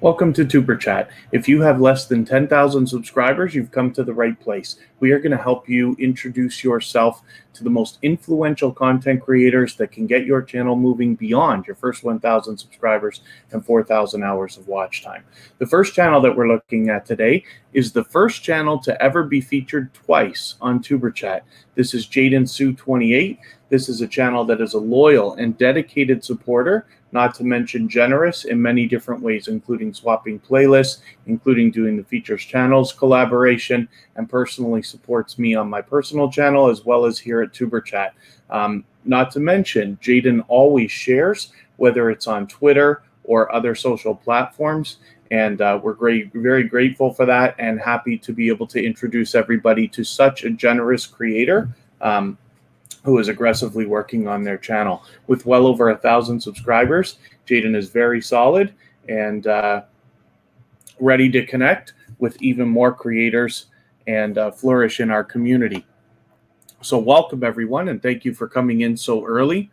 Welcome to TuberChat. If you have less than 10,000 subscribers, you've come to the right place. We are going to help you introduce yourself to the most influential content creators that can get your channel moving beyond your first 1,000 subscribers and 4,000 hours of watch time. The first channel that we're looking at today is the first channel to ever be featured twice on TuberChat. This is Jaden Sue 28. This is a channel that is a loyal and dedicated supporter, not to mention generous in many different ways, including swapping playlists, including doing the features channels collaboration, and personally supports me on my personal channel as well as here at TuberChat. Not to mention, Jaden always shares, whether it's on Twitter or other social platforms, and we're very grateful for that and happy to be able to introduce everybody to such a generous creator who is aggressively working on their channel. With well over 1,000 subscribers, Jaden is very solid and ready to connect with even more creators and flourish in our community. So welcome everyone, and thank you for coming in so early.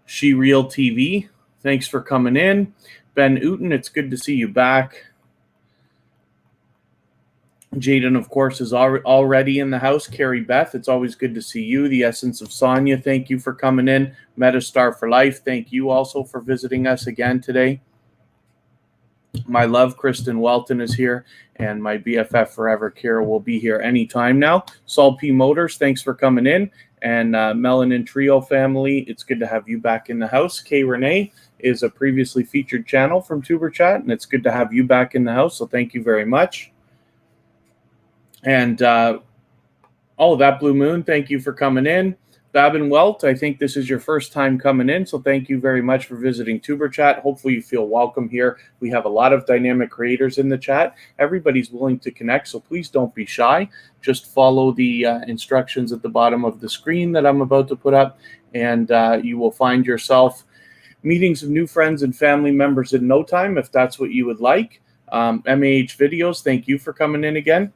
She Real TV, thanks for coming in. Ben Uten, it's good to see you back. Jaden, of course, is already in the house. Carrie Beth, it's always good to see you. The Essence of Sonia, thank you for coming in. Metastar for Life, thank you also for visiting us again today. My love, Kristen Welton, is here, and my BFF forever, Kara, will be here anytime now. Saul P. Motors, thanks for coming in. And Melanin Trio family, it's good to have you back in the house. Kay Renee is a previously featured channel from TuberChat, and it's good to have you back in the house, so thank you very much. And that Blue Moon, thank you for coming in. Babin Welt, I think this is your first time coming in, so thank you very much for visiting TuberChat. Hopefully you feel welcome here. We have a lot of dynamic creators in the chat. Everybody's willing to connect, so please don't be shy. Just follow the instructions at the bottom of the screen that I'm about to put up, and you will find yourself meeting some new friends and family members in no time, if that's what you would like. MAH Videos, thank you for coming in again.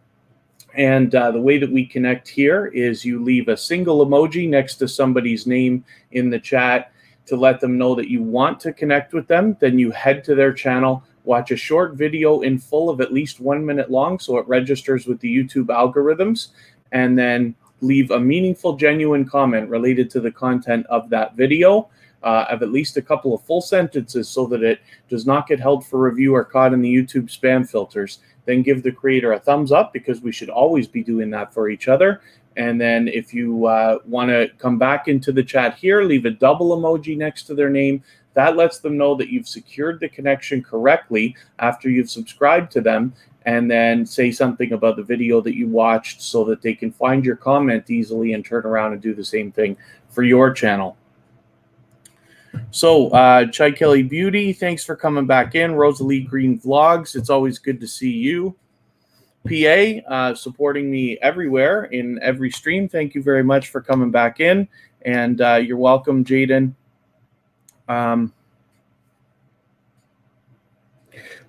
And the way that we connect here is you leave a single emoji next to somebody's name in the chat to let them know that you want to connect with them. Then you head to their channel, watch a short video in full of at least 1 minute long so it registers with the YouTube algorithms, and then leave a meaningful, genuine comment related to the content of that video of at least a couple of full sentences so that it does not get held for review or caught in the YouTube spam filters. Then give the creator a thumbs up, because we should always be doing that for each other. And then if you want to come back into the chat here, leave a double emoji next to their name. That lets them know that you've secured the connection correctly after you've subscribed to them, and then say something about the video that you watched so that they can find your comment easily and turn around and do the same thing for your channel. So, Chai Kelly Beauty, thanks for coming back in. Rosalie Green Vlogs, it's always good to see you. PA, supporting me everywhere in every stream. Thank you very much for coming back in. And you're welcome, Jaden.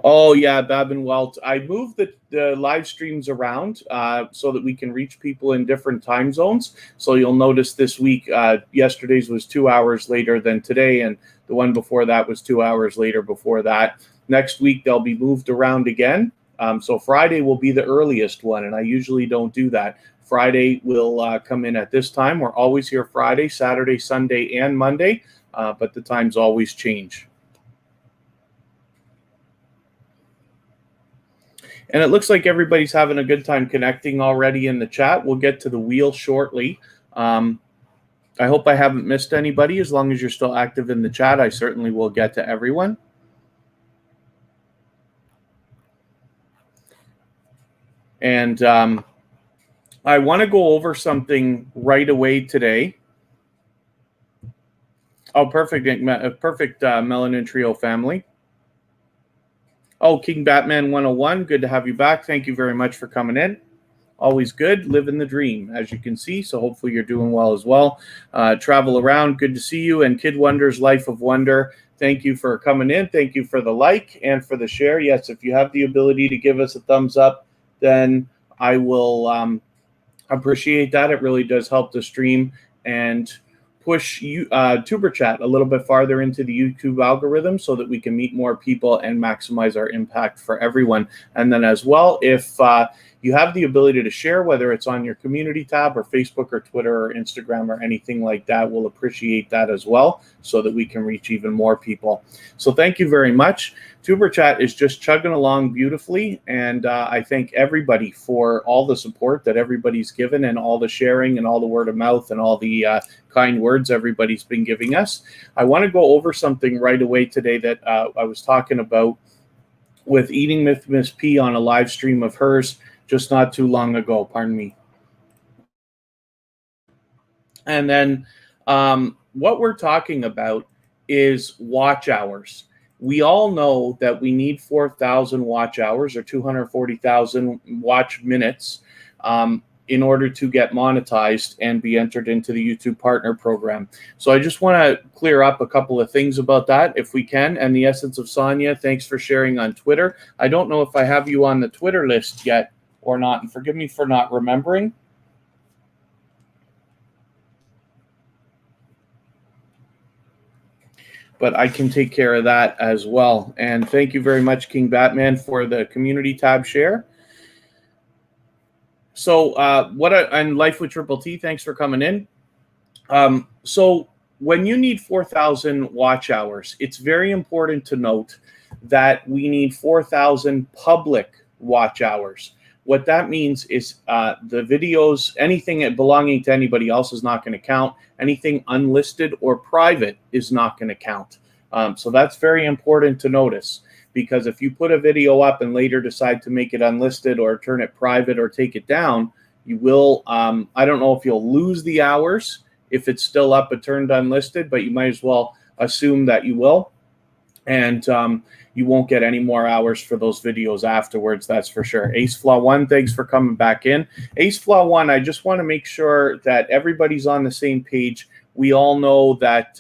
Oh, yeah, Babin Welt. I moved the live streams around so that we can reach people in different time zones. So you'll notice this week, yesterday's was 2 hours later than today, and the one before that was 2 hours later before that. Next week, they'll be moved around again. So Friday will be the earliest one, and I usually don't do that. Friday will come in at this time. We're always here Friday, Saturday, Sunday, and Monday, but the times always change. And it looks like everybody's having a good time connecting already in the chat. We'll get to the wheel shortly. I hope I haven't missed anybody. As long as you're still active in the chat, I certainly will get to everyone. And I want to go over something right away today. Oh, perfect, Melanin Trio family. Oh, King Batman 101, good to have you back. Thank you very much for coming in. Always good, living the dream, as you can see. So hopefully you're doing well as well. Travel around, good to see you. And Kid Wonder's Life of Wonder, thank you for coming in. Thank you for the like and for the share. Yes, if you have the ability to give us a thumbs up, then I will appreciate that. It really does help the stream and push TuberChat a little bit farther into the YouTube algorithm so that we can meet more people and maximize our impact for everyone. And then as well, if you have the ability to share, whether it's on your community tab or Facebook or Twitter or Instagram or anything like that, we'll appreciate that as well so that we can reach even more people. So thank you very much. TuberChat is just chugging along beautifully, and I thank everybody for all the support that everybody's given and all the sharing and all the word of mouth and all the kind words everybody's been giving us. I want to go over something right away today that I was talking about with Eating with Miss P on a live stream of hers just not too long ago, pardon me. And then what we're talking about is watch hours. We all know that we need 4,000 watch hours or 240,000 watch minutes in order to get monetized and be entered into the YouTube Partner Program. So I just want to clear up a couple of things about that if we can. And the essence of Sonia, thanks for sharing on Twitter. I don't know if I have you on the Twitter list yet or not, and forgive me for not remembering. But I can take care of that as well. And thank you very much, King Batman, for the community tab share. So and Life with Triple T, thanks for coming in. So when you need 4,000 watch hours, it's very important to note that we need 4,000 public watch hours. What that means is the videos, anything belonging to anybody else is not going to count. Anything unlisted or private is not going to count. So that's very important to notice, because if you put a video up and later decide to make it unlisted or turn it private or take it down, you will, I don't know if you'll lose the hours if it's still up but turned unlisted, but you might as well assume that you will. And you won't get any more hours for those videos afterwards, that's for sure. Ace Flaw 1, thanks for coming back in. Ace Flaw 1, I just want to make sure that everybody's on the same page. We all know that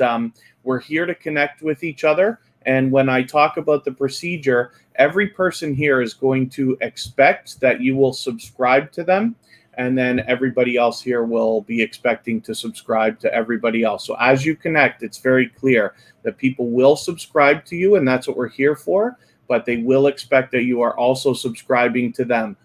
we're here to connect with each other. And when I talk about the procedure, every person here is going to expect that you will subscribe to them. And then everybody else here will be expecting to subscribe to everybody else. So as you connect, it's very clear that people will subscribe to you, and that's what we're here for, but they will expect that you are also subscribing to them.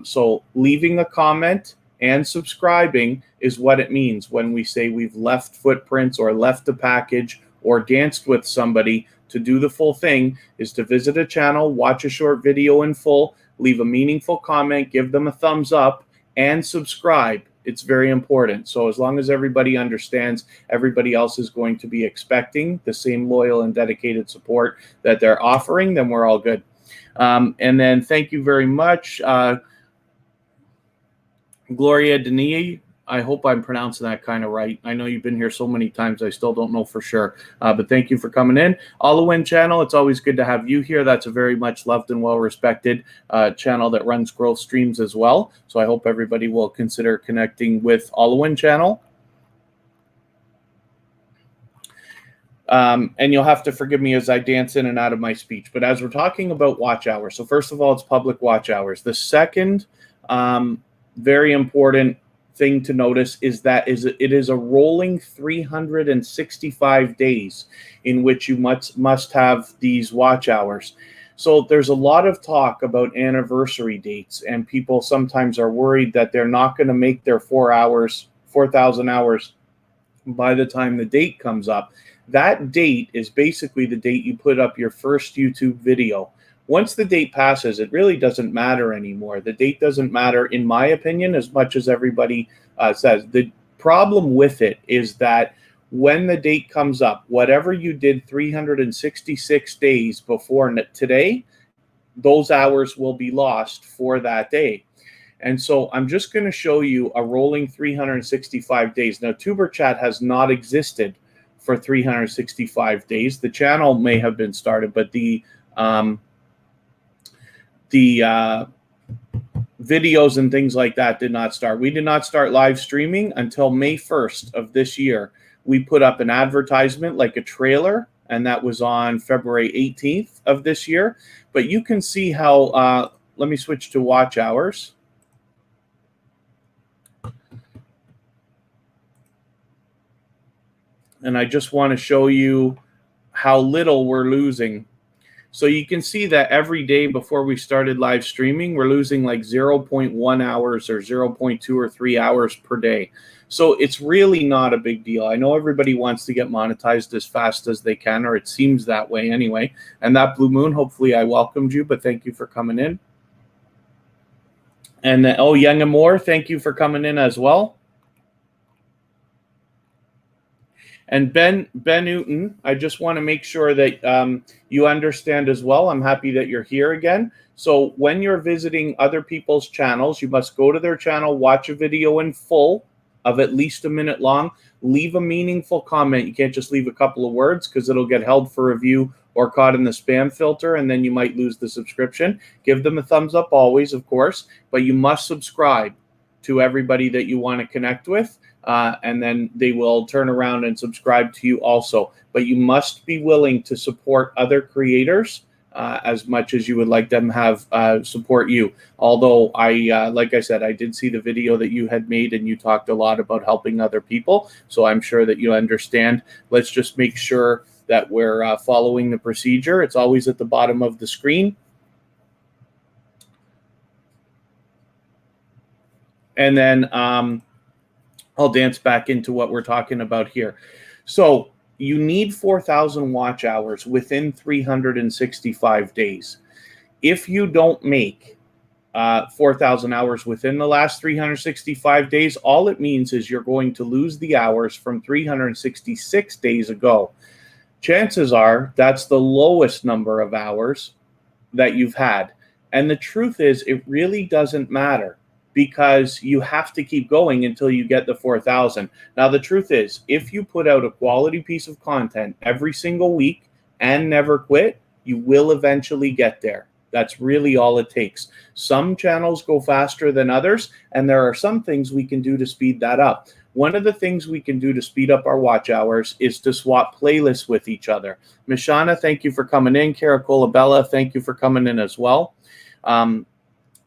So leaving a comment and subscribing is what it means when we say we've left footprints or left a package or danced with somebody. To do the full thing is to visit a channel, watch a short video in full, leave a meaningful comment, give them a thumbs up, and subscribe. It's very important. So as long as everybody understands everybody else is going to be expecting the same loyal and dedicated support that they're offering, then we're all good. And then thank you very much, Gloria Denis. I hope I'm pronouncing that kind of right. I know you've been here so many times, I still don't know for sure. But thank you for coming in. Allowin channel, it's always good to have you here. That's a very much loved and well-respected channel that runs growth streams as well. So I hope everybody will consider connecting with Allowin channel. And you'll have to forgive me as I dance in and out of my speech. But as we're talking about watch hours, so first of all, it's public watch hours. The second very important thing to notice is that it is a rolling 365 days in which you must have these watch hours. So there's a lot of talk about anniversary dates, and people sometimes are worried that they're not going to make their 4,000 hours by the time the date comes up. That date is basically the date you put up your first YouTube video. Once the date passes, it really doesn't matter anymore. The date doesn't matter, in my opinion, as much as everybody says. The problem with it is that when the date comes up, whatever you did 366 days before today, those hours will be lost for that day. And so I'm just going to show you a rolling 365 days. Now, TuberChat has not existed for 365 days. The channel may have been started, but the videos and things like that did not start. We did not start live streaming until May 1st of this year. We put up an advertisement, like a trailer, and that was on February 18th of this year. But you can see how, let me switch to watch hours. And I just want to show you how little we're losing. So you can see that every day before we started live streaming, we're losing like 0.1 hours or 0.2 or 3 hours per day. So it's really not a big deal. I know everybody wants to get monetized as fast as they can, or it seems that way anyway. And that Blue Moon, hopefully I welcomed you, but thank you for coming in. And oh, Young and More, thank you for coming in as well. And Ben Newton, I just want to make sure that you understand as well. I'm happy that you're here again. So when you're visiting other people's channels, you must go to their channel, watch a video in full of at least a minute long, leave a meaningful comment. You can't just leave a couple of words because it'll get held for review or caught in the spam filter, and then you might lose the subscription. Give them a thumbs up always, of course, but you must subscribe to everybody that you want to connect with. And then they will turn around and subscribe to you also. But you must be willing to support other creators as much as you would like them have support you. Although like I said, I did see the video that you had made and you talked a lot about helping other people. So I'm sure that you understand. Let's just make sure that we're following the procedure. It's always at the bottom of the screen. And then I'll dance back into what we're talking about here. So you need 4,000 watch hours within 365 days. If you don't make 4,000 hours within the last 365 days, all it means is you're going to lose the hours from 366 days ago. Chances are that's the lowest number of hours that you've had. And the truth is, it really doesn't matter, because you have to keep going until you get the 4,000. Now, the truth is, if you put out a quality piece of content every single week and never quit, you will eventually get there. That's really all it takes. Some channels go faster than others, and there are some things we can do to speed that up. One of the things we can do to speed up our watch hours is to swap playlists with each other. Mishana, thank you for coming in. Caracola Bella, thank you for coming in as well.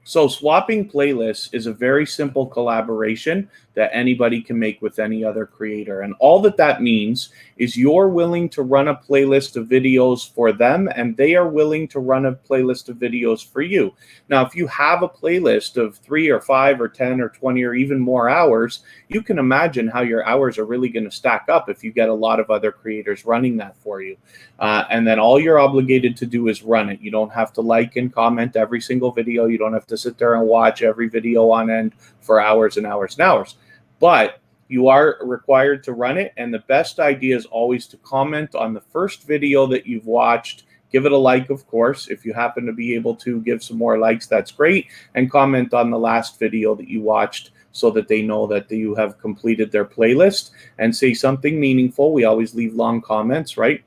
So swapping playlists is a very simple collaboration that anybody can make with any other creator. And all that that means is you're willing to run a playlist of videos for them, and they are willing to run a playlist of videos for you. Now, if you have a playlist of 3 or 5 or 10 or 20 or even more hours, you can imagine how your hours are really going to stack up if you get a lot of other creators running that for you. And then all you're obligated to do is run it. You don't have to like and comment every single video. You don't have to sit there and watch every video on end for hours and hours and hours. But you are required to run it, and the best idea is always to comment on the first video that you've watched. Give it a like, of course. If you happen to be able to give some more likes, that's great. And comment on the last video that you watched so that they know that you have completed their playlist, and say something meaningful. We always leave long comments, right?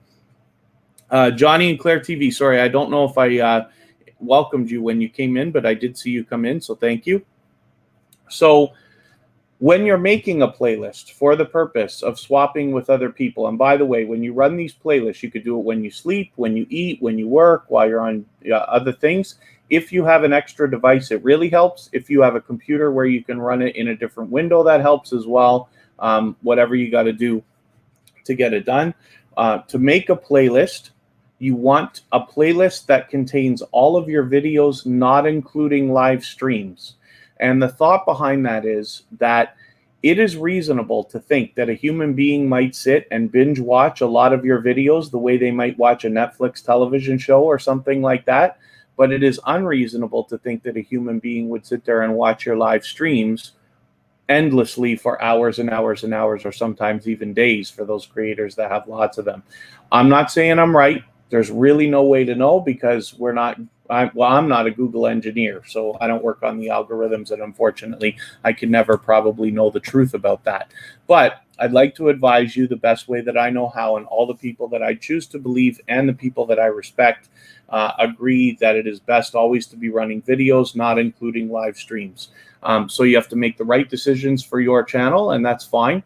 Johnny and Claire TV, sorry, I don't know if I welcomed you when you came in, but I did see you come in, so thank you. So when you're making a playlist for the purpose of swapping with other people, and by the way, when you run these playlists, you could do it when you sleep, when you eat, when you work, while you're on other things. If you have an extra device, it really helps. If you have a computer where you can run it in a different window, that helps as well. Whatever you got to do to get it done. To make a playlist, you want a playlist that contains all of your videos, not including live streams. And the thought behind that is that it is reasonable to think that a human being might sit and binge watch a lot of your videos the way they might watch a Netflix television show or something like that. But it is unreasonable to think that a human being would sit there and watch your live streams endlessly for hours and hours and hours, or sometimes even days for those creators that have lots of them. I'm not saying I'm right. There's really no way to know, because I'm not a Google engineer, so I don't work on the algorithms, and unfortunately, I can never probably know the truth about that. But I'd like to advise you the best way that I know how, and all the people that I choose to believe and the people that I respect agree that it is best always to be running videos, not including live streams. So you have to make the right decisions for your channel, and that's fine.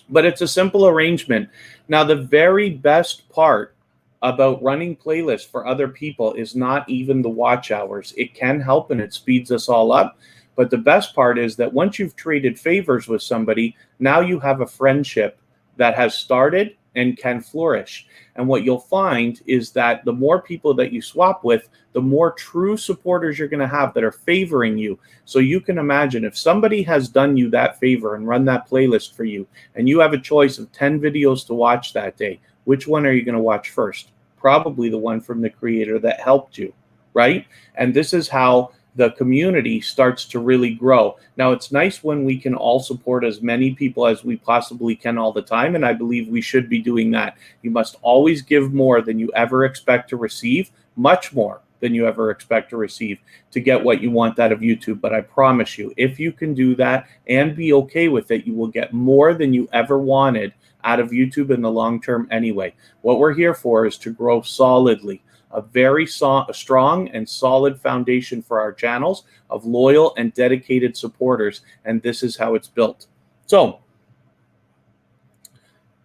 But it's a simple arrangement. Now, the very best part about running playlists for other people is not even the watch hours. It can help, and it speeds us all up. But the best part is that once you've traded favors with somebody, now you have a friendship that has started and can flourish. And what you'll find is that the more people that you swap with, the more true supporters you're going to have that are favoring you. So you can imagine if somebody has done you that favor and run that playlist for you, and you have a choice of 10 videos to watch that day, which one are you going to watch first? Probably the one from the creator that helped you, right? And this is how the community starts to really grow. Now, it's nice when we can all support as many people as we possibly can all the time, and I believe we should be doing that. You must always give more than you ever expect to receive, much more than you ever expect to receive, to get what you want out of YouTube. But I promise you, if you can do that and be okay with it, you will get more than you ever wanted out of YouTube in the long term anyway. What we're here for is to grow solidly, a very strong and solid foundation for our channels of loyal and dedicated supporters, and this is how it's built. So,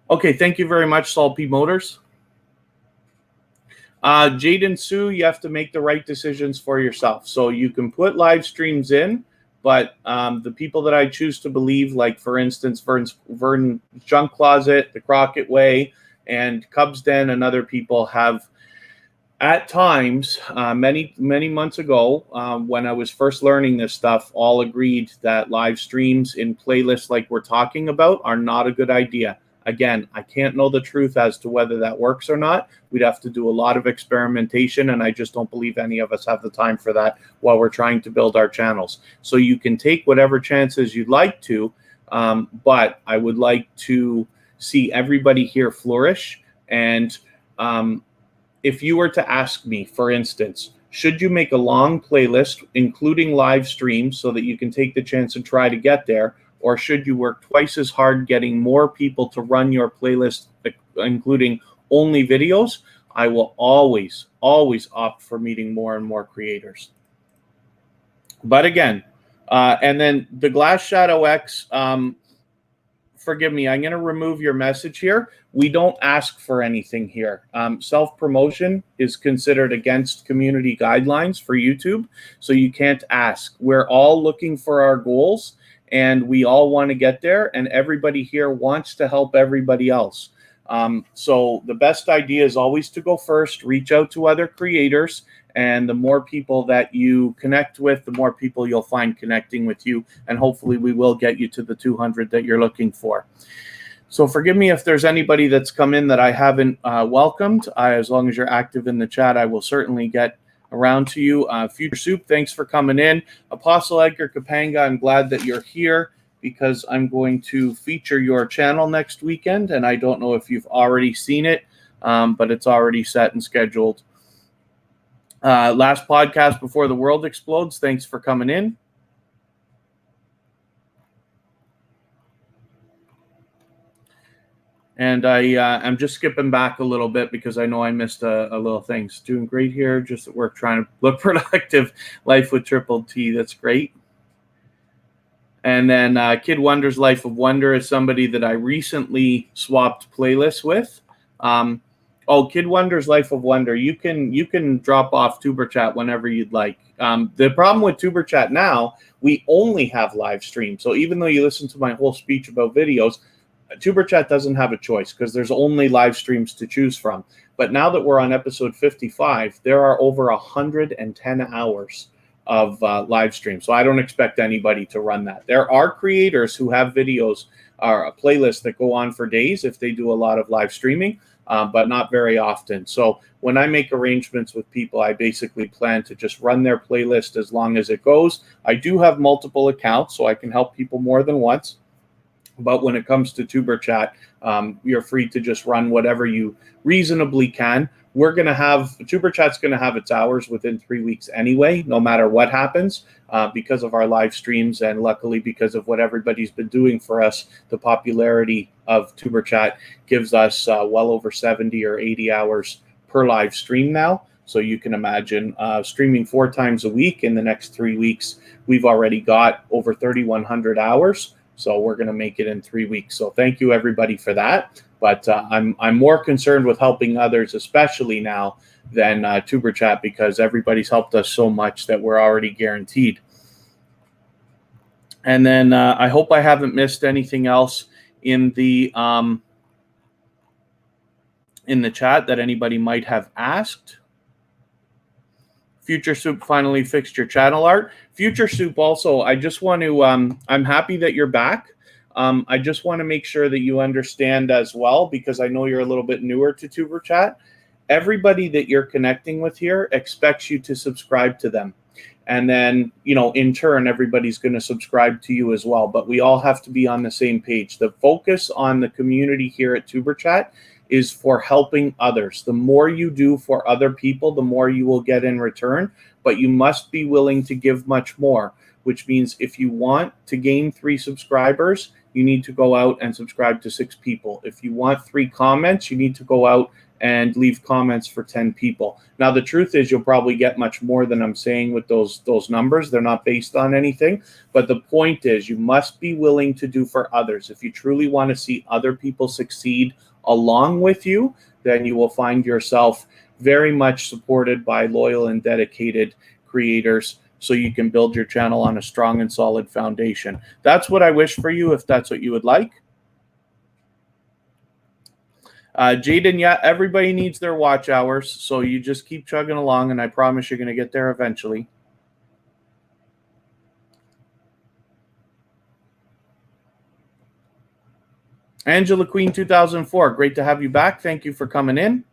okay, thank you very much, Saul P. Motors. Jaden Sue, you have to make the right decisions for yourself. So you can put live streams in, but the people that I choose to believe, like for instance, Vern Junk Closet, The Crockett Way, and Cubs Den, and other people have at times, many months ago, when I was first learning this stuff, all agreed that live streams in playlists like we're talking about are not a good idea. Again, I can't know the truth as to whether that works or not. We'd have to do a lot of experimentation, and I just don't believe any of us have the time for that while we're trying to build our channels. So you can take whatever chances you'd like to, but I would like to see everybody here flourish. And if you were to ask me, for instance, should you make a long playlist, including live streams, so that you can take the chance and try to get there? Or should you work twice as hard getting more people to run your playlist, including only videos? I will always opt for meeting more and more creators. But again, and then the Glass Shadow X, forgive me, I'm going to remove your message here. We don't ask for anything here. Self-promotion is considered against community guidelines for YouTube, so you can't ask. We're all looking for our goals, and we all want to get there, and everybody here wants to help everybody else. So the best idea is always to go first, reach out to other creators, and the more people that you connect with, the more people you'll find connecting with you, and hopefully we will get you to the 200 that you're looking for. So forgive me if there's anybody that's come in that I haven't welcomed. As long as you're active in the chat, I will certainly get around to you. Future Soup, thanks for coming in. Apostle Edgar Kapanga, I'm glad that you're here, because I'm going to feature your channel next weekend, and I don't know if you've already seen it, but it's already set and scheduled. Last podcast before the world explodes, thanks for coming in. And I'm just skipping back a little bit because I know I missed a little thing. Doing great here, just at work, trying to look productive. Life with Triple T, that's great. And then Kid Wonder's Life of Wonder is somebody that I recently swapped playlists with. Oh, Kid Wonder's Life of Wonder, you can drop off tuberchat whenever you'd like. The problem with tuberchat now, we only have live streams. So even though you listen to my whole speech about videos, tuberchat doesn't have a choice because there's only live streams to choose from. But now that we're on episode 55, there are over 110 hours of live stream. So I don't expect anybody to run that. There are creators who have videos or a playlist that go on for days if they do a lot of live streaming, but not very often. So when I make arrangements with people, I basically plan to just run their playlist as long as it goes. I do have multiple accounts, so I can help people more than once. But when it comes to tuberchat, you're free to just run whatever you reasonably can. We're going to have, tuberchat's going to have its hours within 3 weeks anyway, no matter what happens, because of our live streams, and luckily because of what everybody's been doing for us. The popularity of tuberchat gives us well over 70 or 80 hours per live stream now. So you can imagine streaming 4 times a week in the next 3 weeks. We've already got over 3,100 hours. So we're going to make it in 3 weeks. So thank you, everybody, for that. But I'm more concerned with helping others, especially now, than tuberchat, because everybody's helped us so much that we're already guaranteed. And then I hope I haven't missed anything else in the in the chat that anybody might have asked. Future Soup finally fixed your channel art. Future Soup also, I just want to, I'm happy that you're back. I just want to make sure that you understand as well, because I know you're a little bit newer to tuberchat. Everybody that you're connecting with here expects you to subscribe to them. And then, in turn, everybody's going to subscribe to you as well. But we all have to be on the same page. The focus on the community here at tuberchat is for helping others. The more you do for other people, the more you will get in return. But you must be willing to give much more, which means if you want to gain 3 subscribers, you need to go out and subscribe to 6 people. If you want 3 comments, you need to go out and leave comments for 10 people. Now, the truth is you'll probably get much more than I'm saying with those numbers. They're not based on anything. But the point is you must be willing to do for others. If you truly want to see other people succeed along with you, then you will find yourself very much supported by loyal and dedicated creators, so you can build your channel on a strong and solid foundation. That's what I wish for you, if that's what you would like. Jaden, yeah, everybody needs their watch hours, so you just keep chugging along, and I promise you're going to get there eventually. Angela Queen 2004, great to have you back. Thank you for coming in.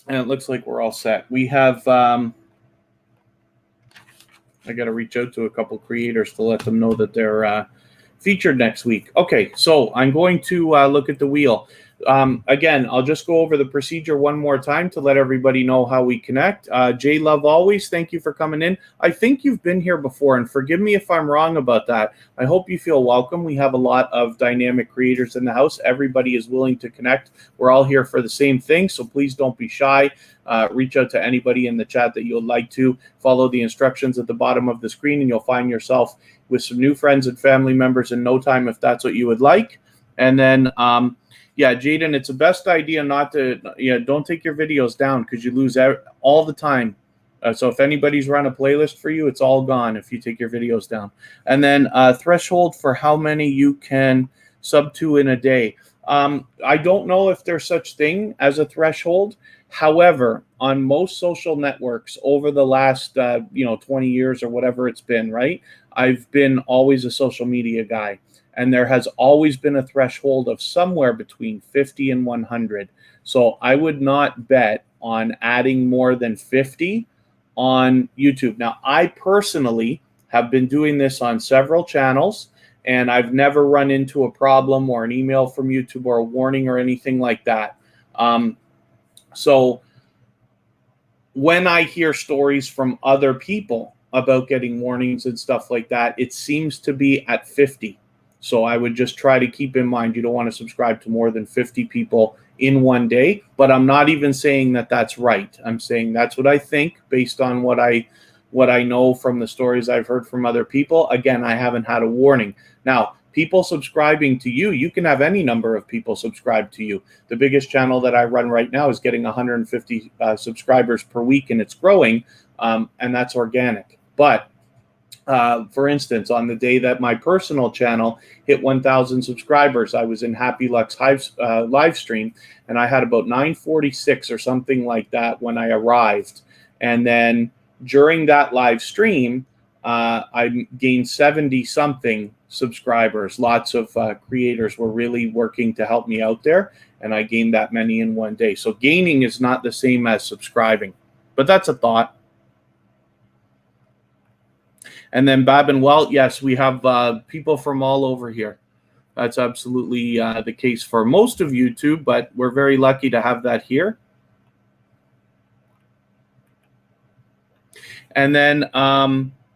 And it looks like we're all set. We have... I got to reach out to a couple creators to let them know that they're featured next week. Okay, so I'm going to look at the wheel. Again, I'll just go over the procedure one more time to let everybody know how we connect. J Love Always, thank you for coming in. I think you've been here before, and forgive me if I'm wrong about that. I hope you feel welcome. We have a lot of dynamic creators in the house. Everybody is willing to connect. We're all here for the same thing, so please don't be shy. Reach out to anybody in the chat that you'd like to. Follow the instructions at the bottom of the screen, and you'll find yourself with some new friends and family members in no time, if that's what you would like. And then, yeah, Jaden, it's the best idea not to, don't take your videos down, because you lose all the time. So if anybody's run a playlist for you, it's all gone if you take your videos down. And then threshold for how many you can sub to in a day. I don't know if there's such thing as a threshold. However, on most social networks over the last 20 years or whatever it's been, right? I've been always a social media guy, and there has always been a threshold of somewhere between 50 and 100. So I would not bet on adding more than 50 on YouTube. Now, I personally have been doing this on several channels, and I've never run into a problem or an email from YouTube or a warning or anything like that. So when I hear stories from other people about getting warnings and stuff like that, it seems to be at 50. So I would just try to keep in mind, you don't want to subscribe to more than 50 people in one day. But I'm not even saying that that's right. I'm saying that's what I think based on what I know from the stories I've heard from other people. Again, I haven't had a warning. Now, people subscribing to you, you can have any number of people subscribe to you. The biggest channel that I run right now is getting 150 subscribers per week, and it's growing, and that's organic. But for instance, on the day that my personal channel hit 1,000 subscribers, I was in Happy Luck's live stream, and I had about 946 or something like that when I arrived. And then during that live stream, I gained 70-something subscribers. Lots of creators were really working to help me out there, and I gained that many in one day. So gaining is not the same as subscribing, but that's a thought. And then Babin Welt, yes, we have people from all over here. That's absolutely the case for most of YouTube, but we're very lucky to have that here. And then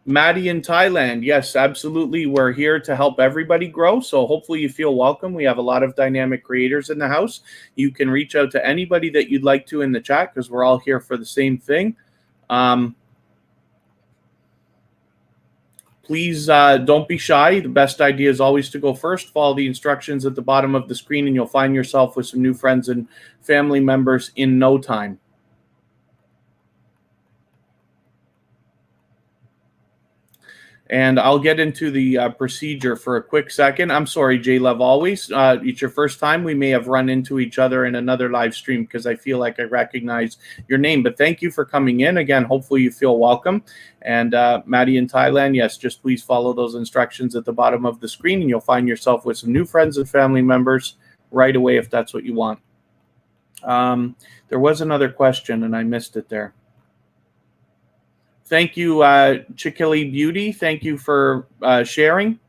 Maddie in Thailand, yes, absolutely. We're here to help everybody grow. So hopefully you feel welcome. We have a lot of dynamic creators in the house. You can reach out to anybody that you'd like to in the chat, because we're all here for the same thing. Please don't be shy. The best idea is always to go first. Follow the instructions at the bottom of the screen, and you'll find yourself with some new friends and family members in no time. And I'll get into the procedure for a quick second. I'm sorry, J-Love Always. It's your first time. We may have run into each other in another live stream because I feel like I recognize your name. But thank you for coming in. Again, hopefully you feel welcome. And Maddie in Thailand, yes, just please follow those instructions at the bottom of the screen and you'll find yourself with some new friends and family members right away if that's what you want. There was another question and I missed it there. Thank you, Chickilly Beauty. Thank you for sharing.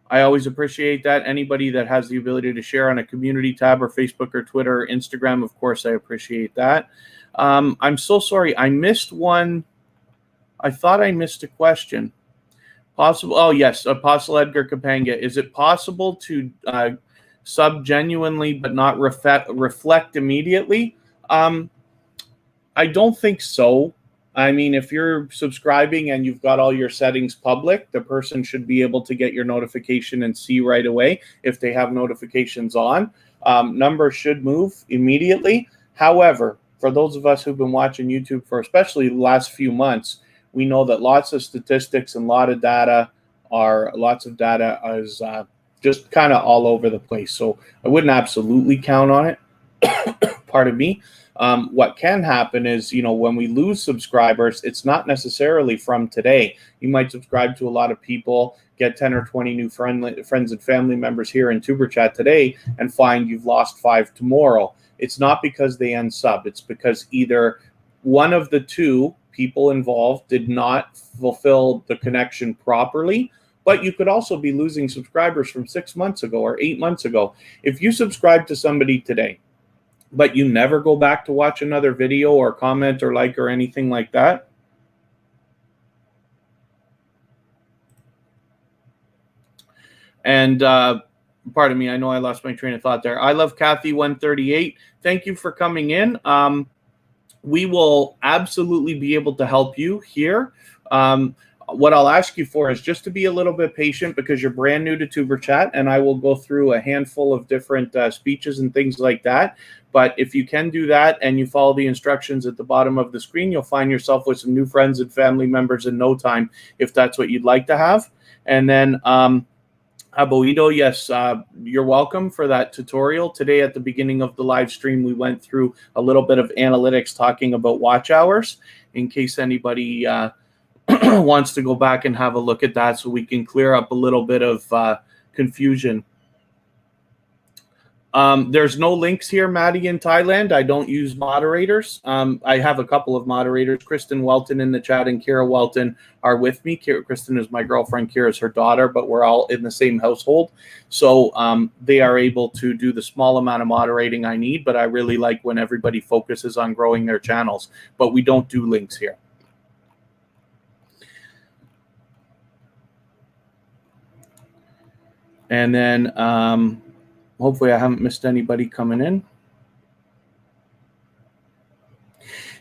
I always appreciate that. Anybody that has the ability to share on a community tab or Facebook or Twitter or Instagram, of course, I appreciate that. I'm so sorry. I missed one. I thought I missed a question. Possible. Oh, yes. Apostle Edgar Kapanga. Is it possible to sub genuinely but not reflect immediately? I don't think so. I mean, if you're subscribing and you've got all your settings public, the person should be able to get your notification and see right away if they have notifications on. Numbers should move immediately. However, for those of us who've been watching YouTube for especially the last few months, we know that lots of statistics and lots of data is just kind of all over the place. So I wouldn't absolutely count on it. Pardon me. What can happen is, when we lose subscribers, it's not necessarily from today. You might subscribe to a lot of people, get 10 or 20 new friends and family members here in TuberChat today, and find you've lost 5 tomorrow. It's not because they unsub. It's because either one of the two people involved did not fulfill the connection properly, but you could also be losing subscribers from 6 months ago or 8 months ago. If you subscribe to somebody today, but you never go back to watch another video or comment or like or anything like that, and pardon me, I know I lost my train of thought there. I love Kathy 138. Thank you for coming in. We will absolutely be able to help you here. What I'll ask you for is just to be a little bit patient because you're brand new to TuberChat, and I will go through a handful of different speeches and things like that. But if you can do that and you follow the instructions at the bottom of the screen, you'll find yourself with some new friends and family members in no time, if that's what you'd like to have. And then Aboido, yes, you're welcome for that tutorial. Today at the beginning of the live stream, we went through a little bit of analytics talking about watch hours in case anybody wants to go back and have a look at that so we can clear up a little bit of confusion. There's no links here, Maddie, in Thailand. I don't use moderators. I have a couple of moderators. Kristen Welton in the chat and Kira Welton are with me. Kristen is my girlfriend. Kira is her daughter, but we're all in the same household. So they are able to do the small amount of moderating I need, but I really like when everybody focuses on growing their channels. But we don't do links here. And then hopefully I haven't missed anybody coming in.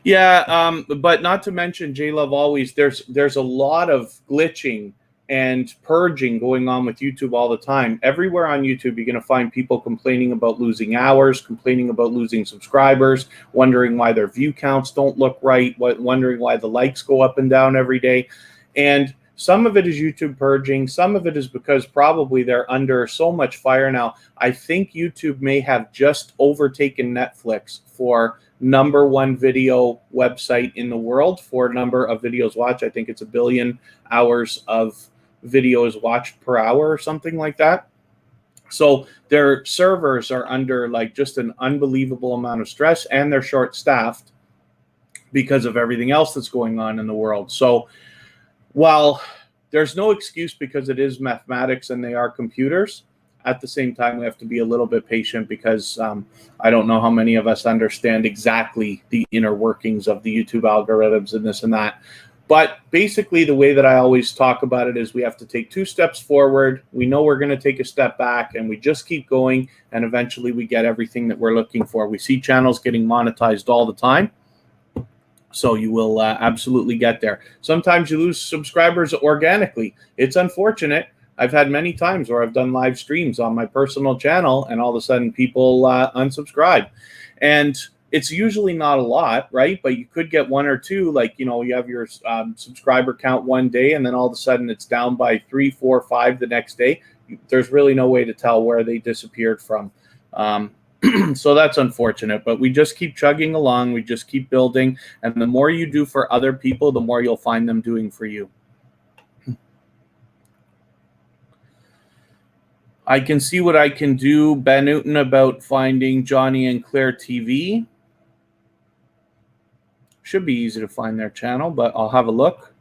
Yeah, but not to mention, J-Love Always, there's a lot of glitching and purging going on with YouTube all the time. Everywhere on YouTube, you're going to find people complaining about losing hours, complaining about losing subscribers, wondering why their view counts don't look right, wondering why the likes go up and down every day. And some of it is YouTube purging. Some of it is because probably they're under so much fire now. I think YouTube may have just overtaken Netflix for #1 video website in the world for number of videos watched. I think it's 1 billion hours of videos watched per hour or something like that. So their servers are under like just an unbelievable amount of stress, and they're short-staffed because of everything else that's going on in the world. So while there's no excuse because it is mathematics and they are computers, at the same time, we have to be a little bit patient because I don't know how many of us understand exactly the inner workings of the YouTube algorithms and this and that. But basically, the way that I always talk about it is we have to take 2 steps forward. We know we're going to take a step back, and we just keep going, and eventually we get everything that we're looking for. We see channels getting monetized all the time. So you will absolutely get there. Sometimes you lose subscribers organically. It's unfortunate. I've had many times where I've done live streams on my personal channel and all of a sudden people unsubscribe. And it's usually not a lot, right? But you could get one or two, like, you know, you have your subscriber count one day and then all of a sudden it's down by 3, 4, 5 the next day. There's really no way to tell where they disappeared from. So that's unfortunate, but we just keep chugging along. We just keep building. And the more you do for other people, the more you'll find them doing for you. I can see what I can do, Ben Newton, about finding Johnny and Claire TV. Should be easy to find their channel, but I'll have a look.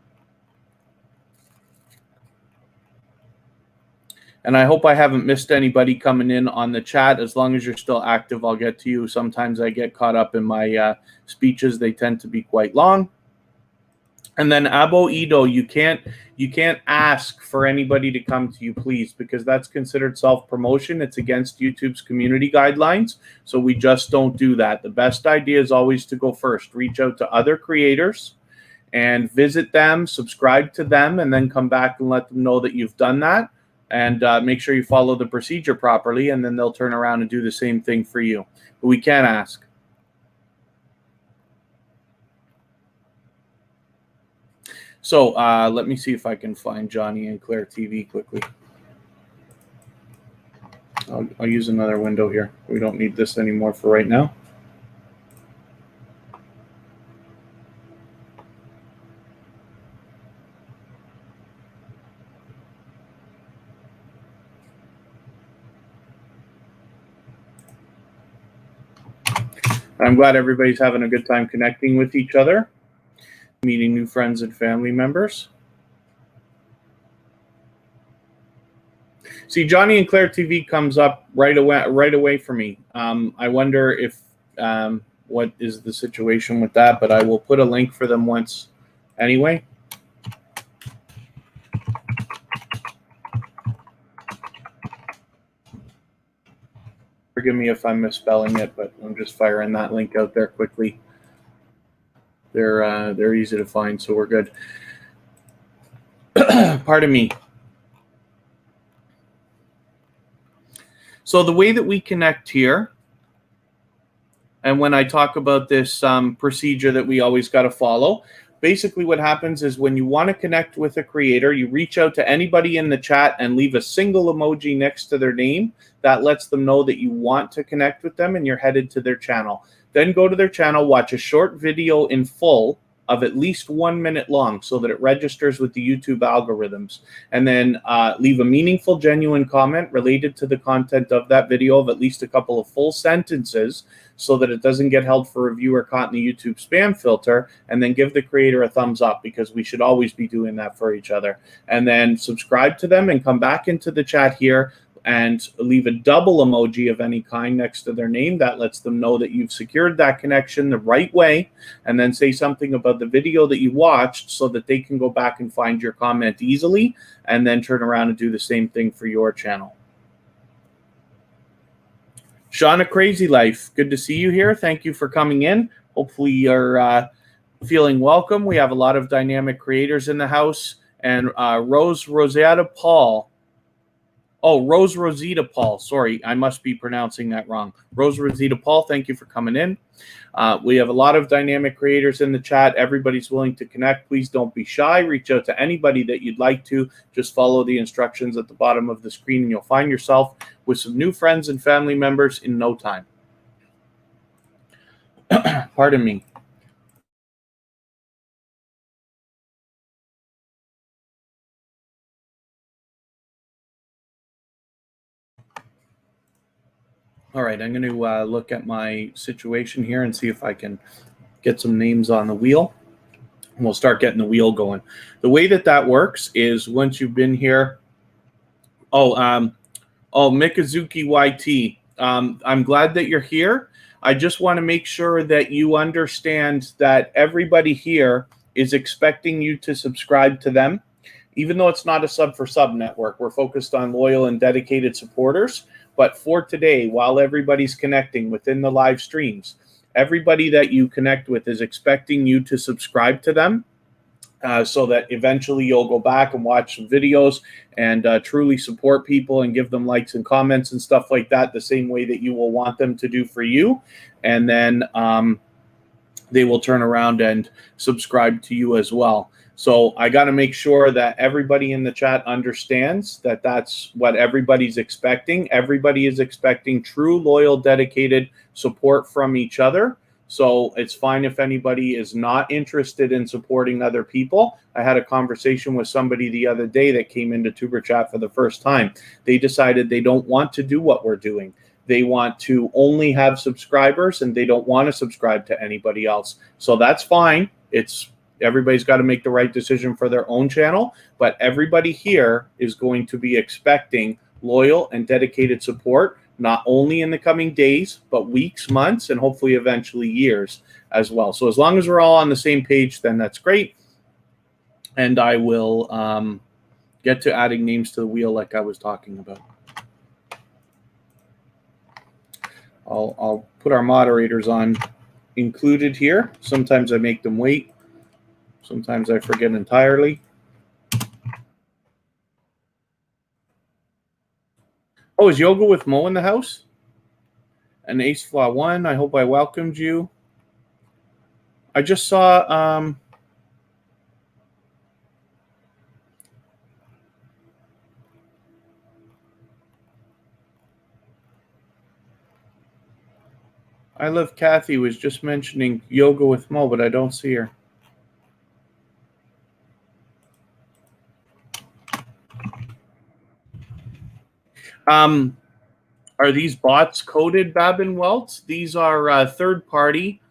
And I hope I haven't missed anybody coming in on the chat. As long as you're still active, I'll get to you. Sometimes I get caught up in my speeches. They tend to be quite long. And then Abo Ido, you can't ask for anybody to come to you, please, because that's considered self-promotion. It's against YouTube's community guidelines. So we just don't do that. The best idea is always to go first. Reach out to other creators and visit them, subscribe to them, and then come back and let them know that you've done that. And make sure you follow the procedure properly, and then they'll turn around and do the same thing for you. But we can't ask. So let me see if I can find Johnny and Claire TV quickly. I'll use another window here. We don't need this anymore for right now. I'm glad everybody's having a good time connecting with each other, meeting new friends and family members. See, Johnny and Claire TV comes up right away for me. I wonder if what is the situation with that, but I will put a link for them once anyway. Forgive me if I'm misspelling it, but I'm just firing that link out there quickly. They're easy to find, so we're good. Pardon me. So the way that we connect here, and when I talk about this procedure that we always got to follow, basically what happens is when you want to connect with a creator, you reach out to anybody in the chat and leave a single emoji next to their name. That lets them know that you want to connect with them and you're headed to their channel. Then go to their channel, watch a short video in full of at least 1 minute long so that it registers with the YouTube algorithms. And then leave a meaningful, genuine comment related to the content of that video of at least a couple of full sentences so that it doesn't get held for review or caught in the YouTube spam filter. And then give the creator a thumbs up, because we should always be doing that for each other. And then subscribe to them and come back into the chat here and leave a double emoji of any kind next to their name. That lets them know that you've secured that connection the right way, and then say something about the video that you watched so that they can go back and find your comment easily and then turn around and do the same thing for your channel. Shauna Crazy Life, good to see you here. Thank you for coming in. Hopefully you're feeling welcome. We have a lot of dynamic creators in the house. And Rose Rosetta Paul. Oh, Rose Rosita Paul. Sorry, I must be pronouncing that wrong. Rose Rosita Paul, thank you for coming in. We have a lot of dynamic creators in the chat. Everybody's willing to connect. Please don't be shy. Reach out to anybody that you'd like to. Just follow the instructions at the bottom of the screen, and you'll find yourself with some new friends and family members in no time. Pardon me. All right, I'm going to look at my situation here and see if I can get some names on the wheel. And we'll start getting the wheel going. The way that works is once you've been here. Mikazuki YT. I'm glad that you're here. I just want to make sure that you understand that everybody here is expecting you to subscribe to them. Even though it's not a sub for sub network, we're focused on loyal and dedicated supporters. But for today, while everybody's connecting within the live streams, everybody that you connect with is expecting you to subscribe to them. so that eventually you'll go back and watch some videos and truly support people and give them likes and comments and stuff like that, the same way that you will want them to do for you. And then they will turn around and subscribe to you as well. So I got to make sure that everybody in the chat understands that that's what everybody's expecting. Everybody is expecting true, loyal, dedicated support from each other. So it's fine if anybody is not interested in supporting other people. I had a conversation with somebody the other day that came into tuberchat for the first time. They decided they don't want to do what we're doing. They want to only have subscribers and they don't want to subscribe to anybody else. So that's fine. Everybody's got to make the right decision for their own channel, but everybody here is going to be expecting loyal and dedicated support, not only in the coming days, but weeks, months, and hopefully eventually years as well. So as long as we're all on the same page, then that's great. And I will get to adding names to the wheel like I was talking about. I'll put our moderators on included here. Sometimes I make them wait. Sometimes I forget entirely. Oh, is Yoga with Mo in the house? And Ace Flaw 1, I hope I welcomed you. I just saw I Love Kathy was just mentioning Yoga with Mo, but I don't see her. Are these bots coded, Babin Welts? These are third-party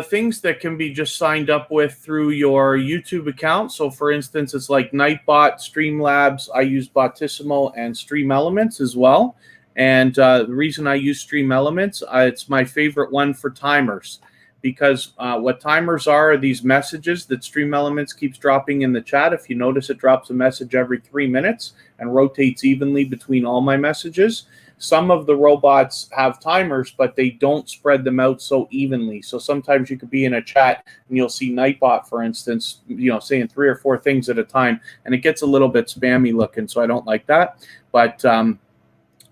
things that can be just signed up with through your YouTube account. So, for instance, it's like Nightbot, Streamlabs. I use Botissimo and Stream Elements as well. And the reason I use Stream Elements, it's my favorite one for timers. Because what timers are these messages that Stream Elements keeps dropping in the chat. If you notice, it drops a message every 3 minutes and rotates evenly between all my messages. Some of the robots have timers, but they don't spread them out so evenly. So sometimes you could be in a chat and you'll see Nightbot, for instance, saying 3 or 4 things at a time, and it gets a little bit spammy looking. So I don't like that. But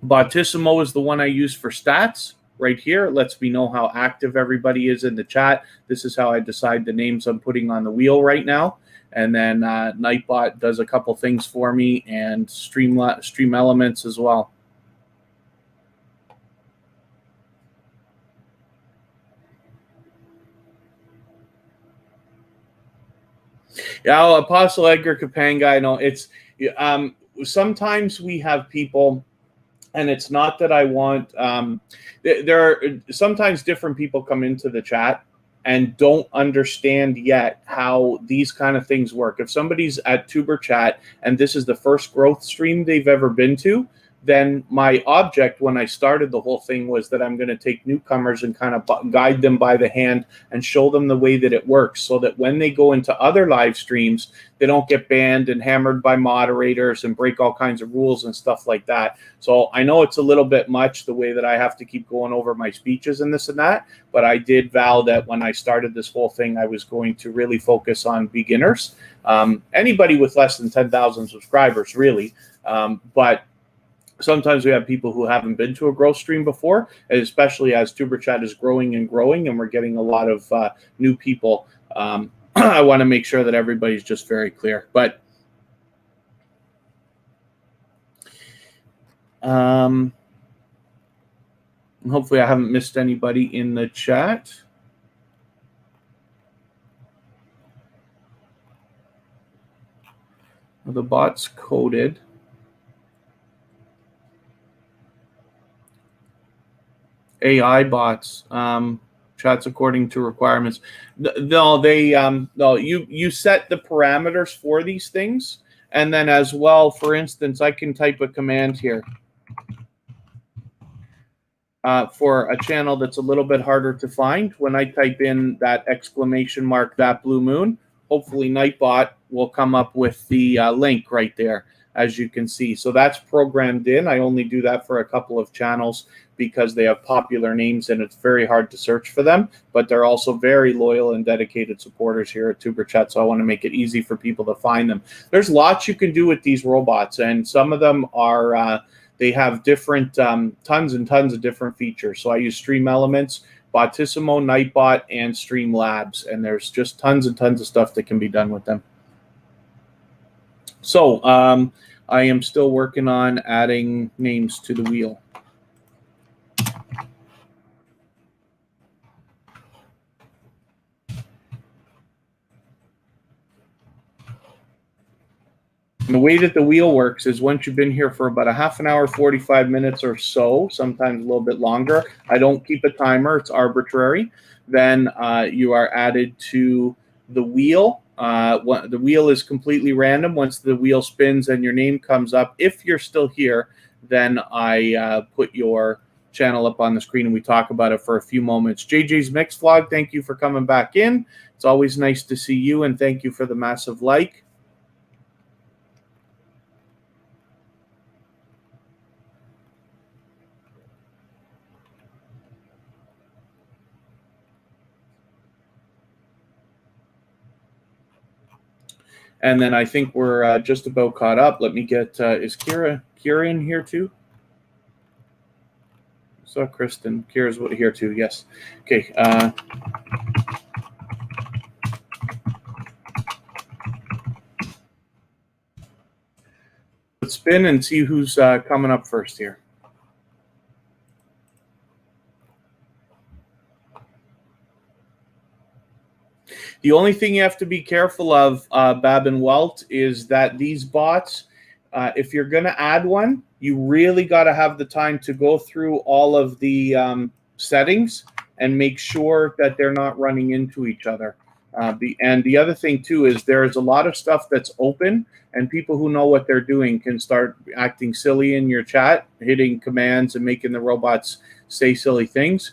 Botissimo is the one I use for stats. Right here, it lets me know how active everybody is in the chat. This is how I decide the names I'm putting on the wheel right now. And then Nightbot does a couple things for me, and Stream Elements as well. Yeah, Apostle Edgar Kapanga, I know it's sometimes we have people. And it's not that I want, there are sometimes different people come into the chat and don't understand yet how these kind of things work. If somebody's at tuberchat and this is the first growth stream they've ever been to, then my object when I started the whole thing was that I'm going to take newcomers and kind of guide them by the hand and show them the way that it works, so that when they go into other live streams, they don't get banned and hammered by moderators and break all kinds of rules and stuff like that. So I know it's a little bit much the way that I have to keep going over my speeches and this and that, but I did vow that when I started this whole thing, I was going to really focus on beginners. Anybody with less than 10,000 subscribers, really. But sometimes we have people who haven't been to a growth stream before, especially as tuberchat is growing and growing and we're getting a lot of new people. I want to make sure that everybody's just very clear. But hopefully I haven't missed anybody in the chat. The bot's coded. AI bots, chats according to requirements. No, you set the parameters for these things, and then as well, for instance, I can type a command here for a channel that's a little bit harder to find. When I type in that exclamation mark, that blue moon, hopefully Nightbot will come up with the link right there. as you can see. So that's programmed in. I only do that for a couple of channels because they have popular names and it's very hard to search for them, but they're also very loyal and dedicated supporters here at TuberChat, so I want to make it easy for people to find them. There's lots you can do with these robots, and some of them are they have different tons and tons of different features. So I use Stream Elements, Botissimo, Nightbot, and Streamlabs, and there's just tons and tons of stuff that can be done with them. So I am still working on adding names to the wheel. And the way that the wheel works is once you've been here for about a half an hour, 45 minutes or so, sometimes a little bit longer, I don't keep a timer, it's arbitrary, then you are added to the wheel. The wheel is completely random. Once the wheel spins and your name comes up, if you're still here, then I put your channel up on the screen and we talk about it for a few moments. JJ's Mix Vlog, thank you for coming back in. It's always nice to see you, and thank you for the massive like. And then I think we're just about caught up. Let me get, is Kira in here too? So Kristen, Kira's here too, yes. Okay. Let's spin and see who's coming up first here. The only thing you have to be careful of, Bab and Walt, is that these bots, if you're going to add one, you really got to have the time to go through all of the settings and make sure that they're not running into each other. And the other thing, too, is there's a lot of stuff that's open, and people who know what they're doing can start acting silly in your chat, hitting commands and making the robots say silly things.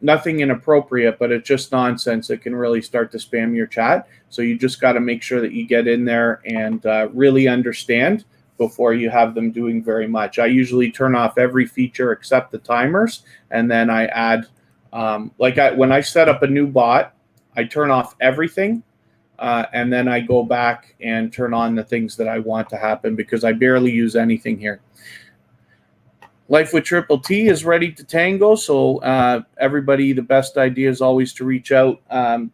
Nothing inappropriate, but it's just nonsense that can really start to spam your chat. So you just got to make sure that you get in there and really understand before you have them doing very much. I usually turn off every feature except the timers, and then I add, when I set up a new bot, I turn off everything, and then I go back and turn on the things that I want to happen because I barely use anything here. Life with Triple T is ready to tango, so everybody, the best idea is always to reach out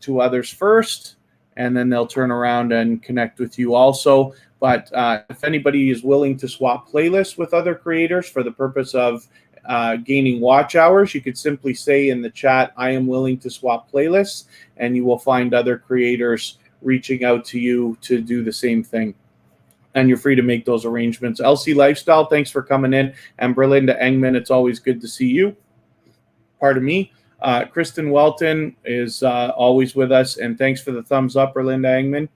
to others first, and then they'll turn around and connect with you also. But if anybody is willing to swap playlists with other creators for the purpose of gaining watch hours, you could simply say in the chat, I am willing to swap playlists, and you will find other creators reaching out to you to do the same thing. And you're free to make those arrangements. LC Lifestyle, thanks for coming in. And Berlinda Engman, it's always good to see you. Pardon me. Kristen Welton is always with us. And thanks for the thumbs up, Berlinda Engman.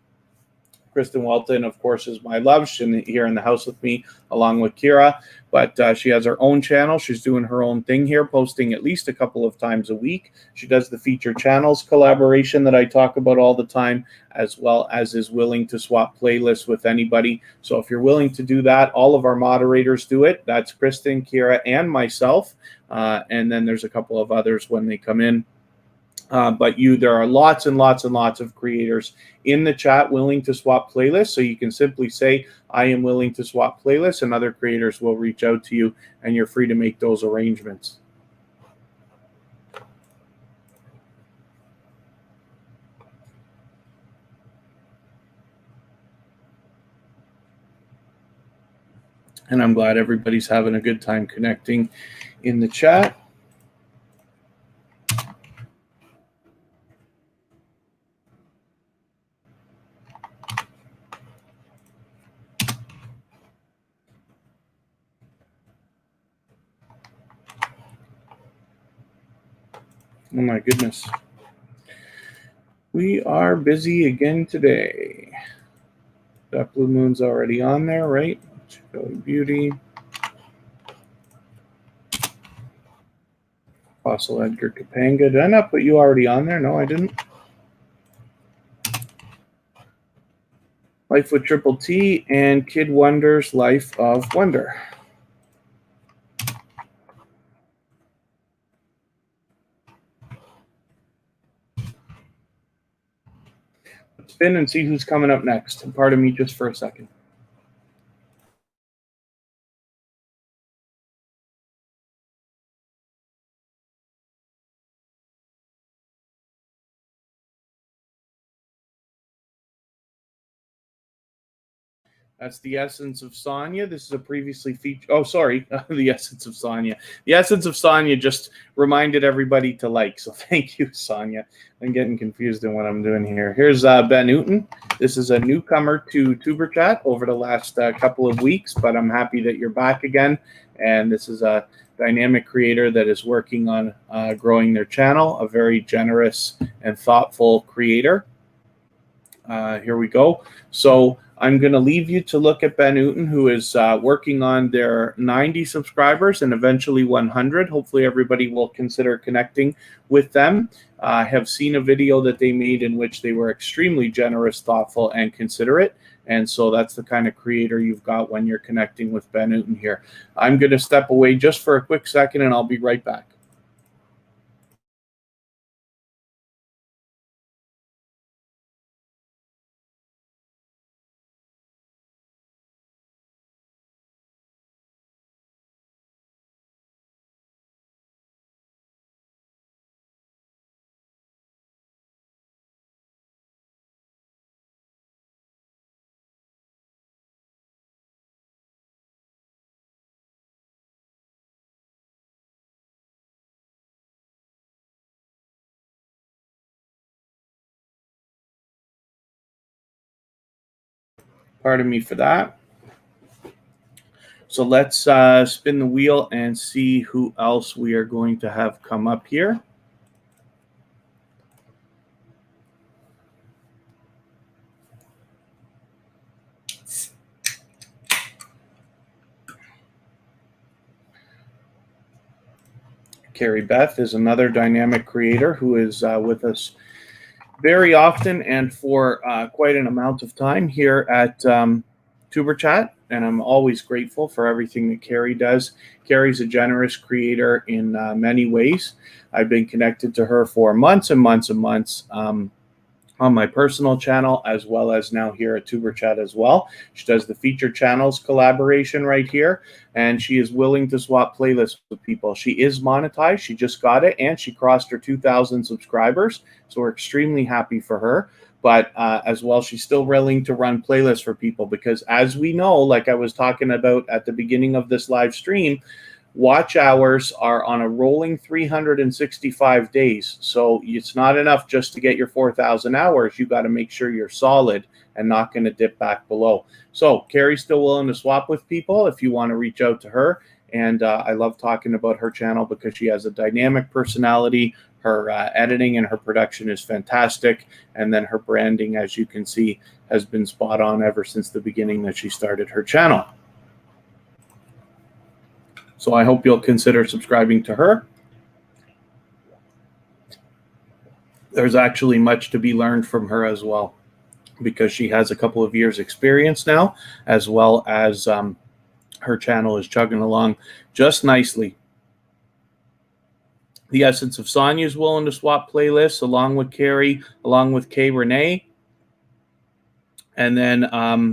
Kristen Welton, of course, is my love. She's here in the house with me along with Kira. But she has her own channel. She's doing her own thing here, posting at least a couple of times a week. She does the feature channels collaboration that I talk about all the time, as well as is willing to swap playlists with anybody. So if you're willing to do that, all of our moderators do it. That's Kristen, Kira, and myself. And then there's a couple of others when they come in. But there are lots and lots and lots of creators in the chat willing to swap playlists. So you can simply say, I am willing to swap playlists, and other creators will reach out to you, and you're free to make those arrangements. And I'm glad everybody's having a good time connecting in the chat. Oh my goodness. We are busy again today. That Blue Moon's already on there, right? Chicago Beauty. Fossil Edgar Topanga. Did I not put you already on there? No, I didn't. Life with Triple T, and Kid Wonder's Life of Wonder. Let's spin and see who's coming up next. And pardon me just for a second. That's the Essence of Sonya. This is a previously featured. Oh, sorry, the Essence of Sonya. The Essence of Sonya just reminded everybody to like. So thank you, Sonya. I'm getting confused in what I'm doing here. Here's Ben Newton. This is a newcomer to tuberchat over the last couple of weeks, but I'm happy that you're back again. And this is a dynamic creator that is working on growing their channel. A very generous and thoughtful creator. Here we go. So I'm going to leave you to look at Ben Newton, who is working on their 90 subscribers and eventually 100. Hopefully everybody will consider connecting with them. I have seen a video that they made in which they were extremely generous, thoughtful, and considerate. And so that's the kind of creator you've got when you're connecting with Ben Newton here. I'm going to step away just for a quick second, and I'll be right back. Pardon me for that. So let's spin the wheel and see who else we are going to have come up here. Carrie Beth is another dynamic creator who is with us very often and for quite an amount of time here at tuberchat, and I'm always grateful for everything that Carrie does. Carrie's a generous creator in many ways. I've been connected to her for months and months and months on my personal channel, as well as now here at tuberchat as well. She does the featured channels collaboration right here, and she is willing to swap playlists with people. She is monetized. She just got it, and she crossed her 2,000 subscribers, so we're extremely happy for her. But as well, she's still willing to run playlists for people because, as we know, like I was talking about at the beginning of this live stream, watch hours are on a rolling 365 days. So it's not enough just to get your 4,000 hours. You got to make sure you're solid and not going to dip back below. So Carrie's still willing to swap with people if you want to reach out to her. And I love talking about her channel because she has a dynamic personality. Her editing and her production is fantastic. And then her branding, as you can see, has been spot on ever since the beginning that she started her channel. So I hope you'll consider subscribing to her. There's actually much to be learned from her as well, because she has a couple of years experience now, as well as her channel is chugging along just nicely. The Essence of Sonya is willing to swap playlists along with Carrie, along with Kay Renee. And then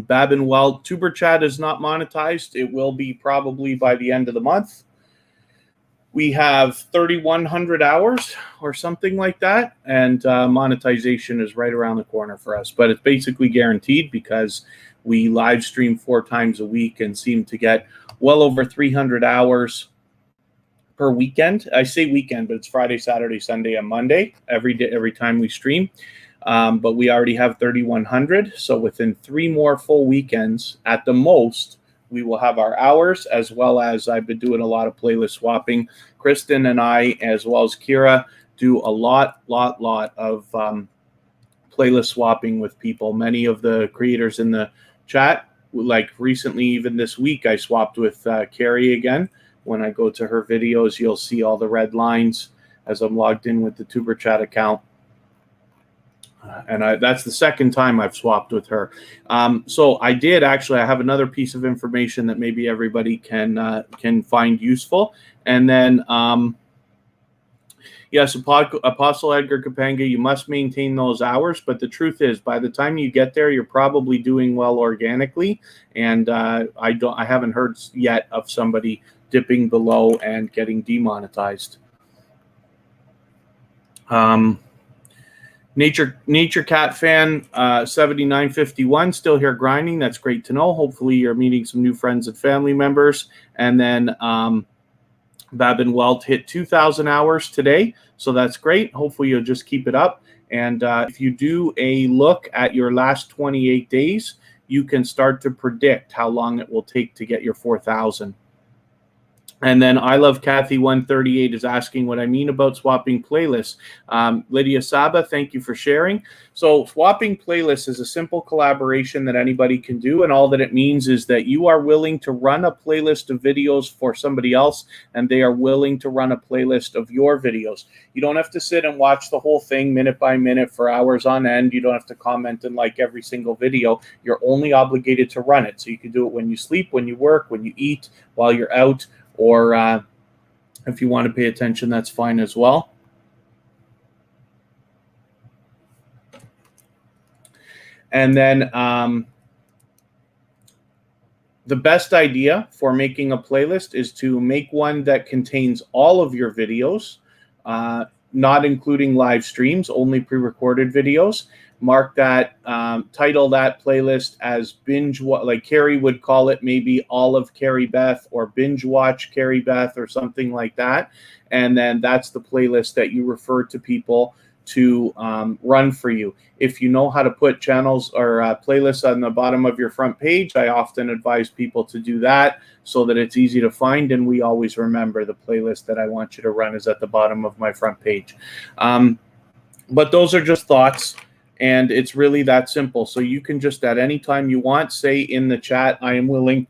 Babin Weld, tuberchat is not monetized. It will be probably by the end of the month. We have 3,100 hours or something like that, and monetization is right around the corner for us. But it's basically guaranteed because we live stream 4 times a week and seem to get well over 300 hours per weekend. I say weekend, but it's Friday, Saturday, Sunday, and Monday every day, every time we stream. But we already have 3,100. So within 3 more full weekends at the most, we will have our hours, as well as I've been doing a lot of playlist swapping. Kristen and I, as well as Kira, do a lot of playlist swapping with people. Many of the creators in the chat, like recently, even this week, I swapped with Carrie again. When I go to her videos, you'll see all the red lines as I'm logged in with the tuberchat account. And that's the second time I've swapped with her. So I have another piece of information that maybe everybody can find useful. And then, yes, Apostle Edgar Kapanga, you must maintain those hours. But the truth is, by the time you get there, you're probably doing well organically. And I haven't heard yet of somebody dipping below and getting demonetized. Nature Cat Fan 7951 still here grinding. That's great to know. Hopefully you're meeting some new friends and family members. And then Babin Welt hit 2,000 hours today, so that's great. Hopefully you'll just keep it up. And if you do a look at your last 28 days, you can start to predict how long it will take to get your 4,000. And then I Love Kathy 138 is asking what I mean about swapping playlists. Lydia Saba, thank you for sharing. So swapping playlists is a simple collaboration that anybody can do. And all that it means is that you are willing to run a playlist of videos for somebody else, and they are willing to run a playlist of your videos. You don't have to sit and watch the whole thing minute by minute for hours on end. You don't have to comment and like every single video. You're only obligated to run it. So you can do it when you sleep, when you work, when you eat, while you're out, or if you want to pay attention, that's fine as well. And then the best idea for making a playlist is to make one that contains all of your videos, not including live streams, only pre-recorded videos. Mark that, title that playlist as binge, like Carrie would call it, maybe all of Carrie Beth, or binge watch Carrie Beth, or something like that. And then that's the playlist that you refer to people to run for you. If you know how to put channels or playlists on the bottom of your front page, I often advise people to do that so that it's easy to find, and we always remember the playlist that I want you to run is at the bottom of my front page. But those are just thoughts, and it's really that simple. So you can just at any time you want say in the chat, I am willing,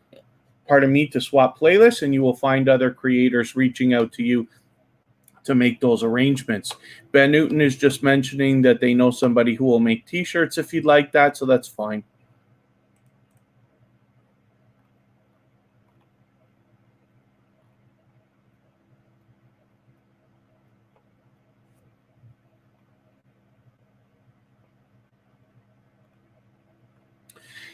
pardon me, to swap playlists, and you will find other creators reaching out to you to make those arrangements. Ben Newton is just mentioning that they know somebody who will make t-shirts if you'd like that, so that's fine.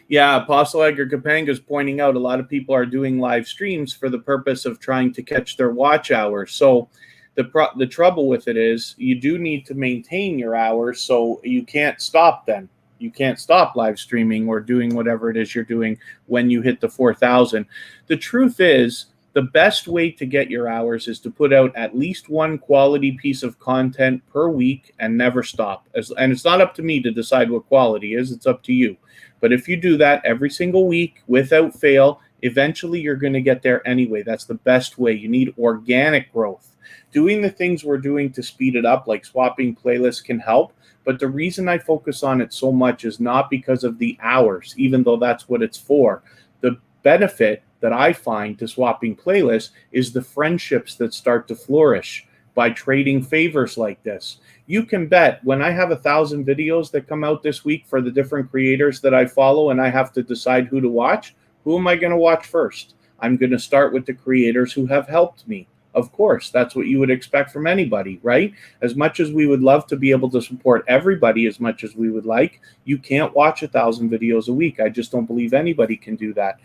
Yeah, Apostle Edgar Kapanga is pointing out a lot of people are doing live streams for the purpose of trying to catch their watch hours. So the trouble with it is you do need to maintain your hours, so you can't stop then. You can't stop live streaming or doing whatever it is you're doing when you hit the 4,000. The truth is, the best way to get your hours is to put out at least one quality piece of content per week and never stop. And it's not up to me to decide what quality is, it's up to you. But if you do that every single week without fail, eventually you're going to get there anyway. That's the best way. You need organic growth. Doing the things we're doing to speed it up, like swapping playlists, can help. But the reason I focus on it so much is not because of the hours, even though that's what it's for. The benefit that I find to swapping playlists is the friendships that start to flourish by trading favors like this. You can bet when I have 1,000 videos that come out this week for the different creators that I follow, and I have to decide who to watch, who am I going to watch first? I'm going to start with the creators who have helped me. Of course, that's what you would expect from anybody, right? As much as we would love to be able to support everybody as much as we would like, you can't watch 1,000 videos a week. I just don't believe anybody can do that.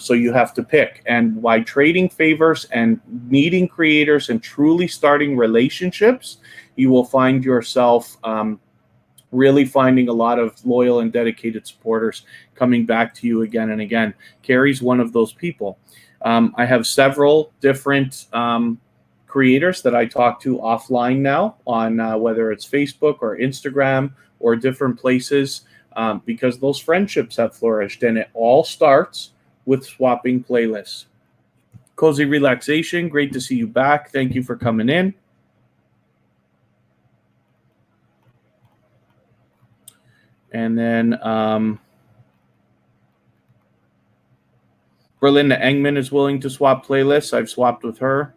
So you have to pick. And by trading favors and meeting creators and truly starting relationships, you will find yourself really finding a lot of loyal and dedicated supporters coming back to you again and again. Carrie's one of those people. I have several different creators that I talk to offline now on whether it's Facebook or Instagram or different places because those friendships have flourished, and it all starts with swapping playlists. Cozy Relaxation, great to see you back. Thank you for coming in. And then Berlinda Engman is willing to swap playlists. I've swapped with her.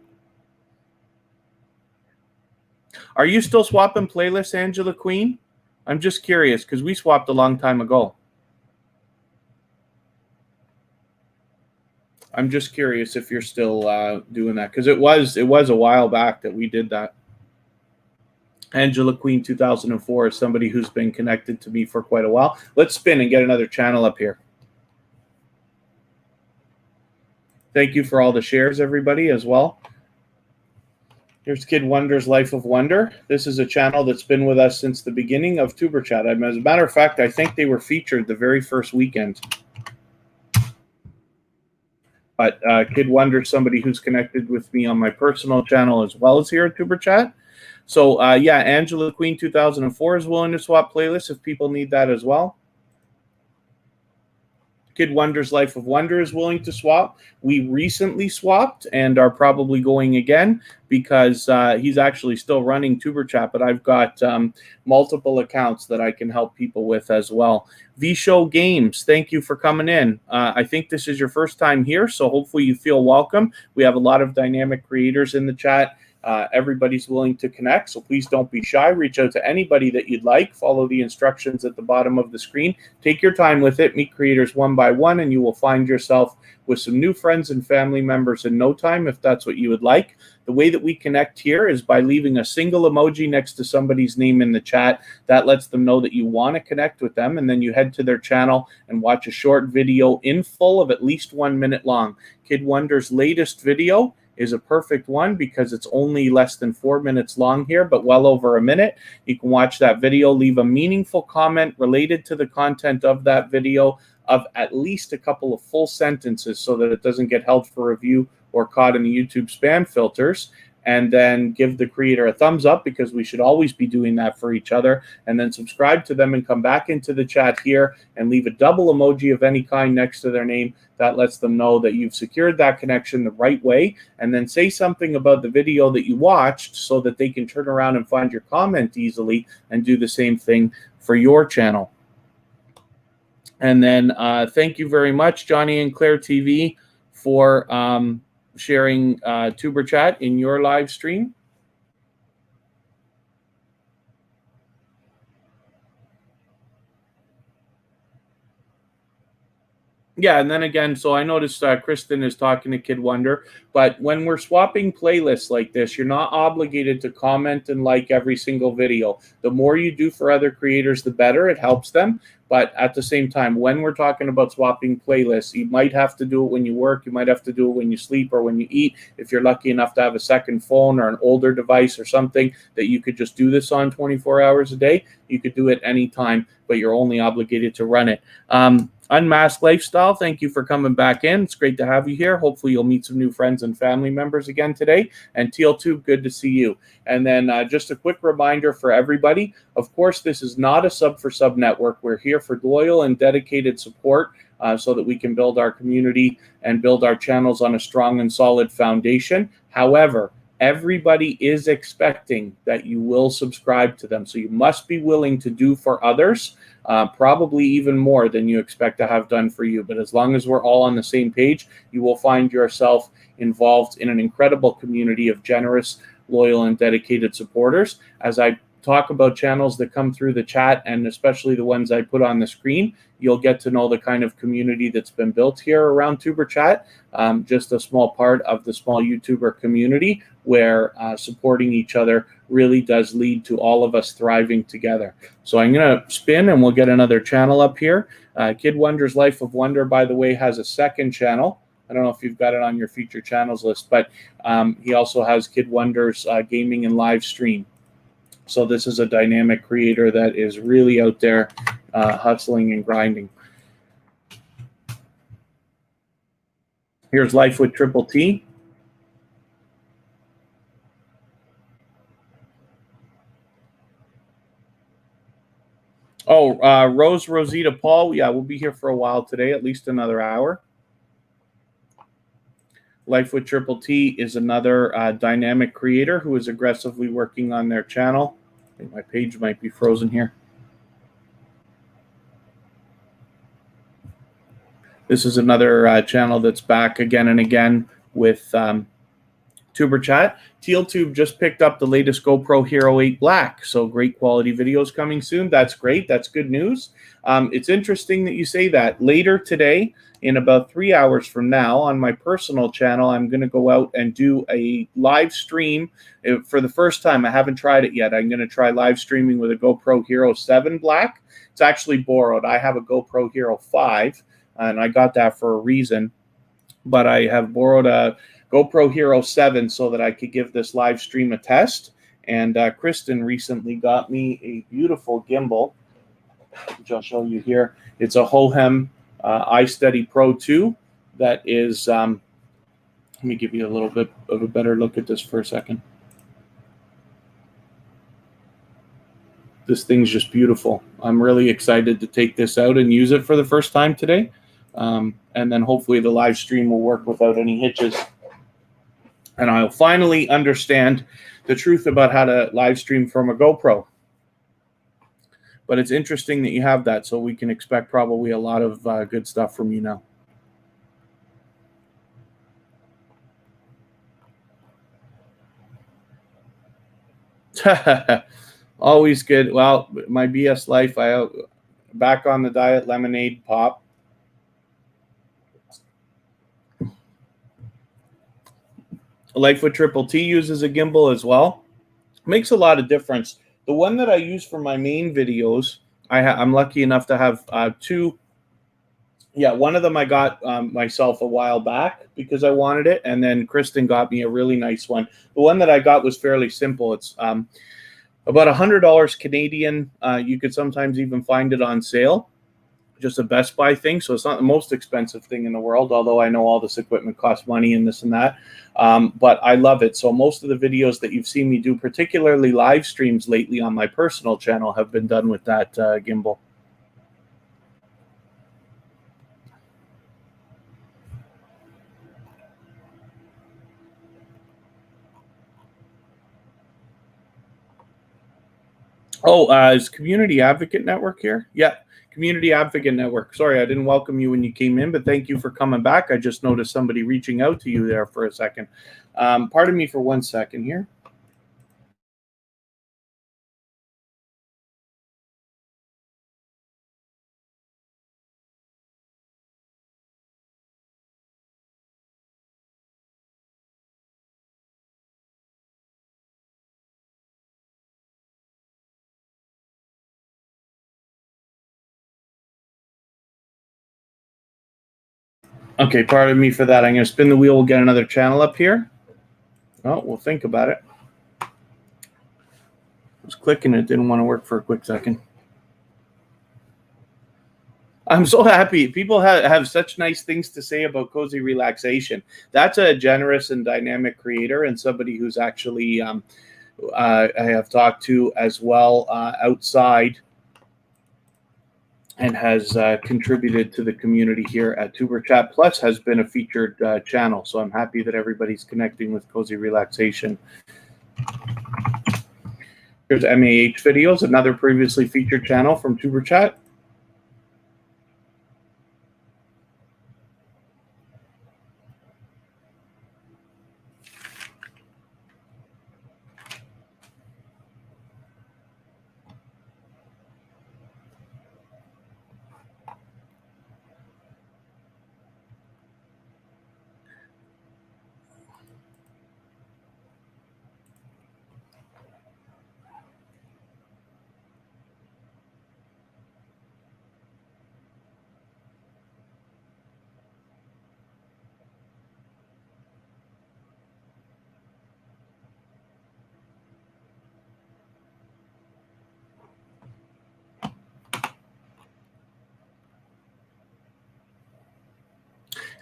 Are you still swapping playlists, Angela Queen? I'm just curious because we swapped a long time ago. I'm just curious if you're still doing that, because it was a while back that we did that. Angela Queen 2004 is somebody who's been connected to me for quite a while. Let's spin and get another channel up here. Thank you for all the shares, everybody, as well. Here's Kid Wonder's Life of Wonder. This is a channel that's been with us since the beginning of tuberchat. As a matter of fact, I think they were featured the very first weekend. But Kid Wonder, somebody who's connected with me on my personal channel as well as here at tuberchat. So yeah, Angela Queen 2004 is willing to swap playlists if people need that as well. Kid Wonder's Life of Wonder is willing to swap. We recently swapped and are probably going again because he's actually still running tuberchat, but I've got multiple accounts that I can help people with as well. V-Show Games, thank you for coming in. I think this is your first time here, so hopefully you feel welcome. We have a lot of dynamic creators in the chat. Everybody's willing to connect, so please don't be shy. Reach out to anybody that you'd like. Follow the instructions at the bottom of the screen. Take your time with it. Meet creators one by one, and you will find yourself with some new friends and family members in no time, if that's what you would like. The way that we connect here is by leaving a single emoji next to somebody's name in the chat. That lets them know that you want to connect with them, and then you head to their channel and watch a short video in full of at least 1 minute long. Kid Wonder's latest video is a perfect one because it's only less than 4 minutes long here, but well over a minute. You can watch that video, leave a meaningful comment related to the content of that video of at least a couple of full sentences so that it doesn't get held for review or caught in the YouTube spam filters, and then give the creator a thumbs up because we should always be doing that for each other, and then subscribe to them and come back into the chat here and leave a double emoji of any kind next to their name. That lets them know that you've secured that connection the right way, and then say something about the video that you watched so that they can turn around and find your comment easily and do the same thing for your channel. And then thank you very much, Johnny and Claire TV, for sharing tuberchat in your live stream. Yeah, and then again, so I noticed Kristen is talking to Kid Wonder, but when we're swapping playlists like this, you're not obligated to comment and like every single video. The more you do for other creators, the better. It helps them. But at the same time, when we're talking about swapping playlists, you might have to do it when you work, you might have to do it when you sleep or when you eat. If you're lucky enough to have a second phone or an older device or something that you could just do this on 24 hours a day, you could do it anytime, but you're only obligated to run it. Unmasked Lifestyle, thank you for coming back in. It's great to have you here. Hopefully you'll meet some new friends and family members again today. And TL2, good to see you. And then just a quick reminder for everybody, of course, this is not a sub-for-sub network. We're here for loyal and dedicated support so that we can build our community and build our channels on a strong and solid foundation. However, everybody is expecting that you will subscribe to them. So you must be willing to do for others, probably even more than you expect to have done for you. But as long as we're all on the same page, you will find yourself involved in an incredible community of generous, loyal, and dedicated supporters. As I talk about channels that come through the chat, and especially the ones I put on the screen, you'll get to know the kind of community that's been built here around tuberchat. Just a small part of the small YouTuber community where supporting each other really does lead to all of us thriving together. So I'm going to spin and we'll get another channel up here. Kid Wonder's Life of Wonder, by the way, has a second channel. I don't know if you've got it on your featured channels list, but he also has Kid Wonder's Gaming and Live Stream. So this is a dynamic creator that is really out there hustling and grinding. Here's Life with Triple T. Oh, Rosita Paul. Yeah, we'll be here for a while today, at least another hour. Life with Triple T is another dynamic creator who is aggressively working on their channel. I think my page might be frozen here. This is another channel that's back again and again with TuberChat. TealTube just picked up the latest GoPro Hero 8 Black, so great quality videos coming soon. That's great. That's good news. It's interesting that you say that. Later today, in about 3 hours from now, on my personal channel, I'm going to go out and do a live stream for the first time. I haven't tried it yet. I'm going to try live streaming with a GoPro Hero 7 Black. It's actually borrowed. I have a GoPro Hero 5, and I got that for a reason, but I have borrowed a GoPro Hero 7 so that I could give this live stream a test. And Kristen recently got me a beautiful gimbal, which I'll show you here. It's a Hohem iSteady Pro 2 that is, let me give you a little bit of a better look at this for a second. This thing's just beautiful. I'm really excited to take this out and use it for the first time today. And then hopefully the live stream will work without any hitches. And I'll finally understand the truth about how to live stream from a GoPro. But it's interesting that you have that, so we can expect probably a lot of good stuff from you now. Always good. Well, my BS life, back on the diet, lemonade pop. Life with Triple T uses a gimbal as well. Makes a lot of difference. The one that I use for my main videos, I'm lucky enough to have two. Yeah, one of them I got myself a while back because I wanted it, and then Kristen got me a really nice one. The one that I got was fairly simple. It's about $100 Canadian. You could sometimes even find it on sale. Just a Best Buy thing, so it's not the most expensive thing in the world, although I know all this equipment costs money and this and that, but I love it. So most of the videos that you've seen me do, particularly live streams lately on my personal channel, have been done with that gimbal. Oh, is Community Advocate Network here? Yeah. Community Advocate Network. Sorry, I didn't welcome you when you came in, but thank you for coming back. I just noticed somebody reaching out to you there for a second. Pardon me for 1 second here. Okay, pardon me for that. I'm going to spin the wheel. We'll get another channel up here. Oh, we'll think about it. I was clicking. It didn't want to work for a quick second. I'm so happy. People have such nice things to say about Cozy Relaxation. That's a generous and dynamic creator and somebody who's actually I have talked to as well outside and has contributed to the community here at TuberChat, plus has been a featured channel. So I'm happy that everybody's connecting with Cozy Relaxation. Here's MAH Videos, another previously featured channel from TuberChat.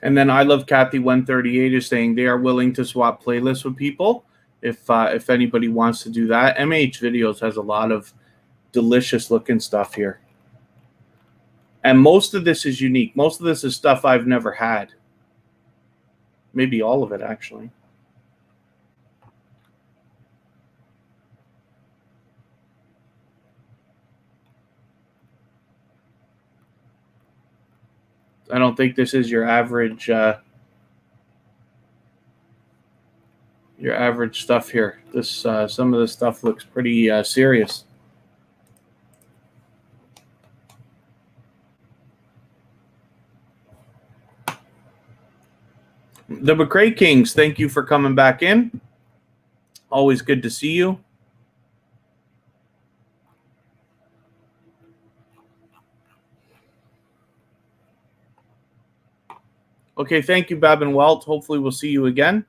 And then I Love Kathy 138 is saying they are willing to swap playlists with people if anybody wants to do that. MH Videos has a lot of delicious looking stuff here. And most of this is unique. Most of this is stuff I've never had. Maybe all of it, actually. I don't think this is your average your average stuff here. This some of this stuff looks pretty serious. The McCrae Kings, thank you for coming back in. Always good to see you. Okay, thank you, Babin Welt. Hopefully we'll see you again.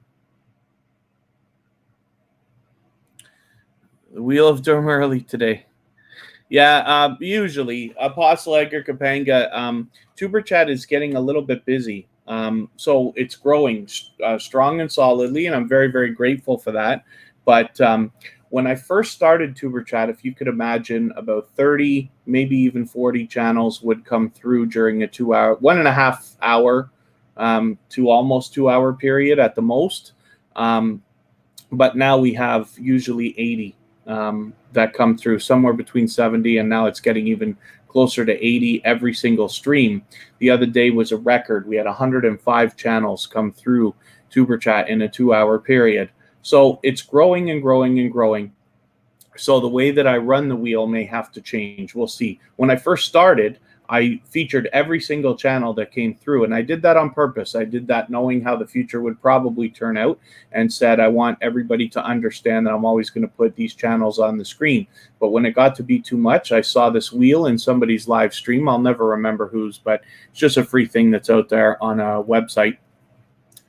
The Wheel of Doom early today. Yeah, usually. Apostle Edgar Kapanga, TuberChat is getting a little bit busy. So it's growing strong and solidly, and I'm very, very grateful for that. But when I first started TuberChat, if you could imagine, about 30, maybe even 40 channels would come through during a 1.5 hour to almost 2 hour period at the most. But now we have usually 80 that come through, somewhere between 70, and now it's getting even closer to 80 every single stream. The other day was a record. We had 105 channels come through TuberChat in a 2 hour period. So it's growing and growing and growing. So the way that I run the wheel may have to change. We'll see. When I first started, I featured every single channel that came through, and I did that on purpose. I did that knowing how the future would probably turn out, and said I want everybody to understand that I'm always going to put these channels on the screen. But when it got to be too much, I saw this wheel in somebody's live stream. I'll never remember whose, but it's just a free thing that's out there on a website.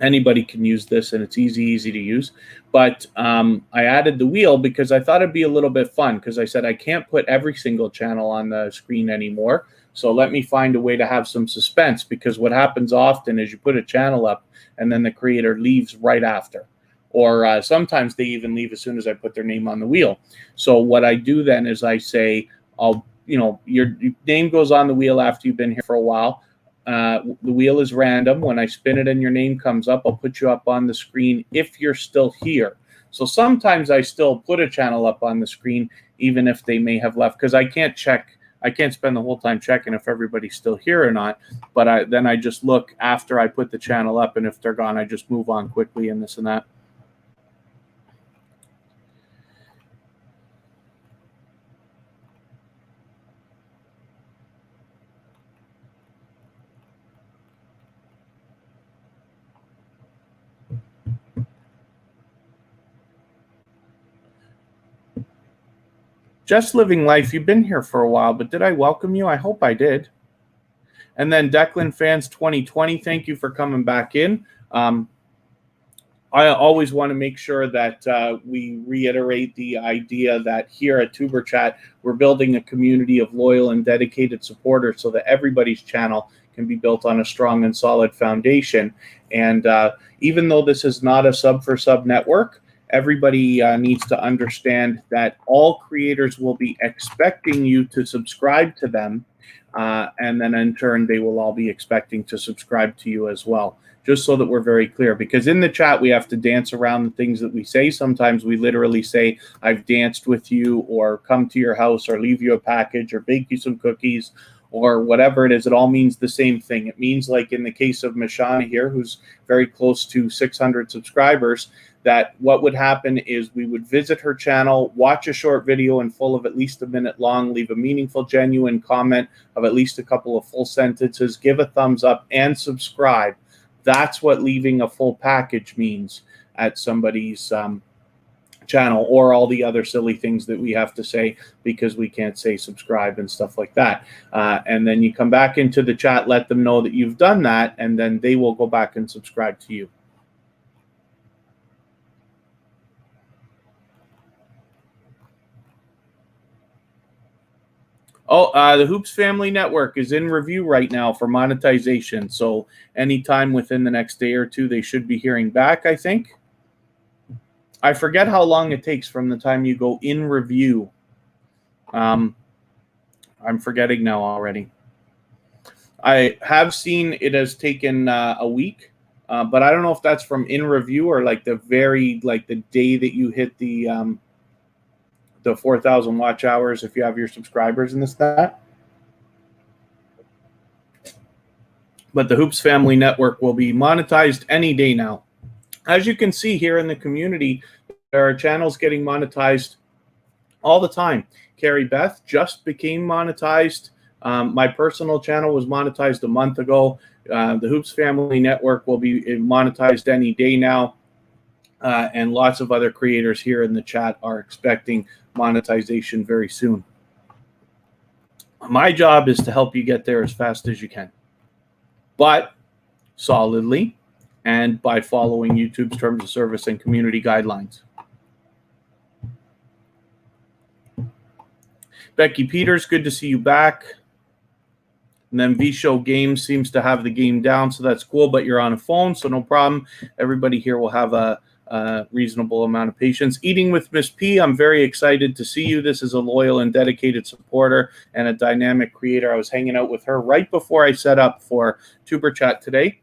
Anybody can use this, and it's easy to use. But I added the wheel because I thought it'd be a little bit fun, because I said I can't put every single channel on the screen anymore. So let me find a way to have some suspense, because what happens often is you put a channel up and then the creator leaves right after. Or sometimes they even leave as soon as I put their name on the wheel. So what I do then is I say, your name goes on the wheel after you've been here for a while. The wheel is random. When I spin it and your name comes up, I'll put you up on the screen if you're still here. So sometimes I still put a channel up on the screen, even if they may have left, because I can't spend the whole time checking if everybody's still here or not. But then I just look after I put the channel up, and if they're gone, I just move on quickly and this and that. Just Living Life, you've been here for a while, but did I welcome you? I hope I did. And then Declan Fans 2020, thank you for coming back in. I always want to make sure that we reiterate the idea that here at TuberChat, we're building a community of loyal and dedicated supporters so that everybody's channel can be built on a strong and solid foundation. And even though this is not a sub-for-sub network, everybody needs to understand that all creators will be expecting you to subscribe to them. And then in turn, they will all be expecting to subscribe to you as well. Just so that we're very clear, because in the chat, we have to dance around the things that we say. Sometimes we literally say, I've danced with you, or come to your house, or leave you a package, or bake you some cookies, or whatever it is. It all means the same thing. It means, like in the case of Mashana here, who's very close to 600 subscribers, that what would happen is we would visit her channel, watch a short video in full of at least a minute long, leave a meaningful, genuine comment of at least a couple of full sentences, give a thumbs up, and subscribe. That's what leaving a full package means at somebody's channel, or all the other silly things that we have to say because we can't say subscribe and stuff like that. And then you come back into the chat, let them know that you've done that, and then they will go back and subscribe to you. Oh, the Hoops Family Network is in review right now for monetization. So anytime within the next day or two, they should be hearing back, I think. I forget how long it takes from the time you go in review. I'm forgetting now already. I have seen it has taken a week, but I don't know if that's from in review or like the day that you hit the 4,000 watch hours if you have your subscribers and this that. But the Hoops Family Network will be monetized any day now. As you can see here in the community, there are channels getting monetized all the time. Carrie Beth just became monetized. My personal channel was monetized a month ago. The Hoops Family Network will be monetized any day now. And lots of other creators here in the chat are expecting monetization very soon. My job is to help you get there as fast as you can, but solidly and by following YouTube's terms of service and community guidelines. Becky Peters, good to see you back. And then V-Show Games seems to have the game down, so that's cool, but you're on a phone, so no problem. Everybody here will have a reasonable amount of patience. Eating with Miss P, I'm very excited to see you. This is a loyal and dedicated supporter and a dynamic creator. I was hanging out with her right before I set up for TuberChat today.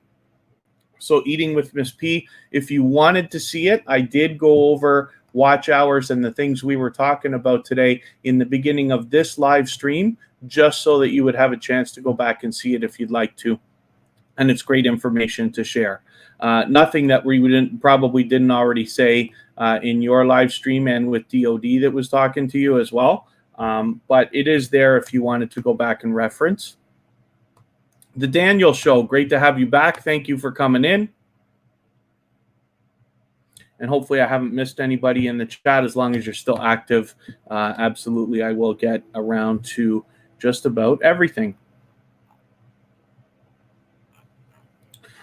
So Eating with Miss P, if you wanted to see it, I did go over watch hours and the things we were talking about today in the beginning of this live stream, just so that you would have a chance to go back and see it if you'd like to. And it's great information to share. Nothing that we probably didn't already say in your live stream and with DOD that was talking to you as well. But it is there if you wanted to go back and reference. The Daniel Show, great to have you back. Thank you for coming in. And hopefully I haven't missed anybody in the chat. As long as you're still active, absolutely I will get around to just about everything.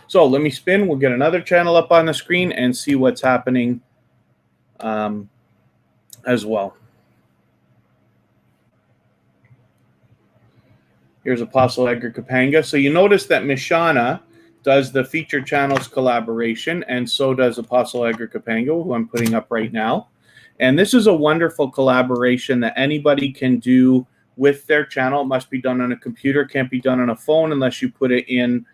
So let me spin. We'll get another channel up on the screen and see what's happening as well. Here's Apostle Edgar Kapanga. So you notice that Mishana does the feature channels collaboration, and so does Apostle Edgar Kapanga, who I'm putting up right now. And this is a wonderful collaboration that anybody can do with their channel. It must be done on a computer, can't be done on a phone unless you put it in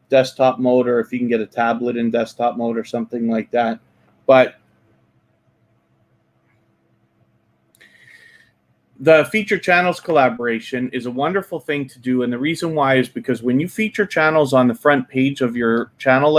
desktop mode, or if you can get a tablet in desktop mode or something like that. But the feature channels collaboration is a wonderful thing to do, and the reason why is because when you feature channels on the front page of your channel,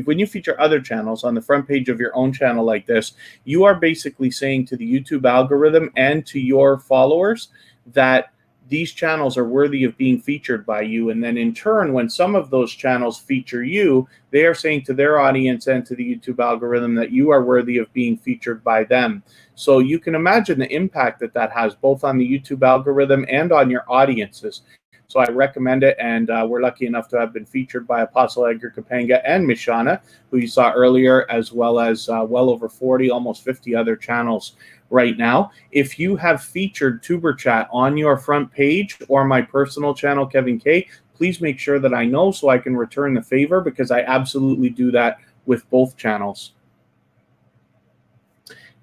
when you feature other channels on the front page of your own channel like this, you are basically saying to the YouTube algorithm and to your followers that these channels are worthy of being featured by you. And then in turn, when some of those channels feature you, they are saying to their audience and to the YouTube algorithm that you are worthy of being featured by them. So you can imagine the impact that that has both on the YouTube algorithm and on your audiences. So I recommend it, and we're lucky enough to have been featured by Apostle Edgar Kapanga and Mishana, who you saw earlier, as well as well over 40, almost 50 other channels right now. If you have featured TuberChat on your front page or my personal channel, Kevin K, please make sure that I know so I can return the favor, because I absolutely do that with both channels.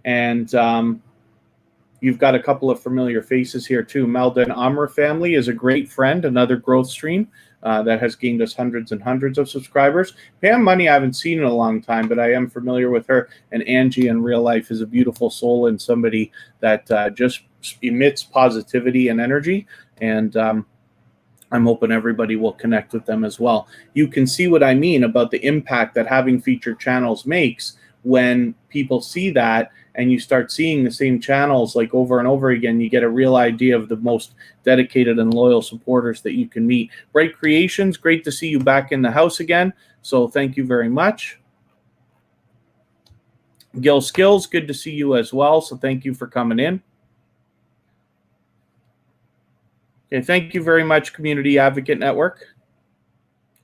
And you've got a couple of familiar faces here too. Melda and Amr family is a great friend, another growth stream that has gained us hundreds and hundreds of subscribers. Pam Money I haven't seen in a long time, but I am familiar with her. And Angie in real life is a beautiful soul and somebody that just emits positivity and energy. And I'm hoping everybody will connect with them as well. You can see what I mean about the impact that having featured channels makes when people see that, and you start seeing the same channels like over and over again. You get a real idea of the most dedicated and loyal supporters that you can meet. Bright Creations, great to see you back in the house again. So thank you very much. Gil Skills, good to see you as well. So thank you for coming in. Okay, thank you very much, Community Advocate Network.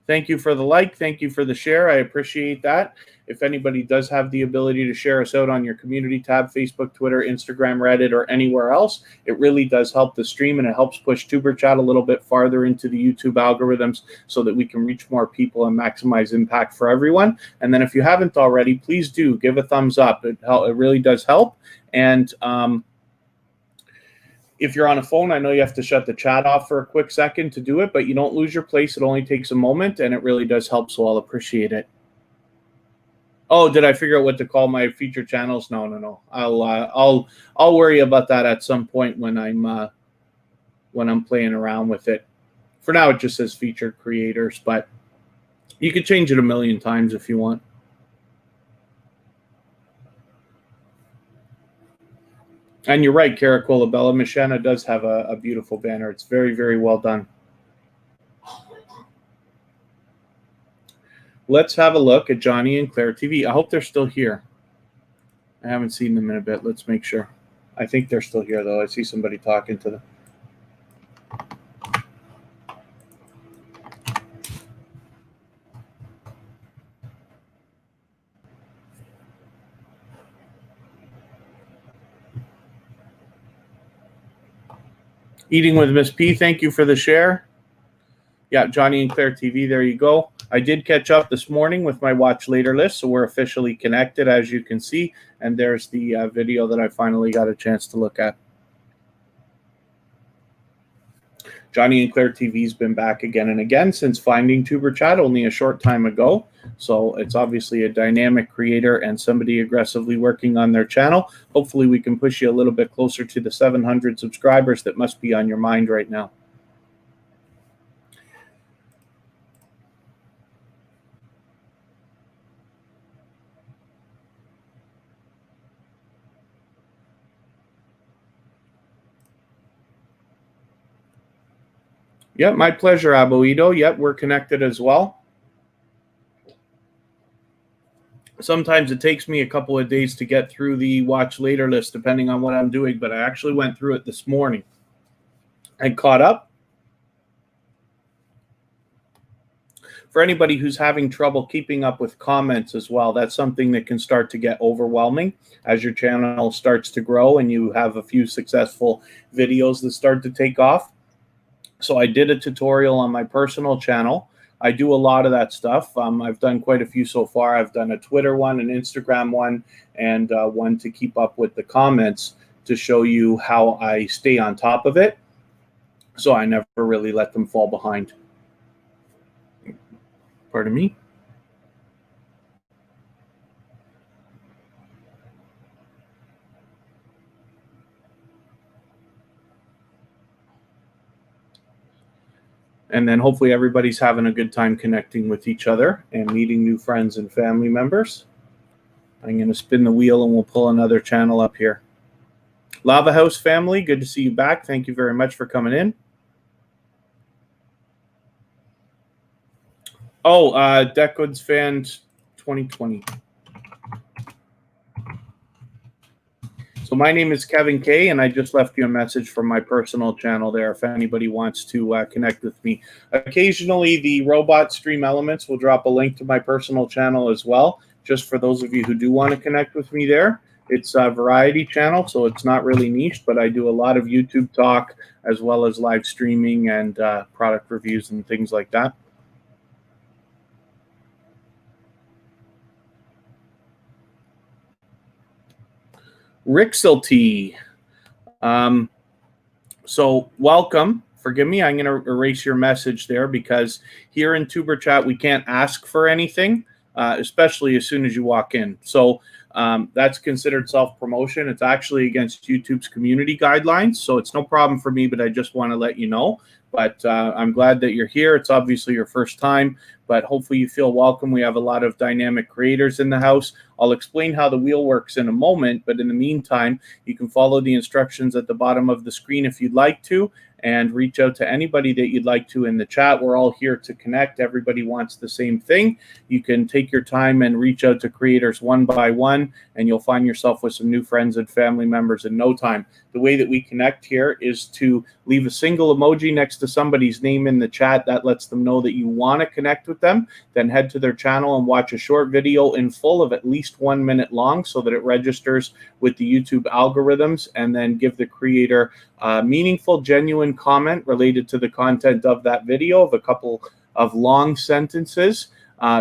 Thank you for the like. Thank you for the share. I appreciate that. If anybody does have the ability to share us out on your community tab, Facebook, Twitter, Instagram, Reddit, or anywhere else, it really does help the stream, and it helps push TuberChat a little bit farther into the YouTube algorithms so that we can reach more people and maximize impact for everyone. And then if you haven't already, please do give a thumbs up. It really does help. And if you're on a phone, I know you have to shut the chat off for a quick second to do it, but you don't lose your place. It only takes a moment, and it really does help, so I'll appreciate it. Oh, did I figure out what to call my featured channels? No. I'll worry about that at some point when I'm playing around with it. For now, it just says featured creators, but you could change it a million times if you want. And you're right, Caracola Bella Machena does have a beautiful banner. It's very, very well done. Let's have a look at Johnny and Claire TV. I hope they're still here. I haven't seen them in a bit. Let's make sure. I think they're still here, though. I see somebody talking to them. Eating with Miss P, thank you for the share. Yeah, Johnny and Claire TV, there you go. I did catch up this morning with my watch later list, so we're officially connected, as you can see. And there's the video that I finally got a chance to look at. Johnny and Claire TV's been back again and again since finding tuberchat only a short time ago. So it's obviously a dynamic creator and somebody aggressively working on their channel. Hopefully we can push you a little bit closer to the 700 subscribers that must be on your mind right now. Yep, my pleasure, Aboido. Yep, we're connected as well. Sometimes it takes me a couple of days to get through the watch later list, depending on what I'm doing, but I actually went through it this morning and caught up. For anybody who's having trouble keeping up with comments as well, that's something that can start to get overwhelming as your channel starts to grow and you have a few successful videos that start to take off. So I did a tutorial on my personal channel. I do a lot of that stuff. I've done quite a few so far. I've done a Twitter one, an Instagram one, and one to keep up with the comments to show you how I stay on top of it. So I never really let them fall behind. Pardon me. And then hopefully everybody's having a good time connecting with each other and meeting new friends and family members. I'm going to spin the wheel and we'll pull another channel up here. Lava House family, good to see you back. Thank you very much for coming in. Oh, Deckwoods fans 2020. So my name is Kevin K, and I just left you a message from my personal channel there if anybody wants to connect with me. Occasionally, the Robot Stream Elements will drop a link to my personal channel as well, just for those of you who do want to connect with me there. It's a variety channel, so it's not really niche, but I do a lot of YouTube talk as well as live streaming and product reviews and things like that. Rixelty. So welcome. Forgive me, I'm going to erase your message there because here in tuberchat we can't ask for anything, especially as soon as you walk in. So that's considered self-promotion. It's actually against YouTube's community guidelines, so it's no problem for me, but I just want to let you know. But I'm glad that you're here. It's obviously your first time, but hopefully you feel welcome. We have a lot of dynamic creators in the house. I'll explain how the wheel works in a moment, but in the meantime, you can follow the instructions at the bottom of the screen if you'd like to, and reach out to anybody that you'd like to in the chat. We're all here to connect. Everybody wants the same thing. You can take your time and reach out to creators one by one, and you'll find yourself with some new friends and family members in no time. The way that we connect here is to leave a single emoji next to somebody's name in the chat. That lets them know that you want to connect with them. Then head to their channel and watch a short video in full of at least 1 minute long so that it registers with the YouTube algorithms, and then give the creator a meaningful, genuine comment related to the content of that video of a couple of long sentences,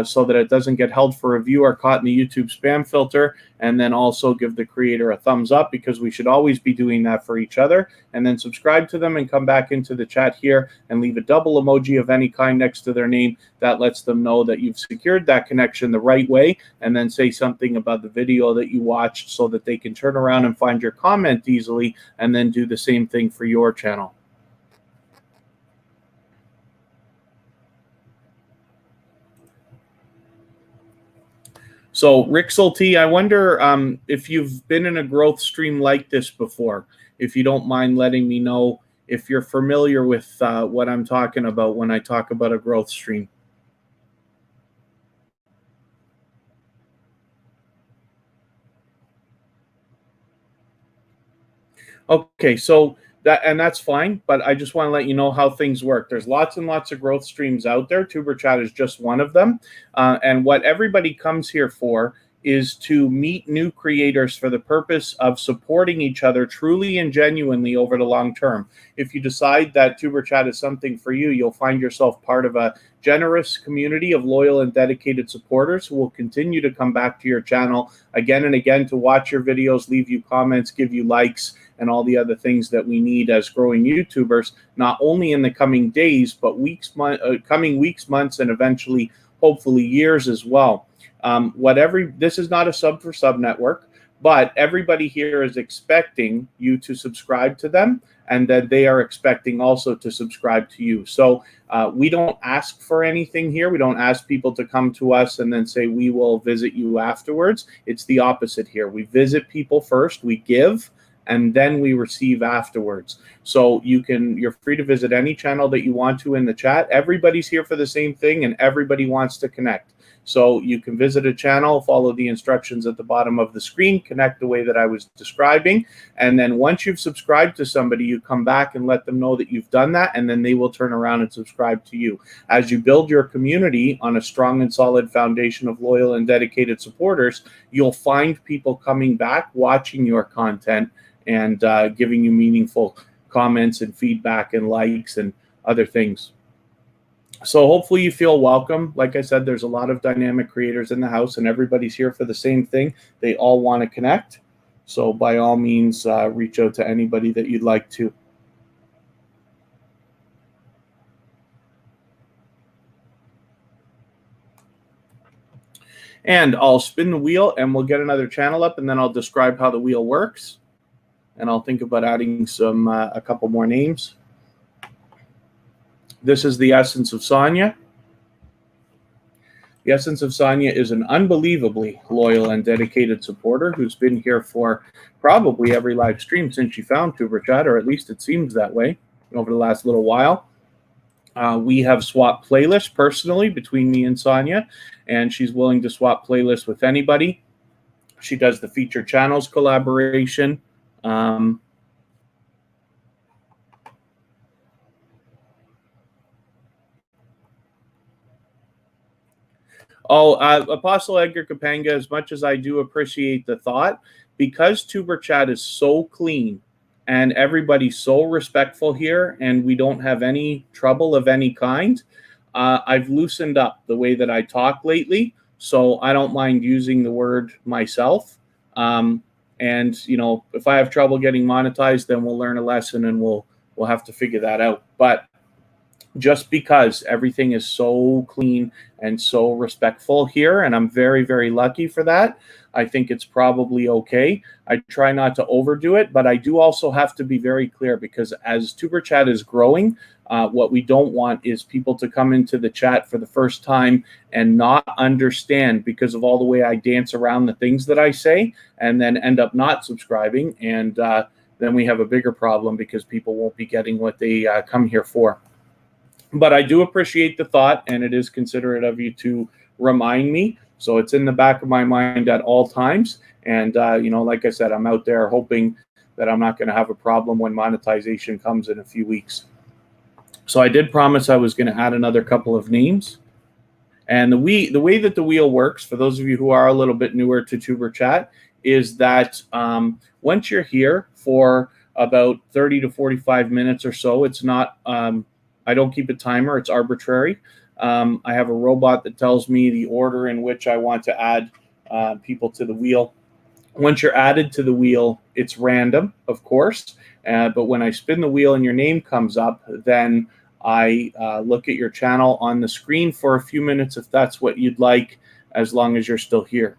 so that it doesn't get held for review or caught in the YouTube spam filter. And then also give the creator a thumbs up, because we should always be doing that for each other. And then subscribe to them and come back into the chat here and leave a double emoji of any kind next to their name. That lets them know that you've secured that connection the right way, and then say something about the video that you watched so that they can turn around and find your comment easily and then do the same thing for your channel. So Rixel T, I wonder if you've been in a growth stream like this before. If you don't mind letting me know if you're familiar with what I'm talking about when I talk about a growth stream. Okay, so that's fine, but I just want to let you know how things work. There's lots and lots of growth streams out there. TuberChat is just one of them, and what everybody comes here for is to meet new creators for the purpose of supporting each other truly and genuinely over the long term. If you decide that TuberChat is something for you, you'll find yourself part of a generous community of loyal and dedicated supporters who will continue to come back to your channel again and again to watch your videos, leave you comments, give you likes, and all the other things that we need as growing YouTubers, not only in the coming days, but coming weeks, months, and eventually, hopefully, years as well. This is not a sub for sub network, but everybody here is expecting you to subscribe to them, and that they are expecting also to subscribe to you. So we don't ask for anything here. We don't ask people to come to us and then say we will visit you afterwards. It's the opposite here. We visit people first, we give, and then we receive afterwards. So you're free to visit any channel that you want to in the chat. Everybody's here for the same thing, and everybody wants to connect. So you can visit a channel, follow the instructions at the bottom of the screen, connect the way that I was describing, and then once you've subscribed to somebody, you come back and let them know that you've done that, and then they will turn around and subscribe to you. As you build your community on a strong and solid foundation of loyal and dedicated supporters, you'll find people coming back, watching your content, and giving you meaningful comments and feedback and likes and other things. So hopefully you feel welcome. Like I said, there's a lot of dynamic creators in the house, and everybody's here for the same thing. They all want to connect. So by all means, reach out to anybody that you'd like to. And I'll spin the wheel and we'll get another channel up, and then I'll describe how the wheel works. And I'll think about adding a couple more names. This is the Essence of Sonia. The Essence of Sonia is an unbelievably loyal and dedicated supporter who's been here for probably every live stream since she found TuberChat, or at least it seems that way over the last little while. We have swapped playlists personally between me and Sonia, and she's willing to swap playlists with anybody. She does the featured channels collaboration. Apostle Edgar Kapanga, as much as I do appreciate the thought, because TuberChat is so clean and everybody's so respectful here, and we don't have any trouble of any kind, I've loosened up the way that I talk lately, so I don't mind using the word myself. And if I have trouble getting monetized, then we'll learn a lesson and we'll have to figure that out. But just because everything is so clean and so respectful here, and I'm very, very lucky for that, I think it's probably okay. I try not to overdo it, but I do also have to be very clear, because as TuberChat is growing, what we don't want is people to come into the chat for the first time and not understand because of all the way I dance around the things that I say, and then end up not subscribing, and then we have a bigger problem because people won't be getting what they come here for. But I do appreciate the thought, and it is considerate of you to remind me. So it's in the back of my mind at all times. And, like I said, I'm out there hoping that I'm not going to have a problem when monetization comes in a few weeks. So I did promise I was going to add another couple of names. And the way that the wheel works, for those of you who are a little bit newer to TuberChat, is that once you're here for about 30 to 45 minutes or so, it's not... I don't keep a timer. It's arbitrary. I have a robot that tells me the order in which I want to add people to the wheel. Once you're added to the wheel, it's random, of course. But when I spin the wheel and your name comes up, then I look at your channel on the screen for a few minutes if that's what you'd like, as long as you're still here.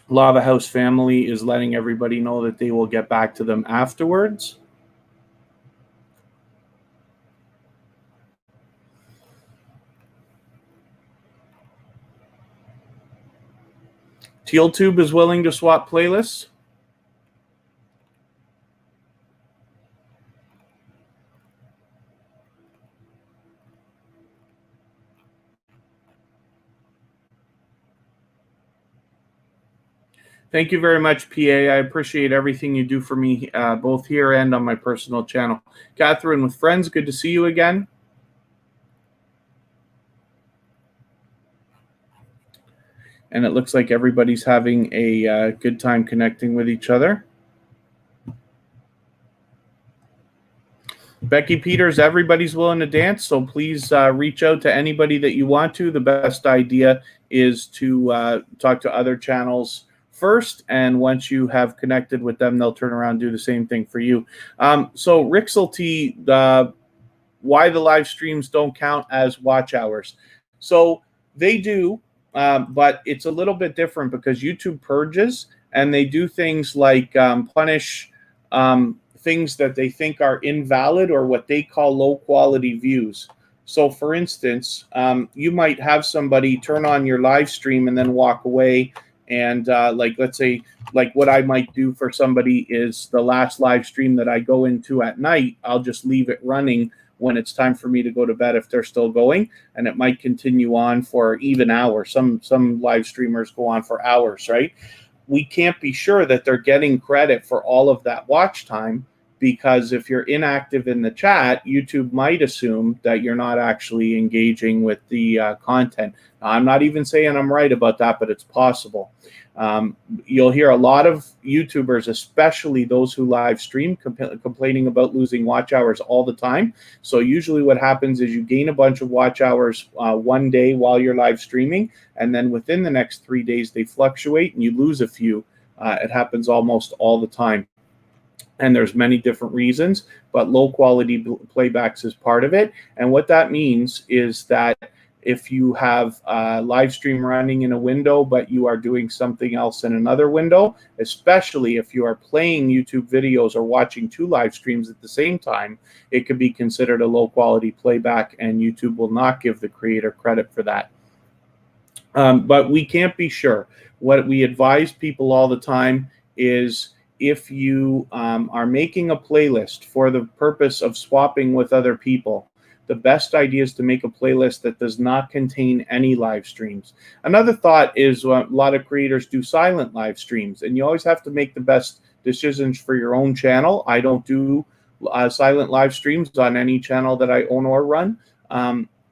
Lava House family is letting everybody know that they will get back to them afterwards. TealTube is willing to swap playlists. Thank you very much, PA. I appreciate everything you do for me, both here and on my personal channel. Catherine with Friends, good to see you again. And it looks like everybody's having a good time connecting with each other. Becky Peters, everybody's willing to dance, so please reach out to anybody that you want to. The best idea is to talk to other channels first, and once you have connected with them, they'll turn around and do the same thing for you. So Rixel T, why the live streams don't count as watch hours. So they do, but it's a little bit different because YouTube purges, and they do things like punish things that they think are invalid or what they call low quality views. So for instance, you might have somebody turn on your live stream and then walk away, and like, let's say, like what I might do for somebody is the last live stream that I go into at night, I'll just leave it running when it's time for me to go to bed if they're still going, and it might continue on for even hours. Some live streamers go on for hours, right? We can't be sure that they're getting credit for all of that watch time, because if you're inactive in the chat, YouTube might assume that you're not actually engaging with the content. Now, I'm not even saying I'm right about that, but it's possible. You'll hear a lot of YouTubers, especially those who live stream, complaining about losing watch hours all the time. So usually what happens is you gain a bunch of watch hours one day while you're live streaming, and then within the next 3 days they fluctuate and you lose a few. It happens almost all the time. And there's many different reasons, but low quality playbacks is part of it. And what that means is that if you have a live stream running in a window, but you are doing something else in another window, especially if you are playing YouTube videos or watching 2 live streams at the same time, it could be considered a low quality playback, and YouTube will not give the creator credit for that. But we can't be sure. What we advise people all the time is, if you are making a playlist for the purpose of swapping with other people, the best idea is to make a playlist that does not contain any live streams. Another thought is a lot of creators do silent live streams, and you always have to make the best decisions for your own channel. I don't do silent live streams on any channel that I own or run,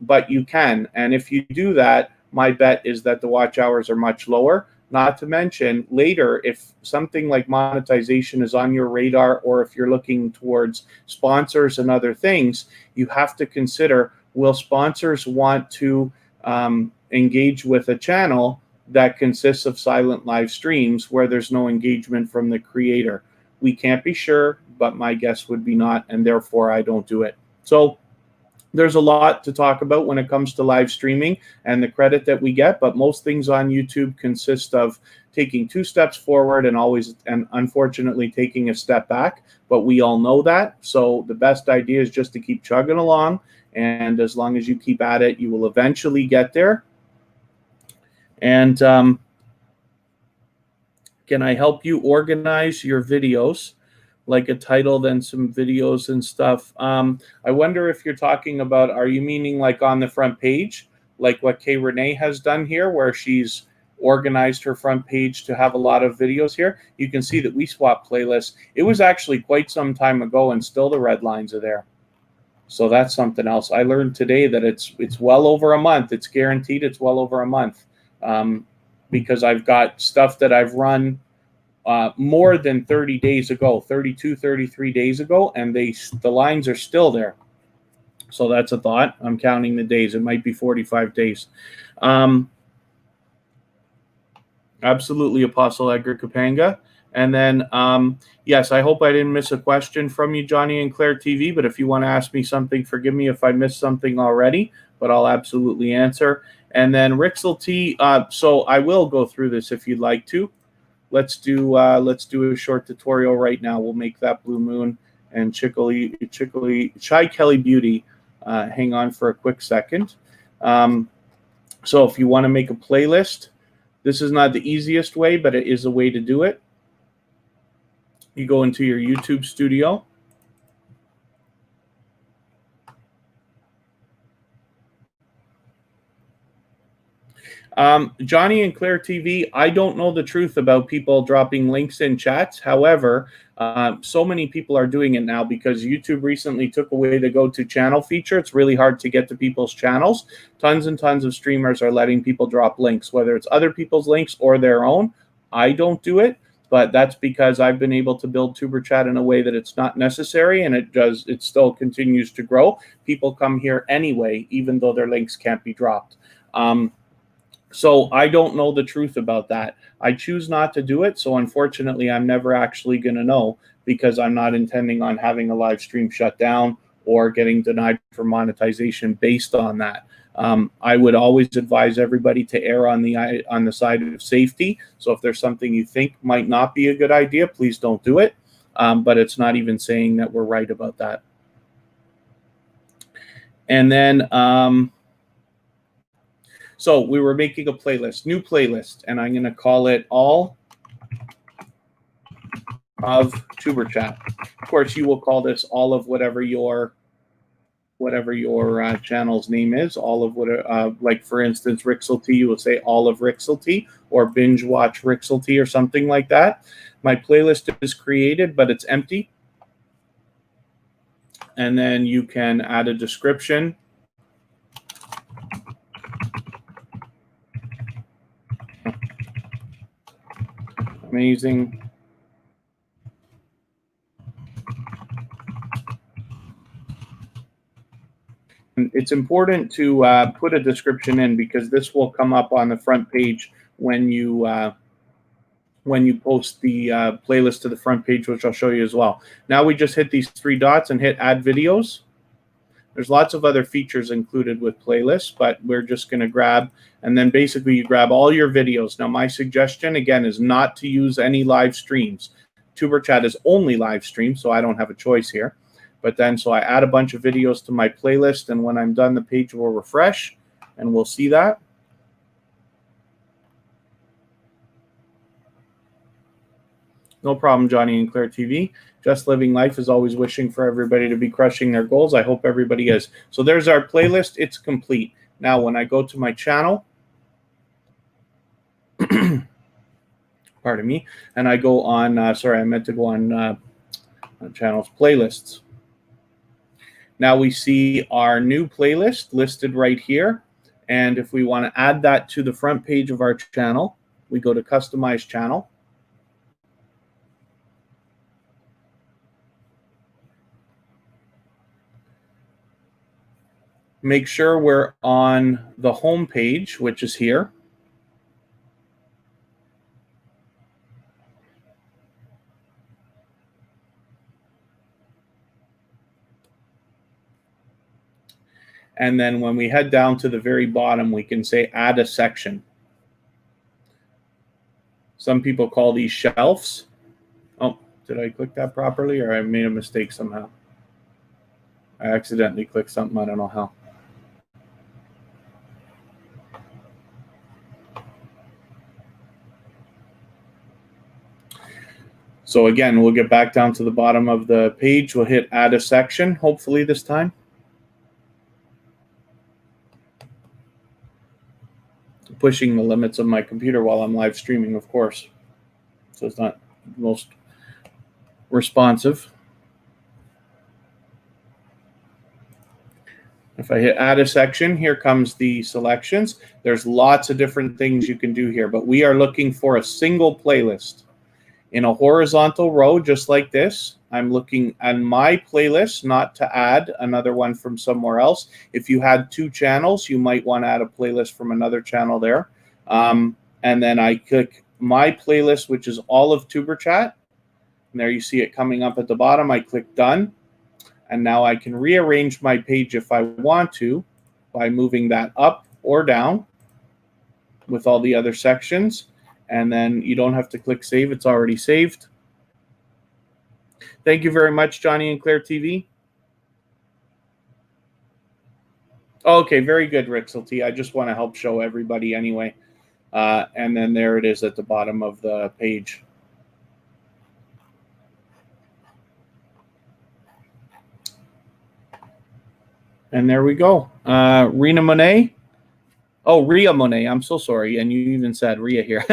but you can. And if you do that, my bet is that the watch hours are much lower. Not to mention, later, if something like monetization is on your radar, or if you're looking towards sponsors and other things, you have to consider, will sponsors want to engage with a channel that consists of silent live streams where there's no engagement from the creator? We can't be sure, but my guess would be not, and therefore I don't do it. So there's a lot to talk about when it comes to live streaming and the credit that we get, but most things on YouTube consist of taking 2 steps forward and unfortunately taking a step back, but we all know that. So the best idea is just to keep chugging along, and as long as you keep at it, you will eventually get there. And can I help you organize your videos? Like a title, then some videos and stuff. I wonder if you're talking about, are you meaning like on the front page, like what Kay Renee has done here, where she's organized her front page to have a lot of videos here? You can see that we swap playlists. It was actually quite some time ago, and still the red lines are there. So that's something else. I learned today that it's well over a month. It's guaranteed it's well over a month, because I've got stuff that I've run more than 30 days ago, 32, 33 days ago, and the lines are still there. So that's a thought. I'm counting the days. It might be 45 days. Absolutely, Apostle Edgar Kapanga. And then, yes, I hope I didn't miss a question from you, Johnny and Claire TV, but if you want to ask me something, forgive me if I missed something already, but I'll absolutely answer. And then Rixel T, so I will go through this if you'd like to. Let's do a short tutorial right now. We'll make that blue moon and Chai Kelly Beauty. Hang on for a quick second. So if you want to make a playlist, This is not the easiest way, but it is a way to do it. You go into your YouTube studio. Johnny and Claire TV, I don't know the truth about people dropping links in chats. However, so many people are doing it now because YouTube recently took away the go-to channel feature. It's really hard to get to people's channels. Tons and tons of streamers are letting people drop links, whether it's other people's links or their own. I don't do it, but that's because I've been able to build tuberchat in a way that it's not necessary, and it still continues to grow. People come here anyway, even though their links can't be dropped. So I don't know the truth about that. I choose not to do it. So unfortunately, I'm never actually going to know because I'm not intending on having a live stream shut down or getting denied for monetization based on that. I would always advise everybody to err on the side of safety. So if there's something you think might not be a good idea, please don't do it. But it's not even saying that we're right about that. And then so we were making a playlist, new playlist, and I'm going to call it All of tuberchat. Of course, you will call this all of whatever your channel's name is. All of what, like for instance, Rixelty, you will say all of Rixelty or binge watch Rixelty or something like that. My playlist is created, but it's empty. And then you can add a description. Amazing. And it's important to put a description in because this will come up on the front page when you post the playlist to the front page, which I'll show you as well. Now we just hit these three dots and hit add videos. There's lots of other features included with playlists, but we're just going to grab, and then basically you grab all your videos. Now my suggestion, again, is not to use any live streams. tuberchat is only live stream, so I don't have a choice here. But then, so I add a bunch of videos to my playlist, and when I'm done, the page will refresh, and we'll see that. No problem, Johnny and Claire TV. Just living life is always wishing for everybody to be crushing their goals. I hope everybody is. So there's our playlist. It's complete. Now, when I go to my channel, pardon me, and I go on, sorry, I meant to go on channels, playlists. Now we see our new playlist listed right here. And if we want to add that to the front page of our channel, we go to Customize Channel. Make sure we're on the home page, which is here. And then when we head down to the very bottom, we can say add a section. Some people call these shelves. Oh, did I click that properly or I made a mistake somehow? I accidentally clicked something, I don't know how. So again, we'll get back down to the bottom of the page. We'll hit add a section, hopefully this time. Pushing the limits of my computer while I'm live streaming, of course. So it's not most responsive. If I hit add a section, here comes the selections. There's lots of different things you can do here, but we are looking for a single playlist. In a horizontal row, just like this, I'm looking at my playlist, not to add another one from somewhere else. If you had two channels, you might want to add a playlist from another channel there. And then I click my playlist, which is all of tuberchat. And there you see it coming up at the bottom. I click done. And now I can rearrange my page if I want to by moving that up or down with all the other sections. And then you don't have to click save. It's already saved. Thank you very much, Johnny and Claire TV. Okay, very good, Rixelty. I just want to help show everybody anyway. And then there it is at the bottom of the page. And there we go. Rena Monet. Oh, Ria Monet. I'm so sorry. And you even said Ria here.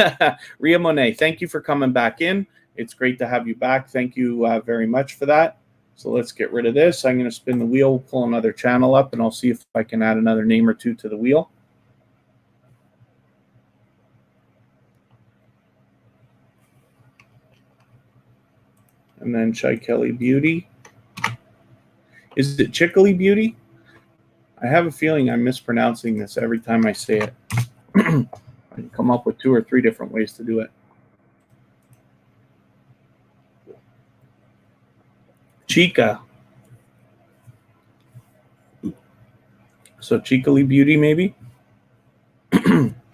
Ria Monet, thank you for coming back in. It's great to have you back. Thank you very much for that. So let's get rid of this. I'm going to spin the wheel, pull another channel up, and I'll see if I can add another name or two to the wheel. And then Chai Kelly Beauty. Is it Chickly Beauty? I have a feeling I'm mispronouncing this every time I say it. I can come up with 2 or 3 different ways to do it. Chica. So Chickly Beauty, maybe?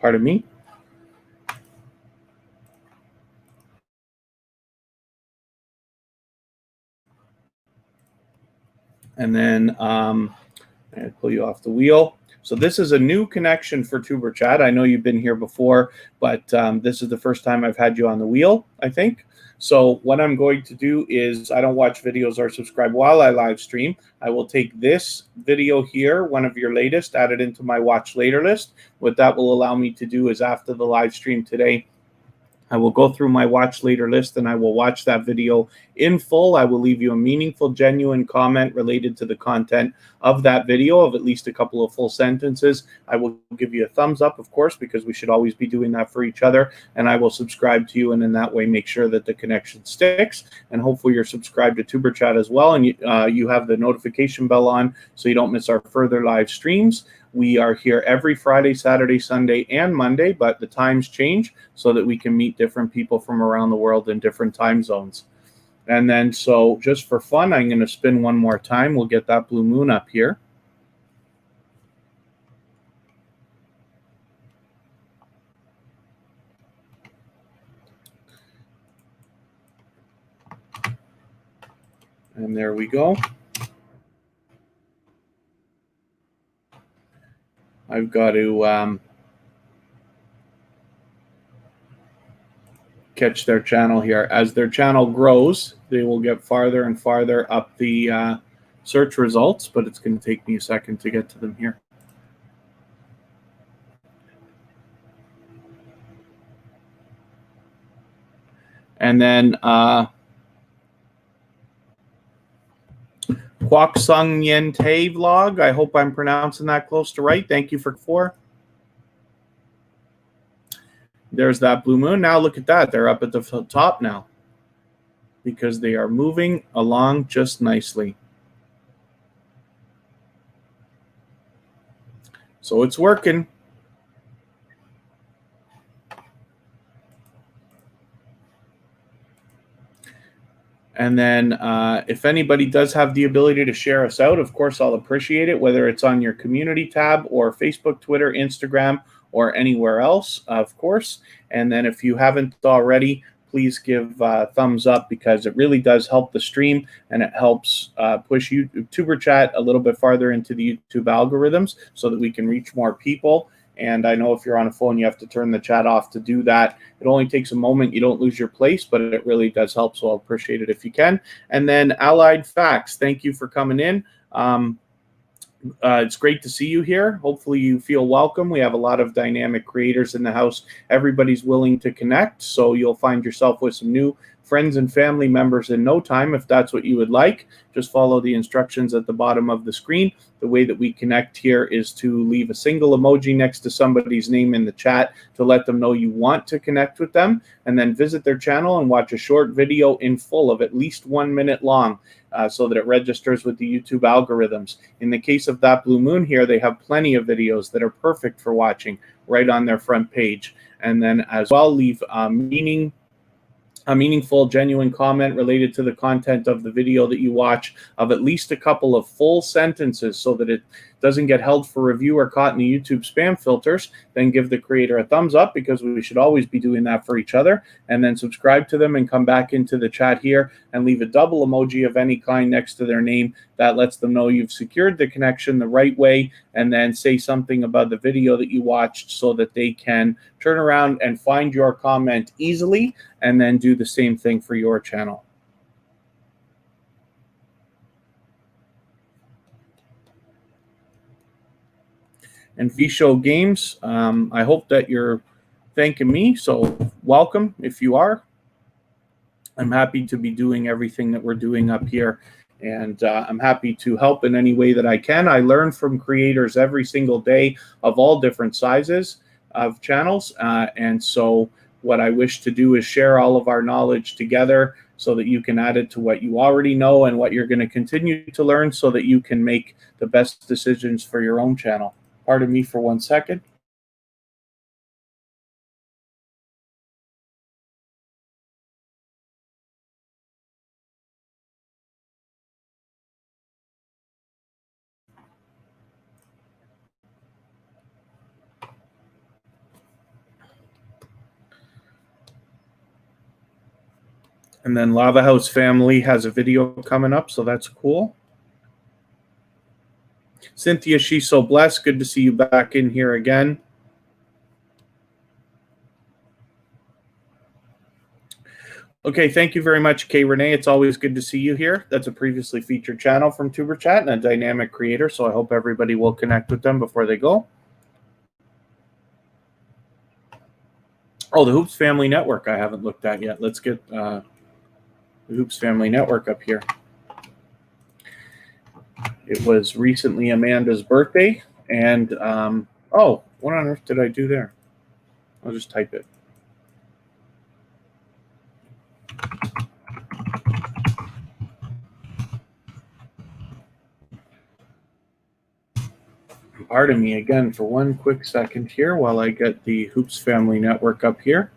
Pardon me. And then I pull you off the wheel. So this is a new connection for TuberChat. I know you've been here before, but this is the first time I've had you on the wheel, I think. So what I'm going to do is, I don't watch videos or subscribe while I live stream. I will take this video here, one of your latest, add it into my watch later list. What that will allow me to do is, after the live stream today, I will go through my watch later list and I will watch that video in full. I will leave you a meaningful, genuine comment related to the content of that video of at least a couple of full sentences. I will give you a thumbs up, of course, because we should always be doing that for each other. And I will subscribe to you, and in that way make sure that the connection sticks. And hopefully you're subscribed to TuberChat as well, and you have the notification bell on so you don't miss our further live streams. We are here every Friday, Saturday, Sunday, and Monday, but the times change so that we can meet different people from around the world in different time zones. And then, so just for fun, I'm going to spin one more time. We'll get that blue moon up here. And there we go. I've got to catch their channel here. As their channel grows, they will get farther and farther up the search results, but it's going to take me a second to get to them here. And then Kwok Sung Yen Tay vlog. I hope I'm pronouncing that close to right. Thank you for 4. There's that blue moon. Now look at that. They're up at the top now because they are moving along just nicely. So it's working. And then if anybody does have the ability to share us out, of course, I'll appreciate it, whether it's on your community tab or Facebook, Twitter, Instagram, or anywhere else, of course. And then if you haven't already, please give thumbs up, because it really does help the stream, and it helps push TuberChat a little bit farther into the YouTube algorithms so that we can reach more people. And I know if you're on a phone, you have to turn the chat off to do that. It only takes a moment. You don't lose your place, but it really does help. So I'll appreciate it if you can. And then Allied Facts, thank you for coming in. It's great to see you here. Hopefully you feel welcome. We have a lot of dynamic creators in the house. Everybody's willing to connect. So you'll find yourself with some new friends and family members in no time. If that's what you would like, just follow the instructions at the bottom of the screen. The way that we connect here is to leave a single emoji next to somebody's name in the chat to let them know you want to connect with them, and then visit their channel and watch a short video in full of at least 1 minute long so that it registers with the YouTube algorithms. In the case of that blue moon here, they have plenty of videos that are perfect for watching right on their front page. And then as well, leave a meaningful, genuine comment related to the content of the video that you watch of at least a couple of full sentences so that it doesn't get held for review or caught in the YouTube spam filters, then give the creator a thumbs up, because we should always be doing that for each other. And then subscribe to them and come back into the chat here and leave a double emoji of any kind next to their name. That lets them know you've secured the connection the right way, and then say something about the video that you watched so that they can turn around and find your comment easily, and then do the same thing for your channel. And V-Show Games, I hope that you're thanking me, so welcome if you are. I'm happy to be doing everything that we're doing up here, and I'm happy to help in any way that I can. I learn from creators every single day of all different sizes of channels, and so what I wish to do is share all of our knowledge together so that you can add it to what you already know and what you're going to continue to learn, so that you can make the best decisions for your own channel. Pardon me for 1 second. And then Lava House Family has a video coming up, so that's cool. Cynthia, she's so blessed. Good to see you back in here again. Okay, thank you very much, Kay Renee. It's always good to see you here. That's a previously featured channel from TuberChat and a dynamic creator, so I hope everybody will connect with them before they go. Oh, the Hoops Family Network I haven't looked at yet. Let's get the Hoops Family Network up here. It was recently Amanda's birthday, and oh, what on earth did I do there? I'll just type it. Pardon me again for 1 quick second here while I get the Hoops Family Network up here.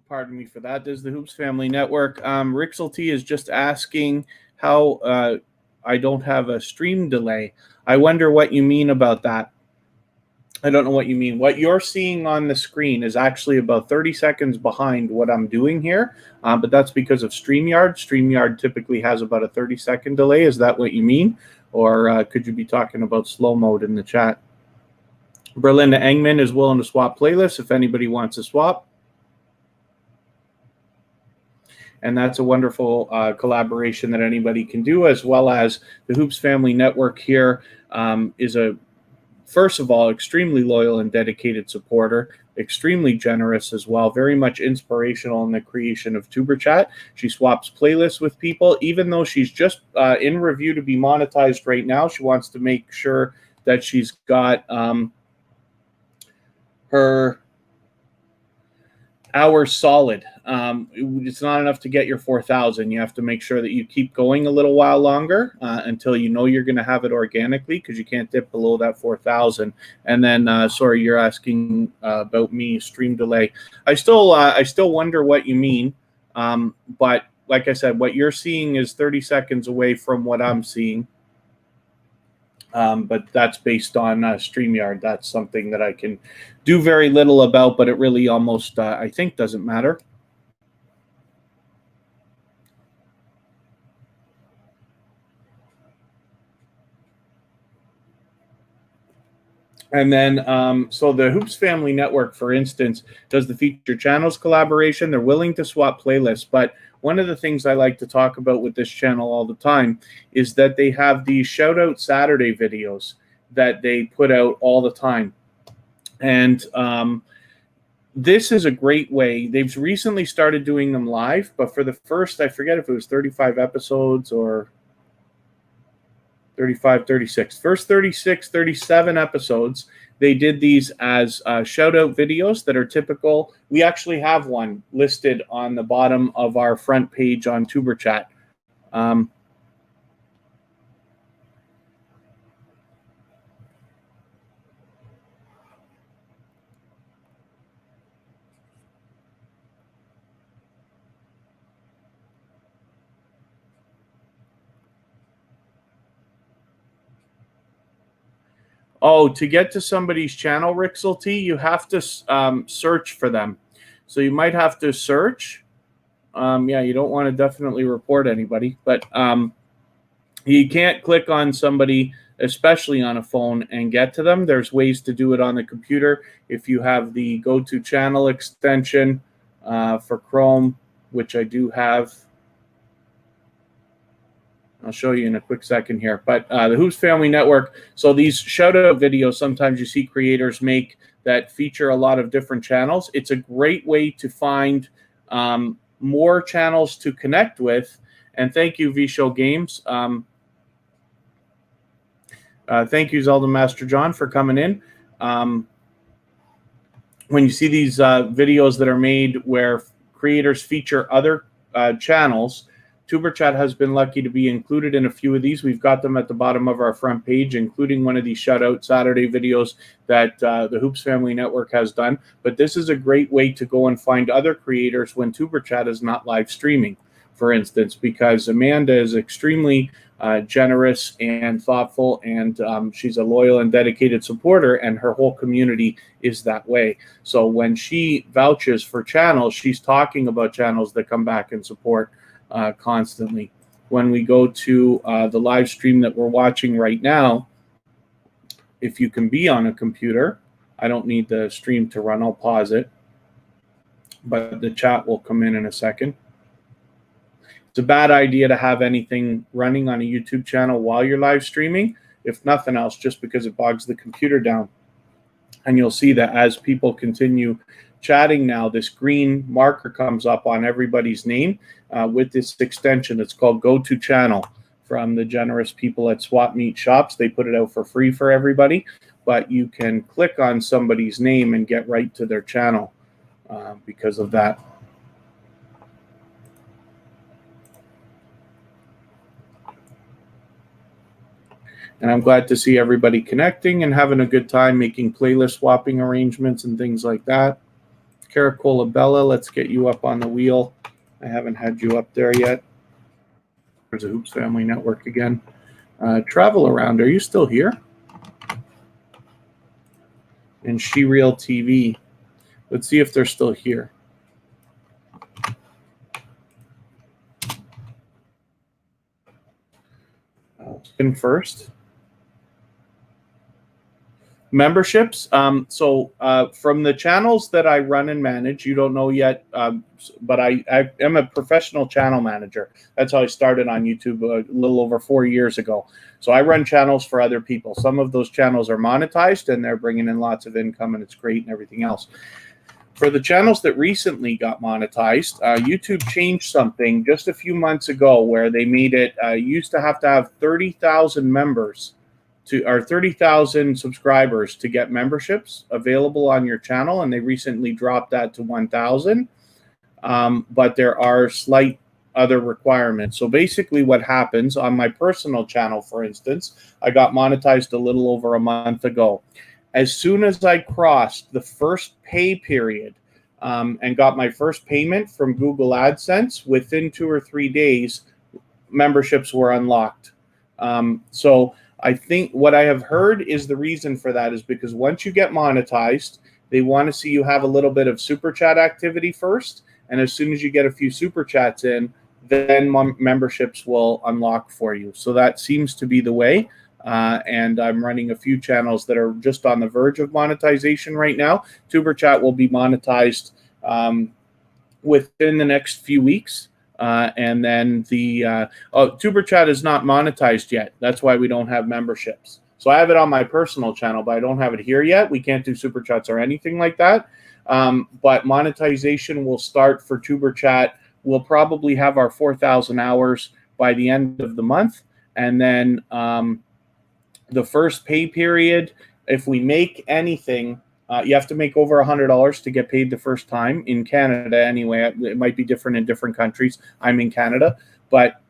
Pardon me for that. There's the Hoops Family Network. Rixelty is just asking how I don't have a stream delay. I wonder what you mean about that. I don't know what you mean. What you're seeing on the screen is actually about 30 seconds behind what I'm doing here, but that's because of StreamYard. StreamYard typically has about a 30-second delay. Is that what you mean? Or could you be talking about slow mode in the chat? Berlinda Engman is willing to swap playlists if anybody wants to swap. And that's a wonderful collaboration that anybody can do, as well as the Hoops Family Network here is a, first of all, extremely loyal and dedicated supporter, extremely generous as well, very much inspirational in the creation of TuberChat. She swaps playlists with people, even though she's just in review to be monetized right now. She wants to make sure that she's got her hours solid. It's not enough to get your 4,000. You have to make sure that you keep going a little while longer until you know you're going to have it organically, because you can't dip below that 4,000. And then, sorry, you're asking about me stream delay. I still wonder what you mean, but like I said, what you're seeing is 30 seconds away from what I'm seeing. But that's based on StreamYard. That's something that I can do very little about, but it really almost, I think, doesn't matter. And then, so the Hoops Family Network, for instance, does the featured channels collaboration. They're willing to swap playlists, but one of the things I like to talk about with this channel all the time is that they have these Shout Out Saturday videos that they put out all the time. And this is a great way. They've recently started doing them live, but for the first, I forget if it was 35 episodes or 35, 36. First 36, 37 episodes, they did these as shout-out videos that are typical. We actually have one listed on the bottom of our front page on TuberChat. Oh, to get to somebody's channel, Rixel T, you have to search for them. So you might have to search. Yeah, you don't want to definitely report anybody, but you can't click on somebody, especially on a phone, and get to them. There's ways to do it on the computer. If you have the Go to Channel extension for Chrome, which I do have, I'll show you in a quick second here. But the Hoops Family Network, so these shout-out videos sometimes you see creators make that feature a lot of different channels. It's a great way to find more channels to connect with. And thank you, V-Show Games. Thank you, Zelda Master John, for coming in. When you see these videos that are made where creators feature other channels, TuberChat has been lucky to be included in a few of these. We've got them at the bottom of our front page, including one of these shout-out Saturday videos that the Hoops Family Network has done. But this is a great way to go and find other creators when TuberChat is not live streaming, for instance, because Amanda is extremely generous and thoughtful, and she's a loyal and dedicated supporter, and her whole community is that way. So when she vouches for channels, she's talking about channels that come back and support constantly. When we go to the live stream that we're watching right now, if you can be on a computer, I don't need the stream to run, I'll pause it, but the chat will come in a second. It's a bad idea to have anything running on a YouTube channel while you're live streaming, if nothing else, just because it bogs the computer down. And you'll see that as people continue chatting now, this green marker comes up on everybody's name with this extension. It's called Go to Channel from the generous people at Swap Meet Shops. They put it out for free for everybody, but you can click on somebody's name and get right to their channel because of that. And I'm glad to see everybody connecting and having a good time making playlist swapping arrangements and things like that. Caracola Bella, let's get you up on the wheel. I haven't had you up there yet. There's a Hoops Family Network again. Travel Around, are you still here? And She Real TV. Let's see if they're still here. Spin first. Memberships. So from the channels that I run and manage, you don't know yet, but I am a professional channel manager. That's how I started on YouTube a little over 4 years ago. So I run channels for other people. Some of those channels are monetized and they're bringing in lots of income and it's great and everything else. For the channels that recently got monetized, YouTube changed something just a few months ago where they made it, you used to have 30,000 members or 30,000 subscribers to get memberships available on your channel, and they recently dropped that to 1,000. But there are slight other requirements. So basically what happens on my personal channel, for instance, I got monetized a little over a month ago. As soon as I crossed the first pay period and got my first payment from Google AdSense, within 2 or 3 days, memberships were unlocked. So I think what I have heard is the reason for that is because once you get monetized, they want to see you have a little bit of super chat activity first. And as soon as you get a few super chats in, then memberships will unlock for you. So that seems to be the way. And I'm running a few channels that are just on the verge of monetization right now. TuberChat will be monetized within the next few weeks. And then the TuberChat is not monetized yet. That's why we don't have memberships. So I have it on my personal channel, but I don't have it here yet. We can't do super chats or anything like that. But monetization will start for TuberChat. We'll probably have our 4,000 hours by the end of the month. And then the first pay period, if we make anything, you have to make over $100 to get paid the first time in Canada anyway. It might be different in different countries. I'm in Canada. But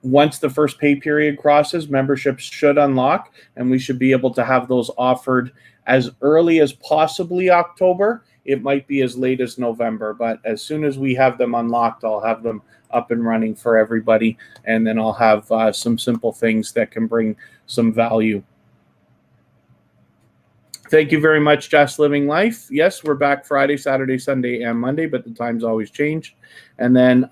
once the first pay period crosses, memberships should unlock, and we should be able to have those offered as early as possibly October. It might be as late as November, but as soon as we have them unlocked, I'll have them up and running for everybody, and then I'll have some simple things that can bring some value. Thank you very much, Just Living Life. Yes, we're back Friday, Saturday, Sunday, and Monday, but the times always change. And then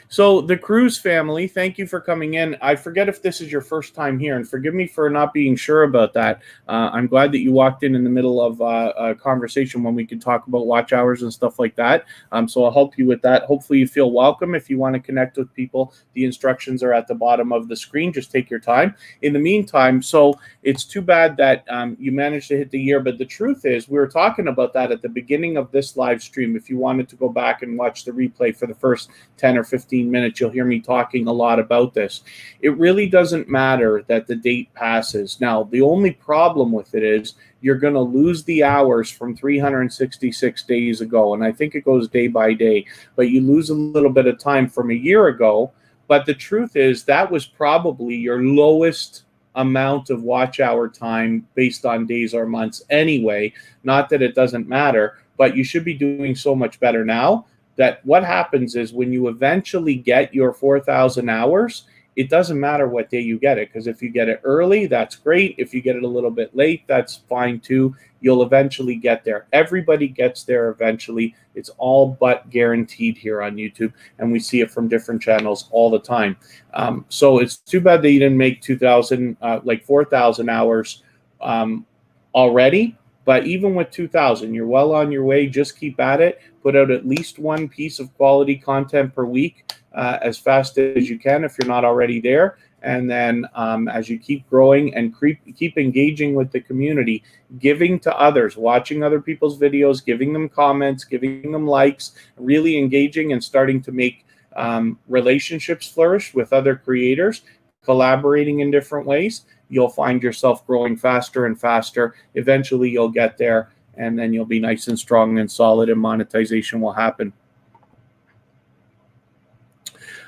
so the Cruz family, thank you for coming in. I forget if this is your first time here, and forgive me for not being sure about that. I'm glad that you walked in the middle of a conversation when we could talk about watch hours and stuff like that. So I'll help you with that. Hopefully you feel welcome. If you want to connect with people, the instructions are at the bottom of the screen. Just take your time. In the meantime, so it's too bad that you managed to hit the year, but the truth is we were talking about that at the beginning of this live stream. If you wanted to go back and watch the replay for the first 10 or 15 minutes, you'll hear me talking a lot about this. It really doesn't matter that the date passes. Now, the only problem with it is you're going to lose the hours from 366 days ago. And I think it goes day by day, but you lose a little bit of time from a year ago. But the truth is that was probably your lowest amount of watch hour time based on days or months anyway. Not that it doesn't matter, but you should be doing so much better now. That what happens is when you eventually get your 4,000 hours, it doesn't matter what day you get it, because if you get it early, that's great. If you get it a little bit late, that's fine too. You'll eventually get there. Everybody gets there eventually. It's all but guaranteed here on YouTube, and we see it from different channels all the time. So it's too bad that you didn't make 4,000 hours already. But even with 2,000, you're well on your way. Just keep at it. Put out at least one piece of quality content per week as fast as you can if you're not already there. And then as you keep growing and keep engaging with the community, giving to others, watching other people's videos, giving them comments, giving them likes, really engaging and starting to make relationships flourish with other creators, collaborating in different ways, you'll find yourself growing faster and faster. Eventually, you'll get there, and then you'll be nice and strong and solid, and monetization will happen.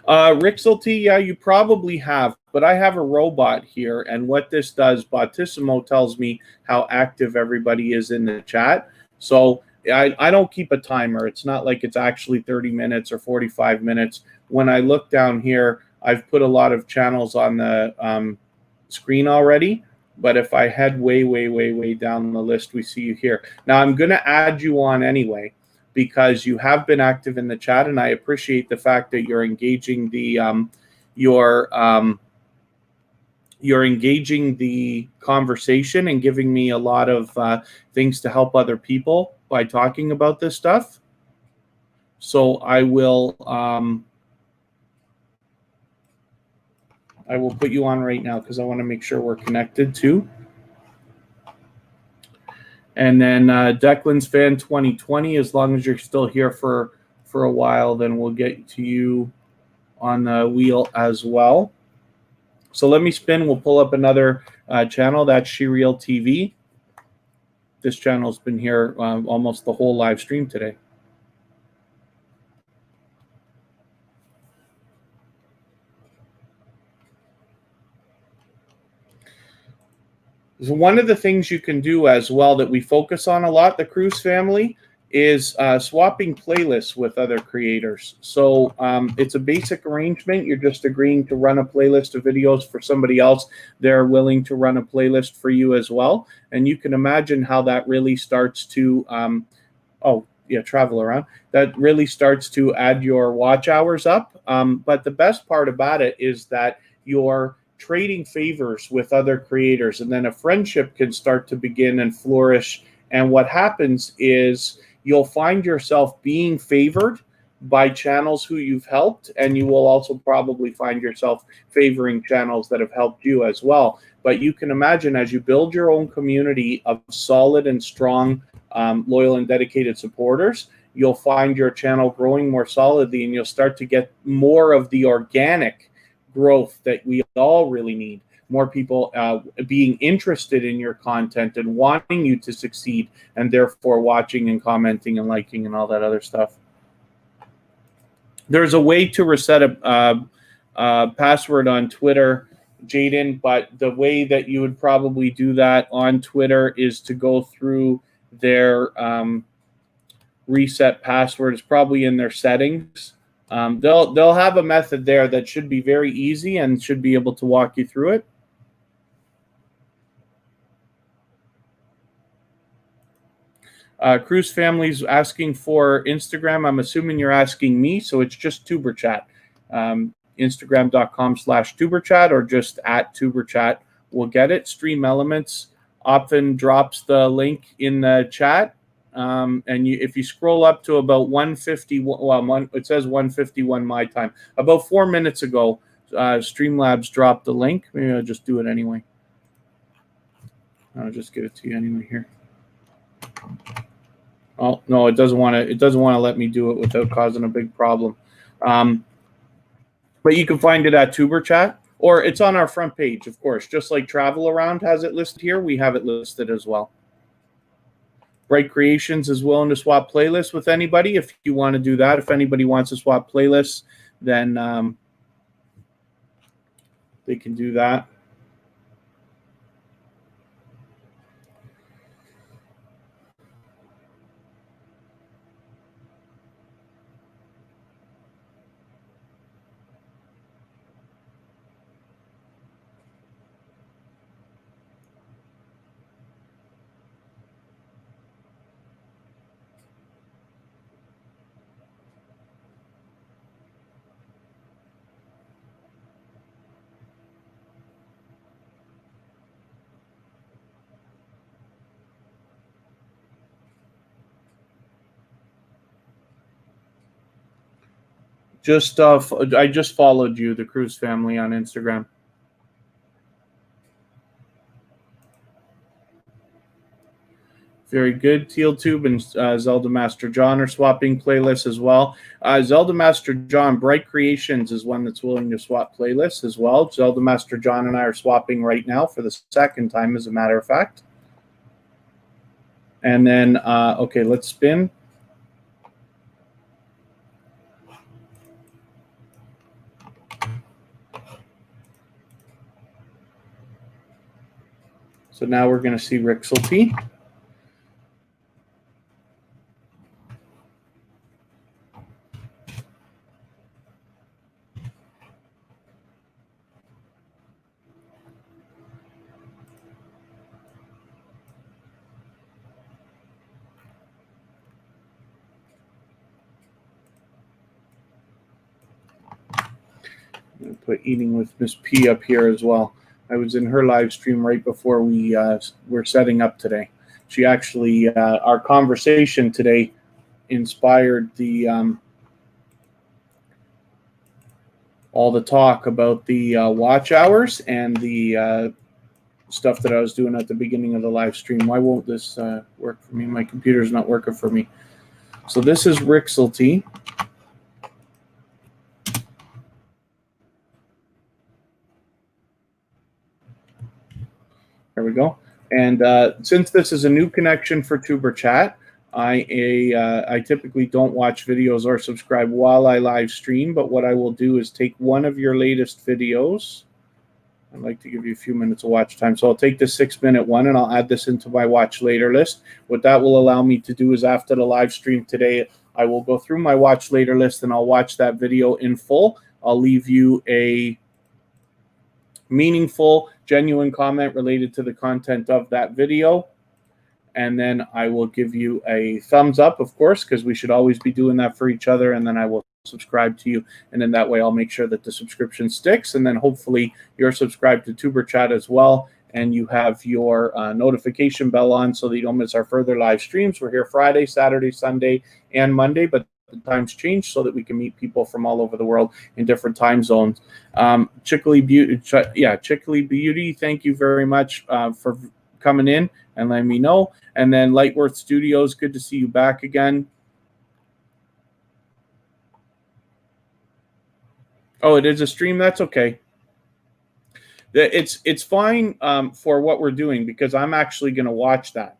Rixelty, yeah, you probably have, but I have a robot here, and what this does, Bautissimo tells me how active everybody is in the chat. So I don't keep a timer. It's not like it's actually 30 minutes or 45 minutes. When I look down here, I've put a lot of channels on the screen already, but if I head way down the list, we see you here. Now I'm going to add you on anyway because you have been active in the chat, and I appreciate the fact that you're engaging the you're engaging the conversation and giving me a lot of things to help other people by talking about this stuff. So I will put you on right now because I want to make sure we're connected too. And then Declan's Fan 2020, as long as you're still here for a while, then we'll get to you on the wheel as well. So let me spin. We'll pull up another channel. That's SheReal TV. This channel's been here almost the whole live stream today. So one of the things you can do as well that we focus on a lot, the Cruz family, is swapping playlists with other creators. So it's a basic arrangement. You're just agreeing to run a playlist of videos for somebody else. They're willing to run a playlist for you as well. And you can imagine how that really starts to, travel around. That really starts to add your watch hours up. But the best part about it is that you're trading favors with other creators, and then a friendship can start to begin and flourish. And what happens is you'll find yourself being favored by channels who you've helped, and you will also probably find yourself favoring channels that have helped you as well. But you can imagine as you build your own community of solid and strong, loyal and dedicated supporters, you'll find your channel growing more solidly, and you'll start to get more of the organic growth that we all really need. More people being interested in your content and wanting you to succeed, and therefore watching and commenting and liking and all that other stuff. There's a way to reset a password on Twitter, Jaden, but the way that you would probably do that on Twitter is to go through their reset password. It's probably in their settings. They'll have a method there that should be very easy and should be able to walk you through it. Cruz family's asking for Instagram. I'm assuming you're asking me, so it's just tuberchat. Instagram.com/tuberchat or just at tuberchat will get it. Stream Elements often drops the link in the chat. And if you scroll up to about 151, well, it says 151 my time. About 4 minutes ago, Streamlabs dropped the link. Maybe I'll just do it anyway. I'll just give it to you anyway here. Oh no, it doesn't want to. It doesn't want to let me do it without causing a big problem. But you can find it at tuberchat, or it's on our front page, of course. Just like Travel Around has it listed here, we have it listed as well. Bright Creations is willing to swap playlists with anybody if you want to do that. If anybody wants to swap playlists, then they can do that. I just followed you, the Cruz family, on Instagram. Very good. TealTube and Zelda Master John are swapping playlists as well. Zelda Master John, Bright Creations is one that's willing to swap playlists as well. Zelda Master John and I are swapping right now for the second time, as a matter of fact. And then, okay, let's spin. So now we're going to see Rixelty. I'm going to put Eating with Miss P up here as well. I was in her live stream right before we were setting up today. She actually, our conversation today inspired the all the talk about the watch hours and the stuff that I was doing at the beginning of the live stream. Why won't this work for me? My computer's not working for me. So this is Rixelty. There we go. And since this is a new connection for tuberchat, I typically don't watch videos or subscribe while I live stream, but what I will do is take one of your latest videos. I'd like to give you a few minutes of watch time. So I'll take the 6-minute one and I'll add this into my watch later list. What that will allow me to do is after the live stream today, I will go through my watch later list and I'll watch that video in full. I'll leave you a meaningful, genuine comment related to the content of that video. And then I will give you a thumbs up, of course, because we should always be doing that for each other. And then I will subscribe to you. And then that way I'll make sure that the subscription sticks. And then hopefully you're subscribed to tuberchat as well. And you have your notification bell on so that you don't miss our further live streams. We're here Friday, Saturday, Sunday, and Monday. But the times change so that we can meet people from all over the world in different time zones. Chickly Beauty, thank you very much for coming in and letting me know. And then Lightworth Studios, good to see you back again. Oh, it is a stream? That's okay. It's fine for what we're doing because I'm actually going to watch that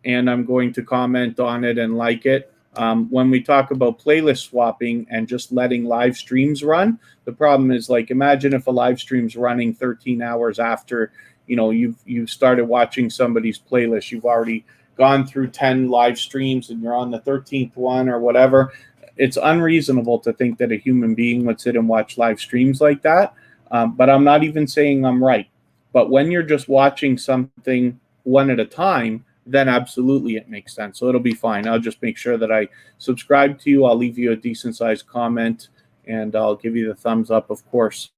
and I'm going to comment on it and like it. When we talk about playlist swapping and just letting live streams run, the problem is, like, imagine if a live stream's running 13 hours after, you know, you've started watching somebody's playlist. You've already gone through 10 live streams and you're on the 13th one or whatever. It's unreasonable to think that a human being would sit and watch live streams like that. But I'm not even saying I'm right. But when you're just watching something one at a time, then absolutely it makes sense. So it'll be fine. I'll just make sure that I subscribe to you. I'll leave you a decent sized comment, and I'll give you the thumbs up, of course.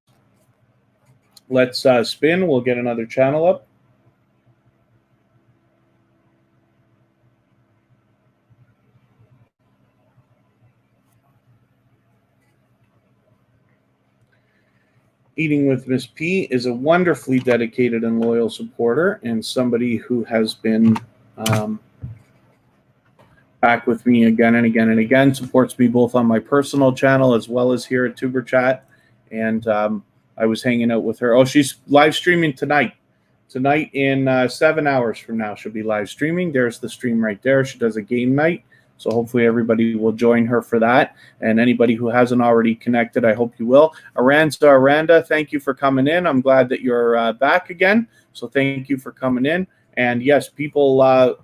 Let's spin. We'll get another channel up. Eating with Miss P is a wonderfully dedicated and loyal supporter, and somebody who has been back with me again and again and again, supports me both on my personal channel as well as here at tuberchat. And I was hanging out with her. Oh, she's live streaming tonight. Tonight in 7 hours from now, she'll be live streaming. There's the stream right there. She does a game night. So hopefully everybody will join her for that. And anybody who hasn't already connected, I hope you will. Aranda, thank you for coming in. I'm glad that you're back again. So thank you for coming in. And yes, people,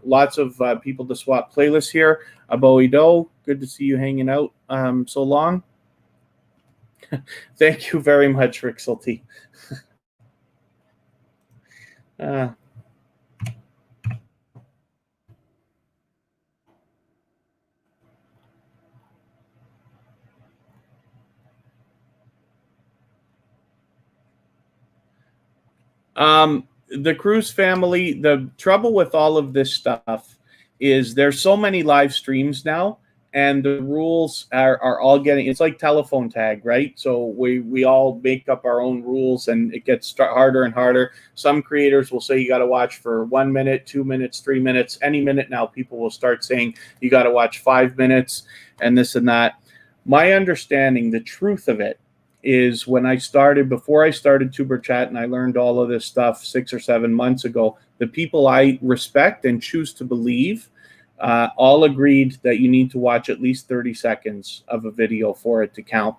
lots of people to swap playlists here. Aboe Do, good to see you hanging out so long. Thank you very much, Rixelty. The Cruz family, the trouble with all of this stuff is there's so many live streams now, and the rules are all getting, it's like telephone tag, right? So we all make up our own rules, and it gets harder and harder. Some creators will say you got to watch for 1 minute, 2 minutes, 3 minutes. Any minute now, people will start saying you got to watch 5 minutes and this and that. My understanding, the truth of it, is when I started, before I started tuberchat, and I learned all of this stuff 6 or 7 months ago, the people I respect and choose to believe all agreed that you need to watch at least 30 seconds of a video for it to count.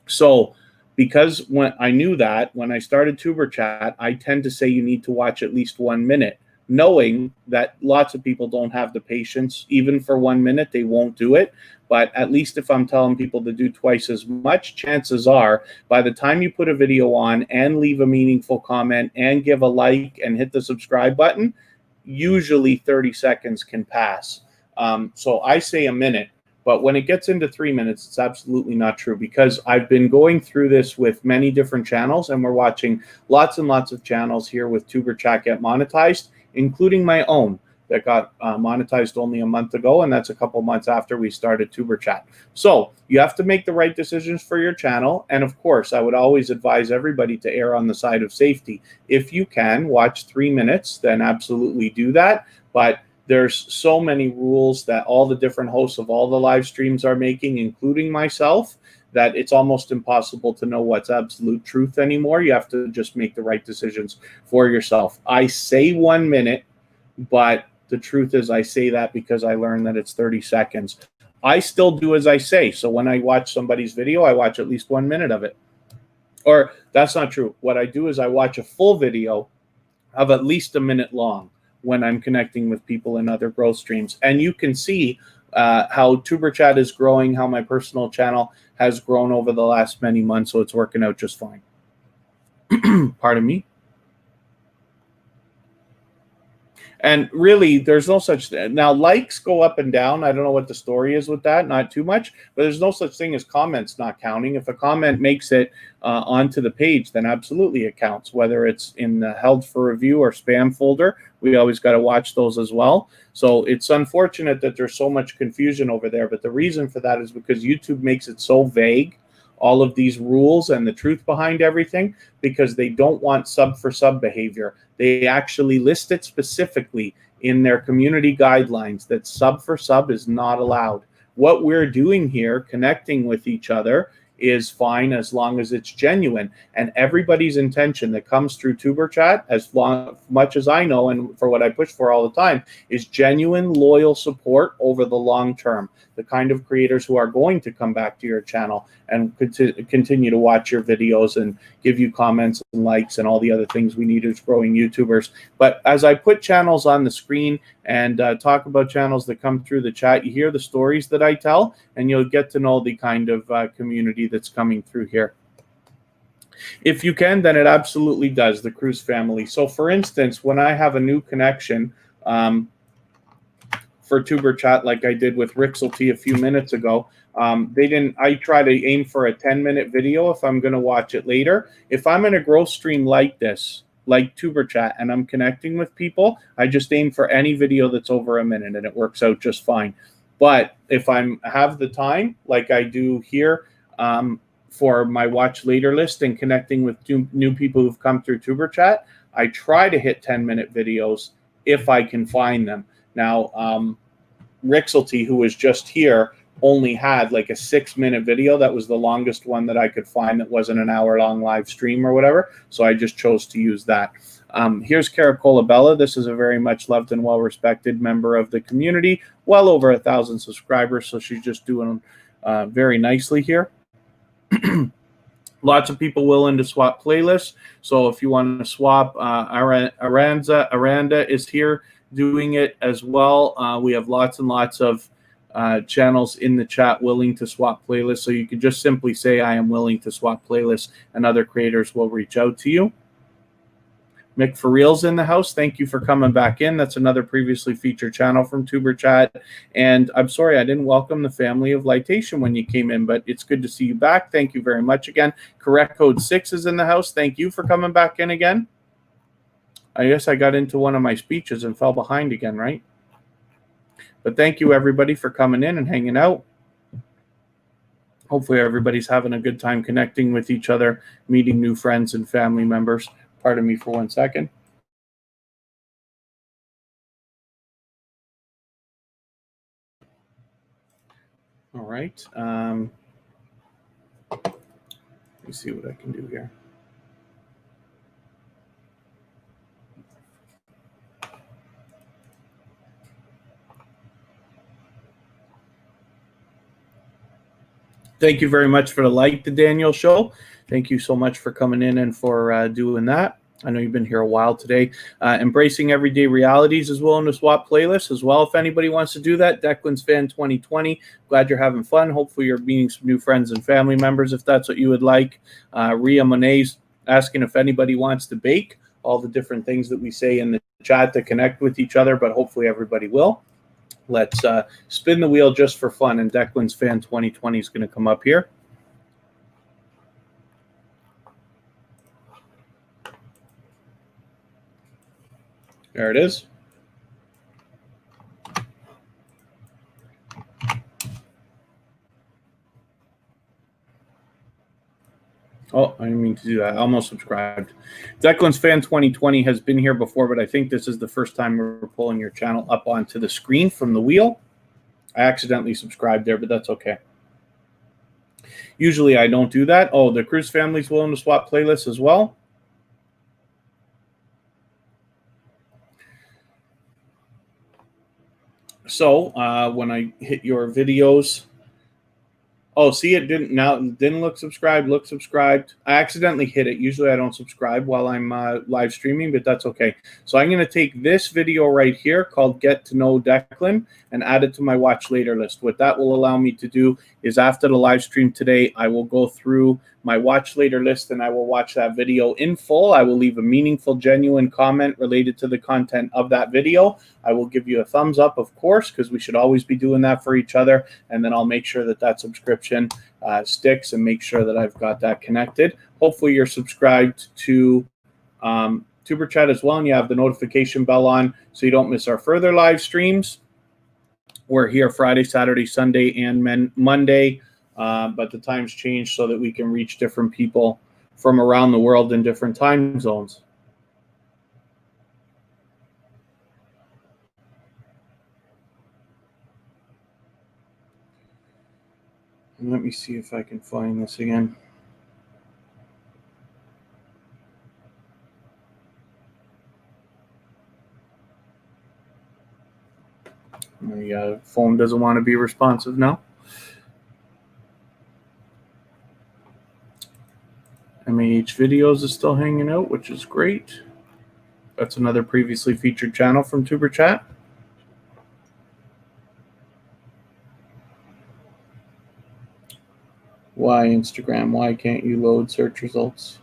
So because when I knew that, when I started tuberchat, I tend to say you need to watch at least 1 minute, knowing that lots of people don't have the patience. Even for 1 minute, they won't do it. But at least if I'm telling people to do twice as much, chances are by the time you put a video on and leave a meaningful comment and give a like and hit the subscribe button, usually 30 seconds can pass. So I say a minute, but when it gets into 3 minutes, it's absolutely not true, because I've been going through this with many different channels, and we're watching lots and lots of channels here with tuberchat get monetized, including my own that got monetized only a month ago, and that's a couple months after we started tuberchat. So you have to make the right decisions for your channel, and of course, I would always advise everybody to err on the side of safety. If you can watch 3 minutes, then absolutely do that, but there's so many rules that all the different hosts of all the live streams are making, including myself, that it's almost impossible to know what's absolute truth anymore. You have to just make the right decisions for yourself. I say 1 minute, but the truth is I say that because I learned that it's 30 seconds. I still do as I say. So when I watch somebody's video, I watch at least 1 minute of it. Or that's not true. What I do is I watch a full video of at least a minute long when I'm connecting with people in other growth streams. And you can see how tuberchat is growing, how my personal channel has grown over the last many months. So it's working out just fine. Pardon me. And really, there's no such thing. Now, likes go up and down. I don't know what the story is with that, not too much. But there's no such thing as comments not counting. If a comment makes it onto the page, then absolutely it counts, whether it's in the held for review or spam folder. We always got to watch those as well. So it's unfortunate that there's so much confusion over there. But the reason for that is because YouTube makes it so vague, all of these rules and the truth behind everything, because they don't want sub for sub behavior. They actually list it specifically in their community guidelines that sub for sub is not allowed. What we're doing here, connecting with each other, is fine as long as it's genuine. And everybody's intention that comes through tuberchat, as much as I know and for what I push for all the time, is genuine, loyal support over the long term. The kind of creators who are going to come back to your channel and continue to watch your videos and give you comments and likes and all the other things we need as growing YouTubers. But as I put channels on the screen and talk about channels that come through the chat, you hear the stories that I tell, and you'll get to know the kind of community that's coming through here. If you can, then it absolutely does, the Cruz family. So for instance, when I have a new connection, for tuberchat, like I did with Rixelty a few minutes ago. They didn't. I try to aim for a 10-minute video if I'm going to watch it later. If I'm in a growth stream like this, like tuberchat, and I'm connecting with people, I just aim for any video that's over a minute, and it works out just fine. But if I have the time, like I do here, for my watch later list and connecting with new people who've come through tuberchat, I try to hit 10-minute videos if I can find them. Now, Rixelty, who was just here, only had like a 6-minute video. That was the longest one that I could find that wasn't an hour-long live stream or whatever. So I just chose to use that. Here's Caracola Bella. This is a very much loved and well-respected member of the community. Well over 1,000 subscribers, so she's just doing very nicely here. Lots of people willing to swap playlists. So if you want to swap, Aranda is here doing it as well. We have lots and lots of channels in the chat willing to swap playlists. So you can just simply say, I am willing to swap playlists, and other creators will reach out to you. Mick For Real's in the house. Thank you for coming back in. That's another previously featured channel from tuberchat. And I'm sorry I didn't welcome the family of Lightation when you came in, but it's good to see you back. Thank you very much again. Correct Code 6 is in the house. Thank you for coming back in again. I guess I got into one of my speeches and fell behind again, right? But thank you, everybody, for coming in and hanging out. Hopefully everybody's having a good time connecting with each other, meeting new friends and family members. Pardon me for 1 second. All right. Let me see what I can do here. Thank you very much for the Like the Daniel Show. Thank you so much for coming in and for doing that. I know you've been here a while today. Embracing Everyday Realities is willing to swap playlists as well. If anybody wants to do that, Declan's Fan 2020. Glad you're having fun. Hopefully you're meeting some new friends and family members if that's what you would like. Ria Monet's asking if anybody wants to bake. All the different things that we say in the chat to connect with each other, but hopefully everybody will. Let's spin the wheel just for fun, and Declan's Fan 2020 is going to come up here. There it is. Oh, I didn't mean to do that. I almost subscribed. Declan's Fan 2020 has been here before, but I think this is the first time we're pulling your channel up onto the screen from the wheel. I accidentally subscribed there, but that's okay. Usually I don't do that. Oh, the Cruz family's willing to swap playlists as well. So when I hit your videos, oh, see, it didn't look subscribed. Look subscribed. I accidentally hit it. Usually I don't subscribe while I'm live streaming, but that's okay. So I'm going to take this video right here called Get to Know Declan and add it to my watch later list. What that will allow me to do is after the live stream today, I will go through my watch later list and I will watch that video in full. I will leave a meaningful, genuine comment related to the content of that video. I will give you a thumbs up, of course, because we should always be doing that for each other. And then I'll make sure that that subscription sticks and make sure that I've got that connected. Hopefully you're subscribed to tuberchat as well, and you have the notification bell on so you don't miss our further live streams. We're here Friday, Saturday, Sunday, and Monday, but the times change so that we can reach different people from around the world in different time zones. And let me see if I can find this again. My phone doesn't want to be responsive now. MAH Videos is still hanging out, which is great. That's another previously featured channel from tuberchat. Why Instagram? Why can't you load search results?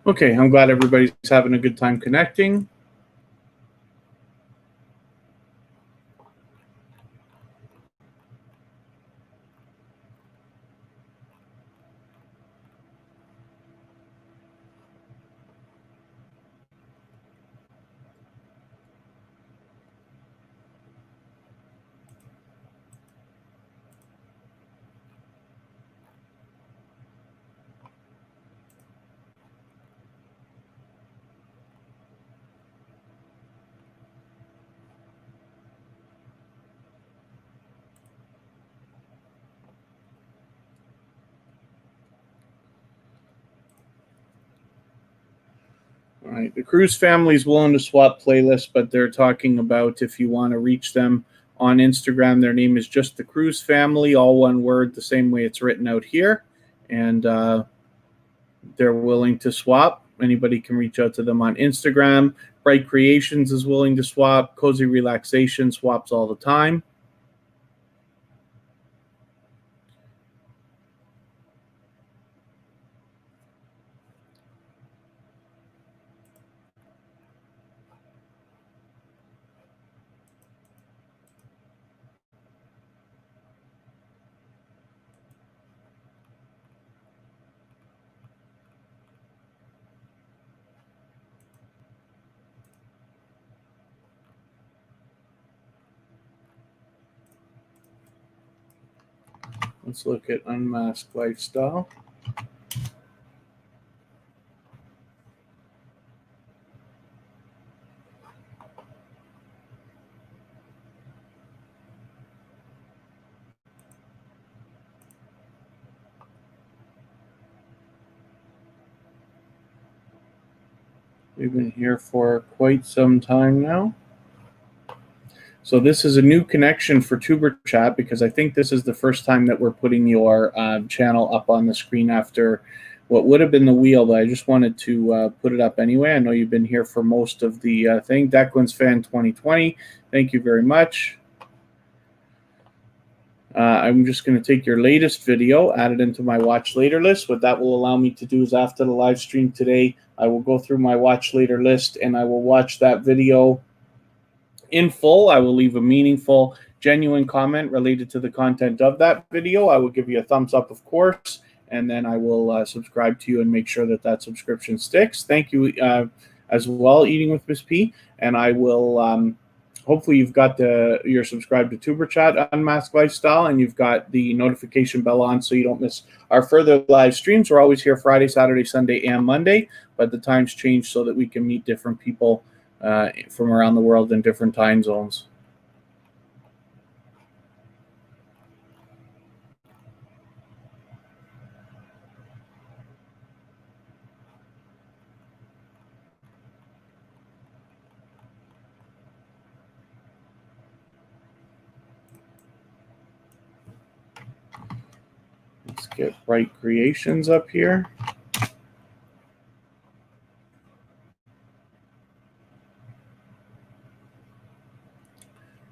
Okay, I'm glad everybody's having a good time connecting. All right, the Cruz family is willing to swap playlists, but they're talking about if you want to reach them on Instagram, their name is just the Cruz family, all one word, the same way it's written out here. And they're willing to swap. Anybody can reach out to them on Instagram. Bright Creations is willing to swap. Cozy Relaxation swaps all the time. Let's look at Unmasked Lifestyle. We've been here for quite some time now. So this is a new connection for TuberChat because I think this is the first time that we're putting your channel up on the screen after what would have been the wheel, but I just wanted to put it up anyway. I know you've been here for most of the thing. Declan's Fan 2020, thank you very much. I'm just going to take your latest video, add it into my watch later list. What that will allow me to do is after the live stream today, I will go through my watch later list and I will watch that video in full. I will leave a meaningful, genuine comment related to the content of that video. I will give you a thumbs up, of course, and then I will subscribe to you and make sure that that subscription sticks. Thank you as well, Eating with Miss P, and I will hopefully you've got you're subscribed to TuberChat Unmasked Lifestyle, and you've got the notification bell on so you don't miss our further live streams. We're always here Friday, Saturday, Sunday, and Monday, but the times change so that we can meet different people from around the world in different time zones. Let's get Bright Creations up here.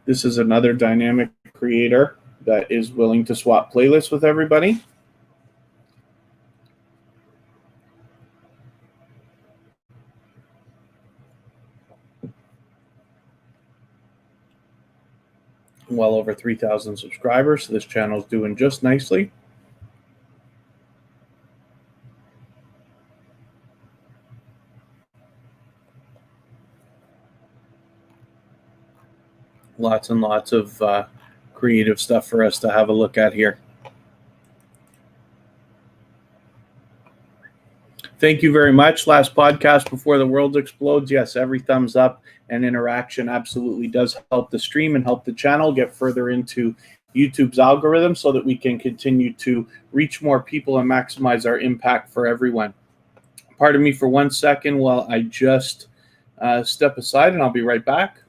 This is another dynamic creator that is willing to swap playlists with everybody. Well over 3,000 subscribers, so this channel is doing just nicely. Lots and lots of creative stuff for us to have a look at here. Thank you very much. Last podcast before the world explodes. Yes, every thumbs up and interaction absolutely does help the stream and help the channel get further into YouTube's algorithm so that we can continue to reach more people and maximize our impact for everyone. Pardon me for 1 second while I just step aside, and I'll be right back.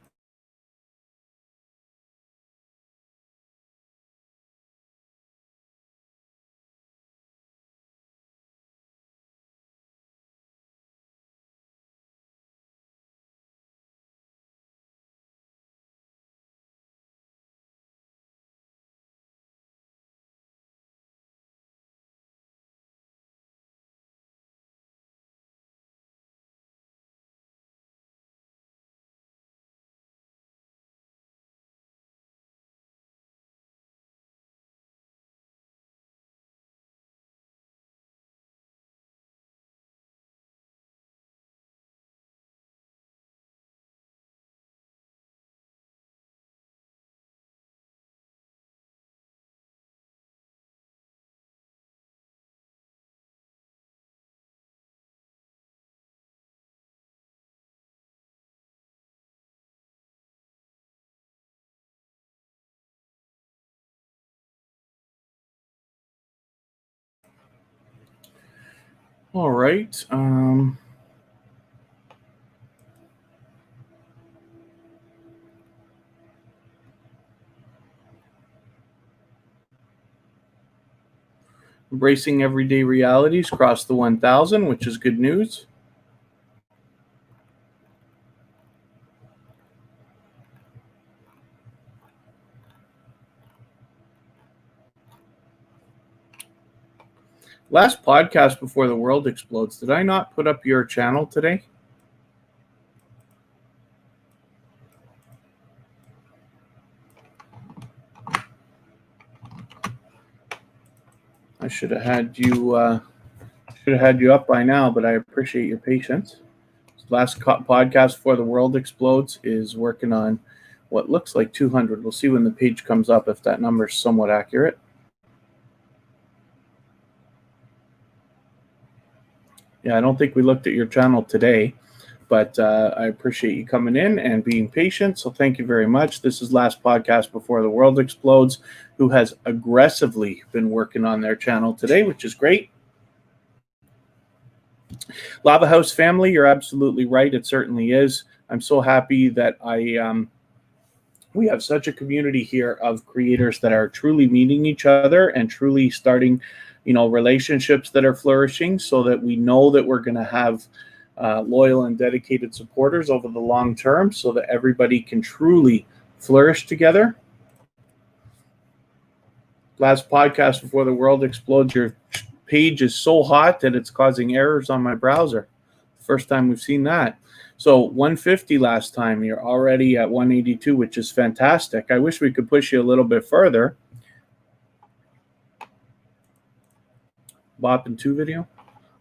All right. Embracing everyday realities crossed the 1,000, which is good news. Last podcast before the world explodes, did I not put up your channel today? I should have had you up by now, but I appreciate your patience. Last podcast before the world explodes is working on what looks like 200. We'll see when the page comes up if that number is somewhat accurate. Yeah, I don't think we looked at your channel today, but I appreciate you coming in and being patient. So thank you very much. This is last podcast before the world explodes, who has aggressively been working on their channel today, which is great. Lava House family, you're absolutely right. It certainly is. I'm so happy that we have such a community here of creators that are truly meeting each other and truly starting, relationships that are flourishing, so that we know that we're going to have loyal and dedicated supporters over the long term, so that everybody can truly flourish together. Last podcast before the world explodes, your page is so hot that it's causing errors on my browser. First time we've seen that. So 150 last time, you're already at 182, which is fantastic. I wish we could push you a little bit further. Bop and 2 video.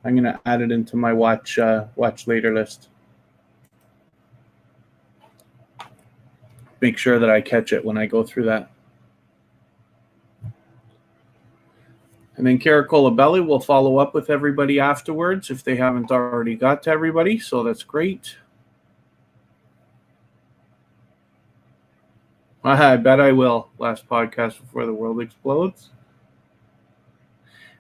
I'm going to add it into my watch later list. Make sure that I catch it when I go through that. And then Caracola Belly will follow up with everybody afterwards if they haven't already got to everybody. So that's great. I bet I will. Last podcast before the world explodes.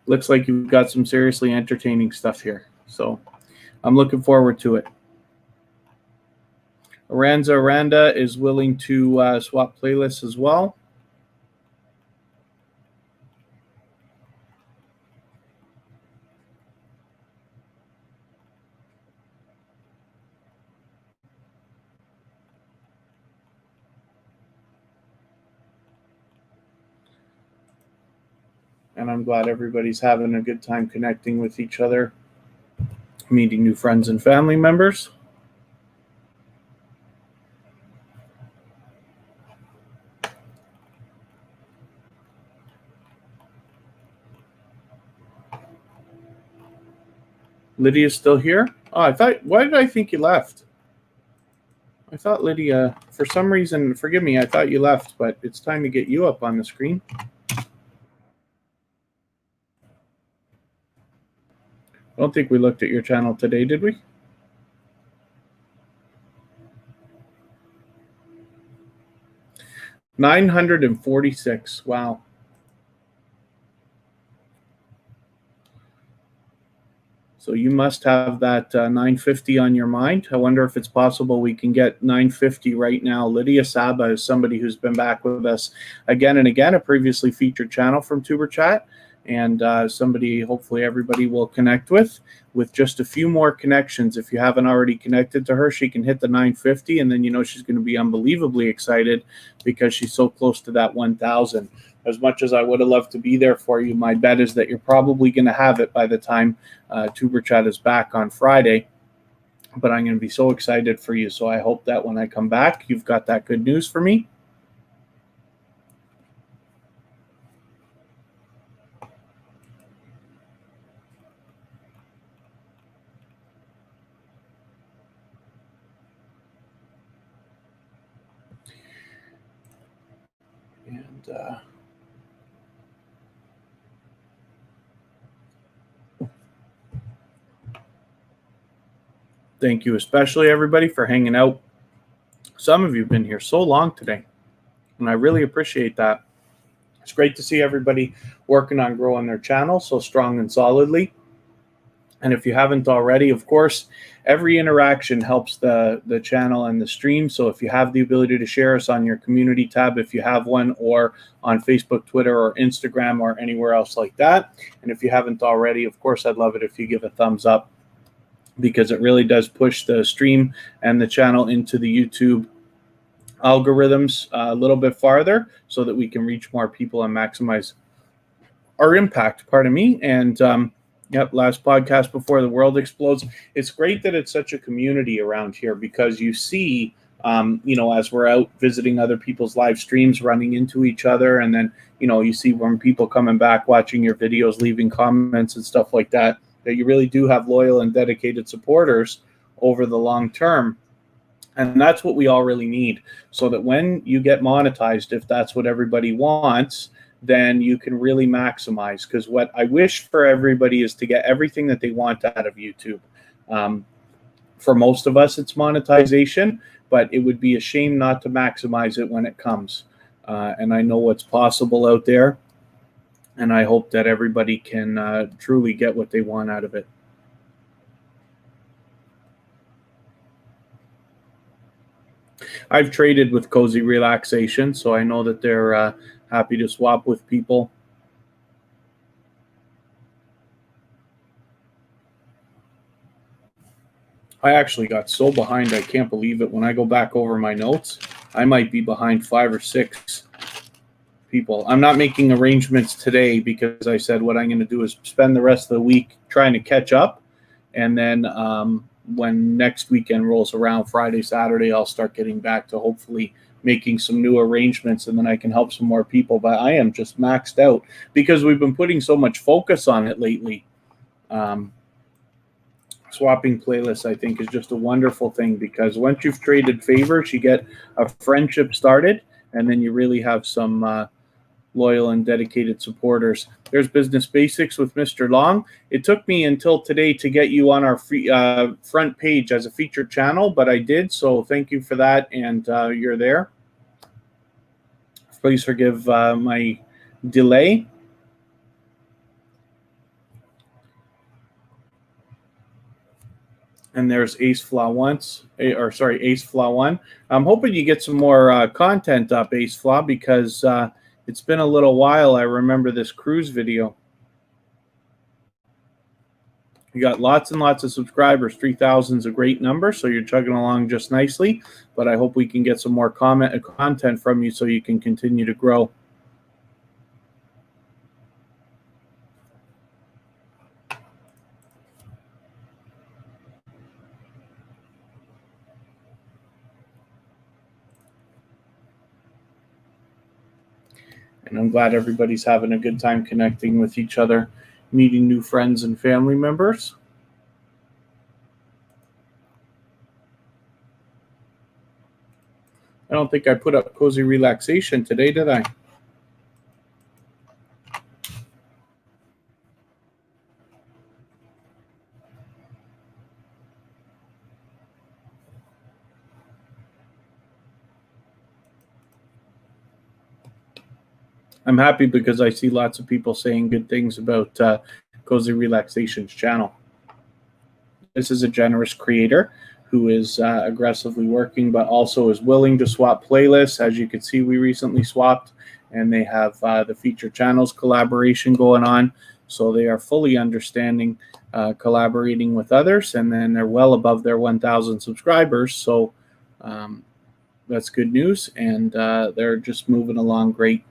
Looks like you've got some seriously entertaining stuff here. So I'm looking forward to it. Aranda is willing to swap playlists as well. And I'm glad everybody's having a good time connecting with each other, meeting new friends and family members. Lydia's still here? Oh, why did I think you left? I thought Lydia, for some reason, forgive me, I thought you left, but it's time to get you up on the screen. I don't think we looked at your channel today, did we? $946. Wow. So you must have that 950 on your mind. I wonder if it's possible we can get 950 right now. Lydia Saba is somebody who's been back with us again and again, a previously featured channel from TuberChat, and somebody hopefully everybody will connect with just a few more connections. If you haven't already connected to her, she can hit the 950, and then she's going to be unbelievably excited because she's so close to that 1,000. As much as I would have loved to be there for you, my bet is that you're probably going to have it by the time TuberChat is back on Friday. But I'm going to be so excited for you. So I hope that when I come back, you've got that good news for me. And thank you especially, everybody, for hanging out. Some of you have been here so long today, and I really appreciate that. It's great to see everybody working on growing their channel so strong and solidly. And if you haven't already, of course, every interaction helps the channel and the stream. So if you have the ability to share us on your community tab, if you have one, or on Facebook, Twitter, or Instagram, or anywhere else like that. And if you haven't already, of course, I'd love it if you give a thumbs up, because it really does push the stream and the channel into the YouTube algorithms a little bit farther, so that we can reach more people and maximize our impact. Pardon me. And yep, last podcast before the world explodes. It's great that it's such a community around here, because you see, as we're out visiting other people's live streams, running into each other, and then, you see when people coming back, watching your videos, leaving comments and stuff like that, that you really do have loyal and dedicated supporters over the long term. And that's what we all really need, so that when you get monetized, if that's what everybody wants, then you can really maximize. Because what I wish for everybody is to get everything that they want out of YouTube. For most of us, it's monetization, but it would be a shame not to maximize it when it comes. And I know what's possible out there, and I hope that everybody can truly get what they want out of it. I've traded with Cozy Relaxation, so I know that they're happy to swap with people. I actually got so behind, I can't believe it. When I go back over my notes, I might be behind 5 or 6 people. I'm not making arrangements today, because I said what I'm going to do is spend the rest of the week trying to catch up. And then when next weekend rolls around, Friday, Saturday, I'll start getting back to hopefully making some new arrangements, and then I can help some more people. But I am just maxed out, because we've been putting so much focus on it lately. Swapping playlists, I think, is just a wonderful thing, because once you've traded favors, you get a friendship started, and then you really have some loyal and dedicated supporters. There's Business Basics with Mr. Long. It took me until today to get you on our front page as a featured channel, but I did, so thank you for that, and you're there. Please forgive my delay. And there's Ace Flaw Ace Flaw 1. I'm hoping you get some more content up, Ace Flaw, because it's been a little while. I remember this cruise video. You got lots and lots of subscribers. 3,000 is a great number, so you're chugging along just nicely. But I hope we can get some more content from you, so you can continue to grow. And I'm glad everybody's having a good time connecting with each other, meeting new friends and family members. I don't think I put up Cozy Relaxation today, did I? I'm happy, because I see lots of people saying good things about Cozy Relaxation's channel. This is a generous creator who is aggressively working, but also is willing to swap playlists. As you can see, we recently swapped, and they have the feature channels collaboration going on. So they are fully understanding collaborating with others, and then they're well above their 1,000 subscribers. So that's good news, and they're just moving along great.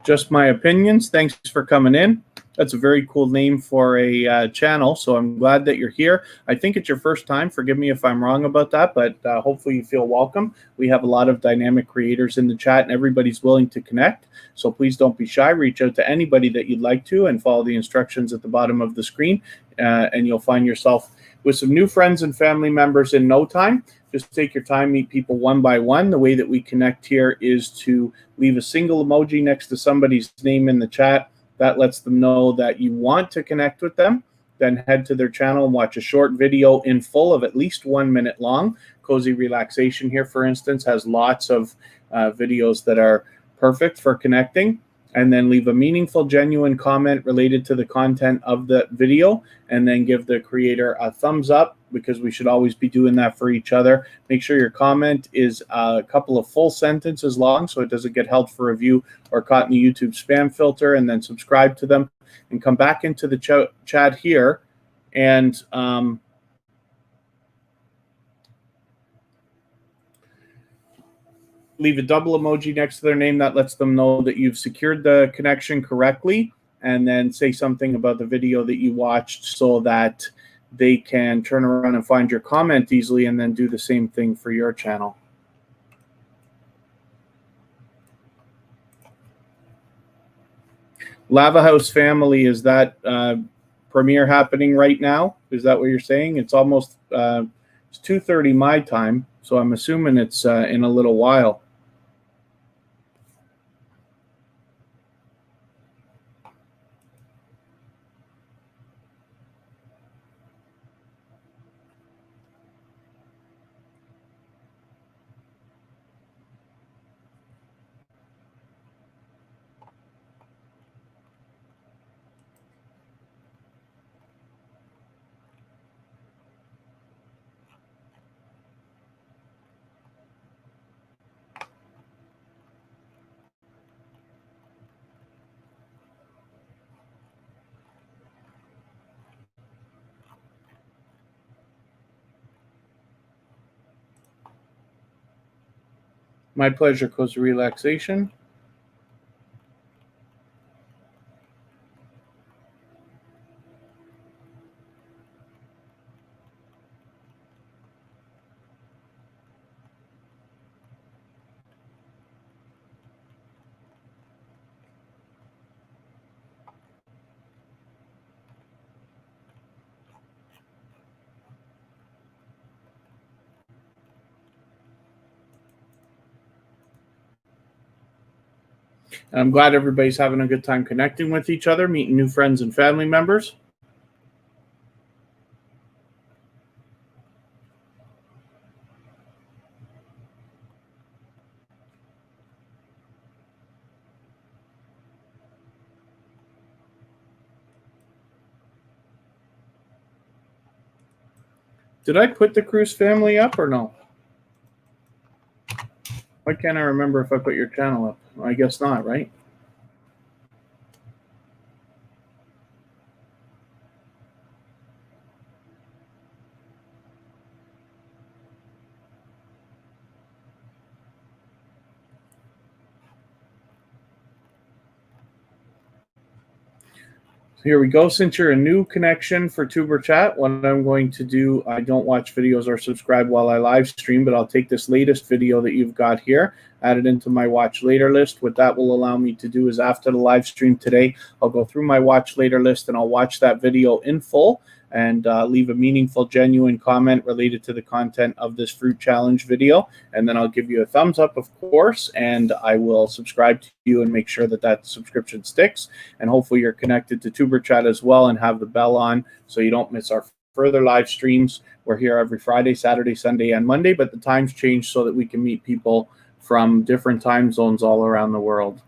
Just my opinions. Thanks for coming in. That's a very cool name for a channel, so I'm glad that you're here. I think it's your first time. Forgive me if I'm wrong about that, but hopefully you feel welcome. We have a lot of dynamic creators in the chat, and everybody's willing to connect, so please don't be shy. Reach out to anybody that you'd like to and follow the instructions at the bottom of the screen, and you'll find yourself with some new friends and family members in no time. Just take your time, meet people one by one. The way that we connect here is to leave a single emoji next to somebody's name in the chat. That lets them know that you want to connect with them. Then head to their channel and watch a short video in full of at least 1 minute long. Cozy Relaxation here, for instance, has lots of videos that are perfect for connecting. And then leave a meaningful, genuine comment related to the content of the video, and then give the creator a thumbs up, because we should always be doing that for each other. Make sure your comment is a couple of full sentences long so it doesn't get held for review or caught in the YouTube spam filter, and then subscribe to them and come back into the chat here and leave a double emoji next to their name. That lets them know that you've secured the connection correctly, and then say something about the video that you watched so that they can turn around and find your comment easily, and then do the same thing for your channel. Lava House Family, is that premiere happening right now? Is that what you're saying? It's almost it's 2:30 my time, so I'm assuming it's in a little while. My pleasure, Cozy Relaxation. And I'm glad everybody's having a good time connecting with each other, meeting new friends and family members. Did I put the Cruz family up or no? Why can't I remember if I put your channel up? I guess not, right? Here we go. Since you're a new connection for tuberchat, what I'm going to do, I don't watch videos or subscribe while I live stream, but I'll take this latest video that you've got here, add it into my watch later list. What that will allow me to do is, after the live stream today, I'll go through my watch later list and I'll watch that video in full and leave a meaningful, genuine comment related to the content of this fruit challenge video. And then I'll give you a thumbs up, of course, and I will subscribe to you and make sure that that subscription sticks. And hopefully you're connected to tuberchat as well and have the bell on so you don't miss our further live streams. We're here every Friday, Saturday, Sunday, and Monday, but the times change so that we can meet people from different time zones all around the world.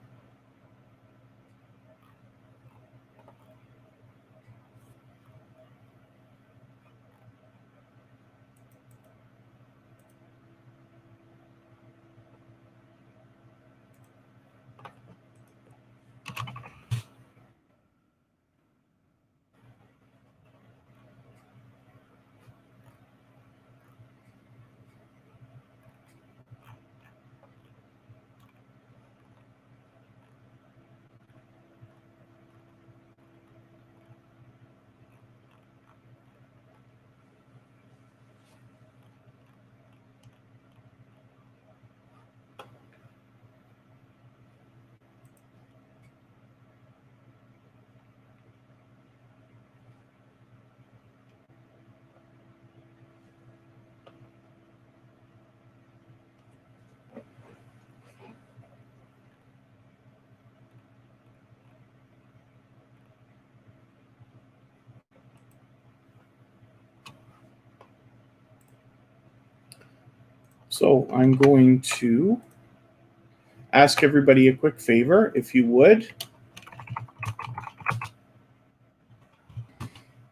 So I'm going to ask everybody a quick favor, if you would.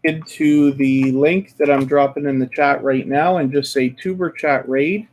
Into the link that I'm dropping in the chat right now and just say tuberchat raid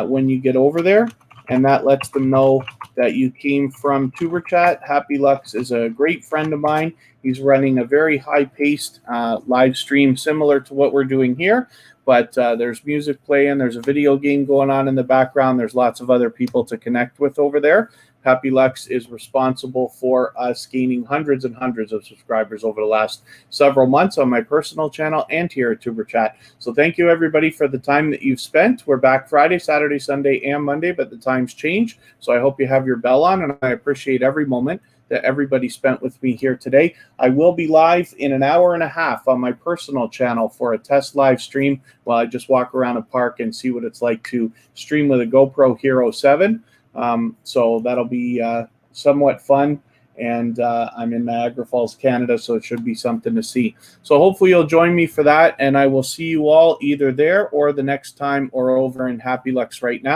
when you get over there, and that lets them know that you came from tuberchat. Happy Lux is a great friend of mine. He's running a very high-paced live stream similar to what we're doing here, but there's music playing, there's a video game going on in the background, there's lots of other people to connect with over there. Happy Lux is responsible for us gaining hundreds and hundreds of subscribers over the last several months on my personal channel and here at tuberchat. So thank you everybody for the time that you've spent. We're back Friday, Saturday, Sunday, and Monday, but the times change. So I hope you have your bell on, and I appreciate every moment that everybody spent with me here today. I will be live in an hour and a half on my personal channel for a test live stream while I just walk around a park and see what it's like to stream with a GoPro Hero 7. So that'll be somewhat fun, and I'm in Niagara Falls, Canada, so it should be something to see. So hopefully you'll join me for that, and I will see you all either there or the next time or over in Happy Lux right now.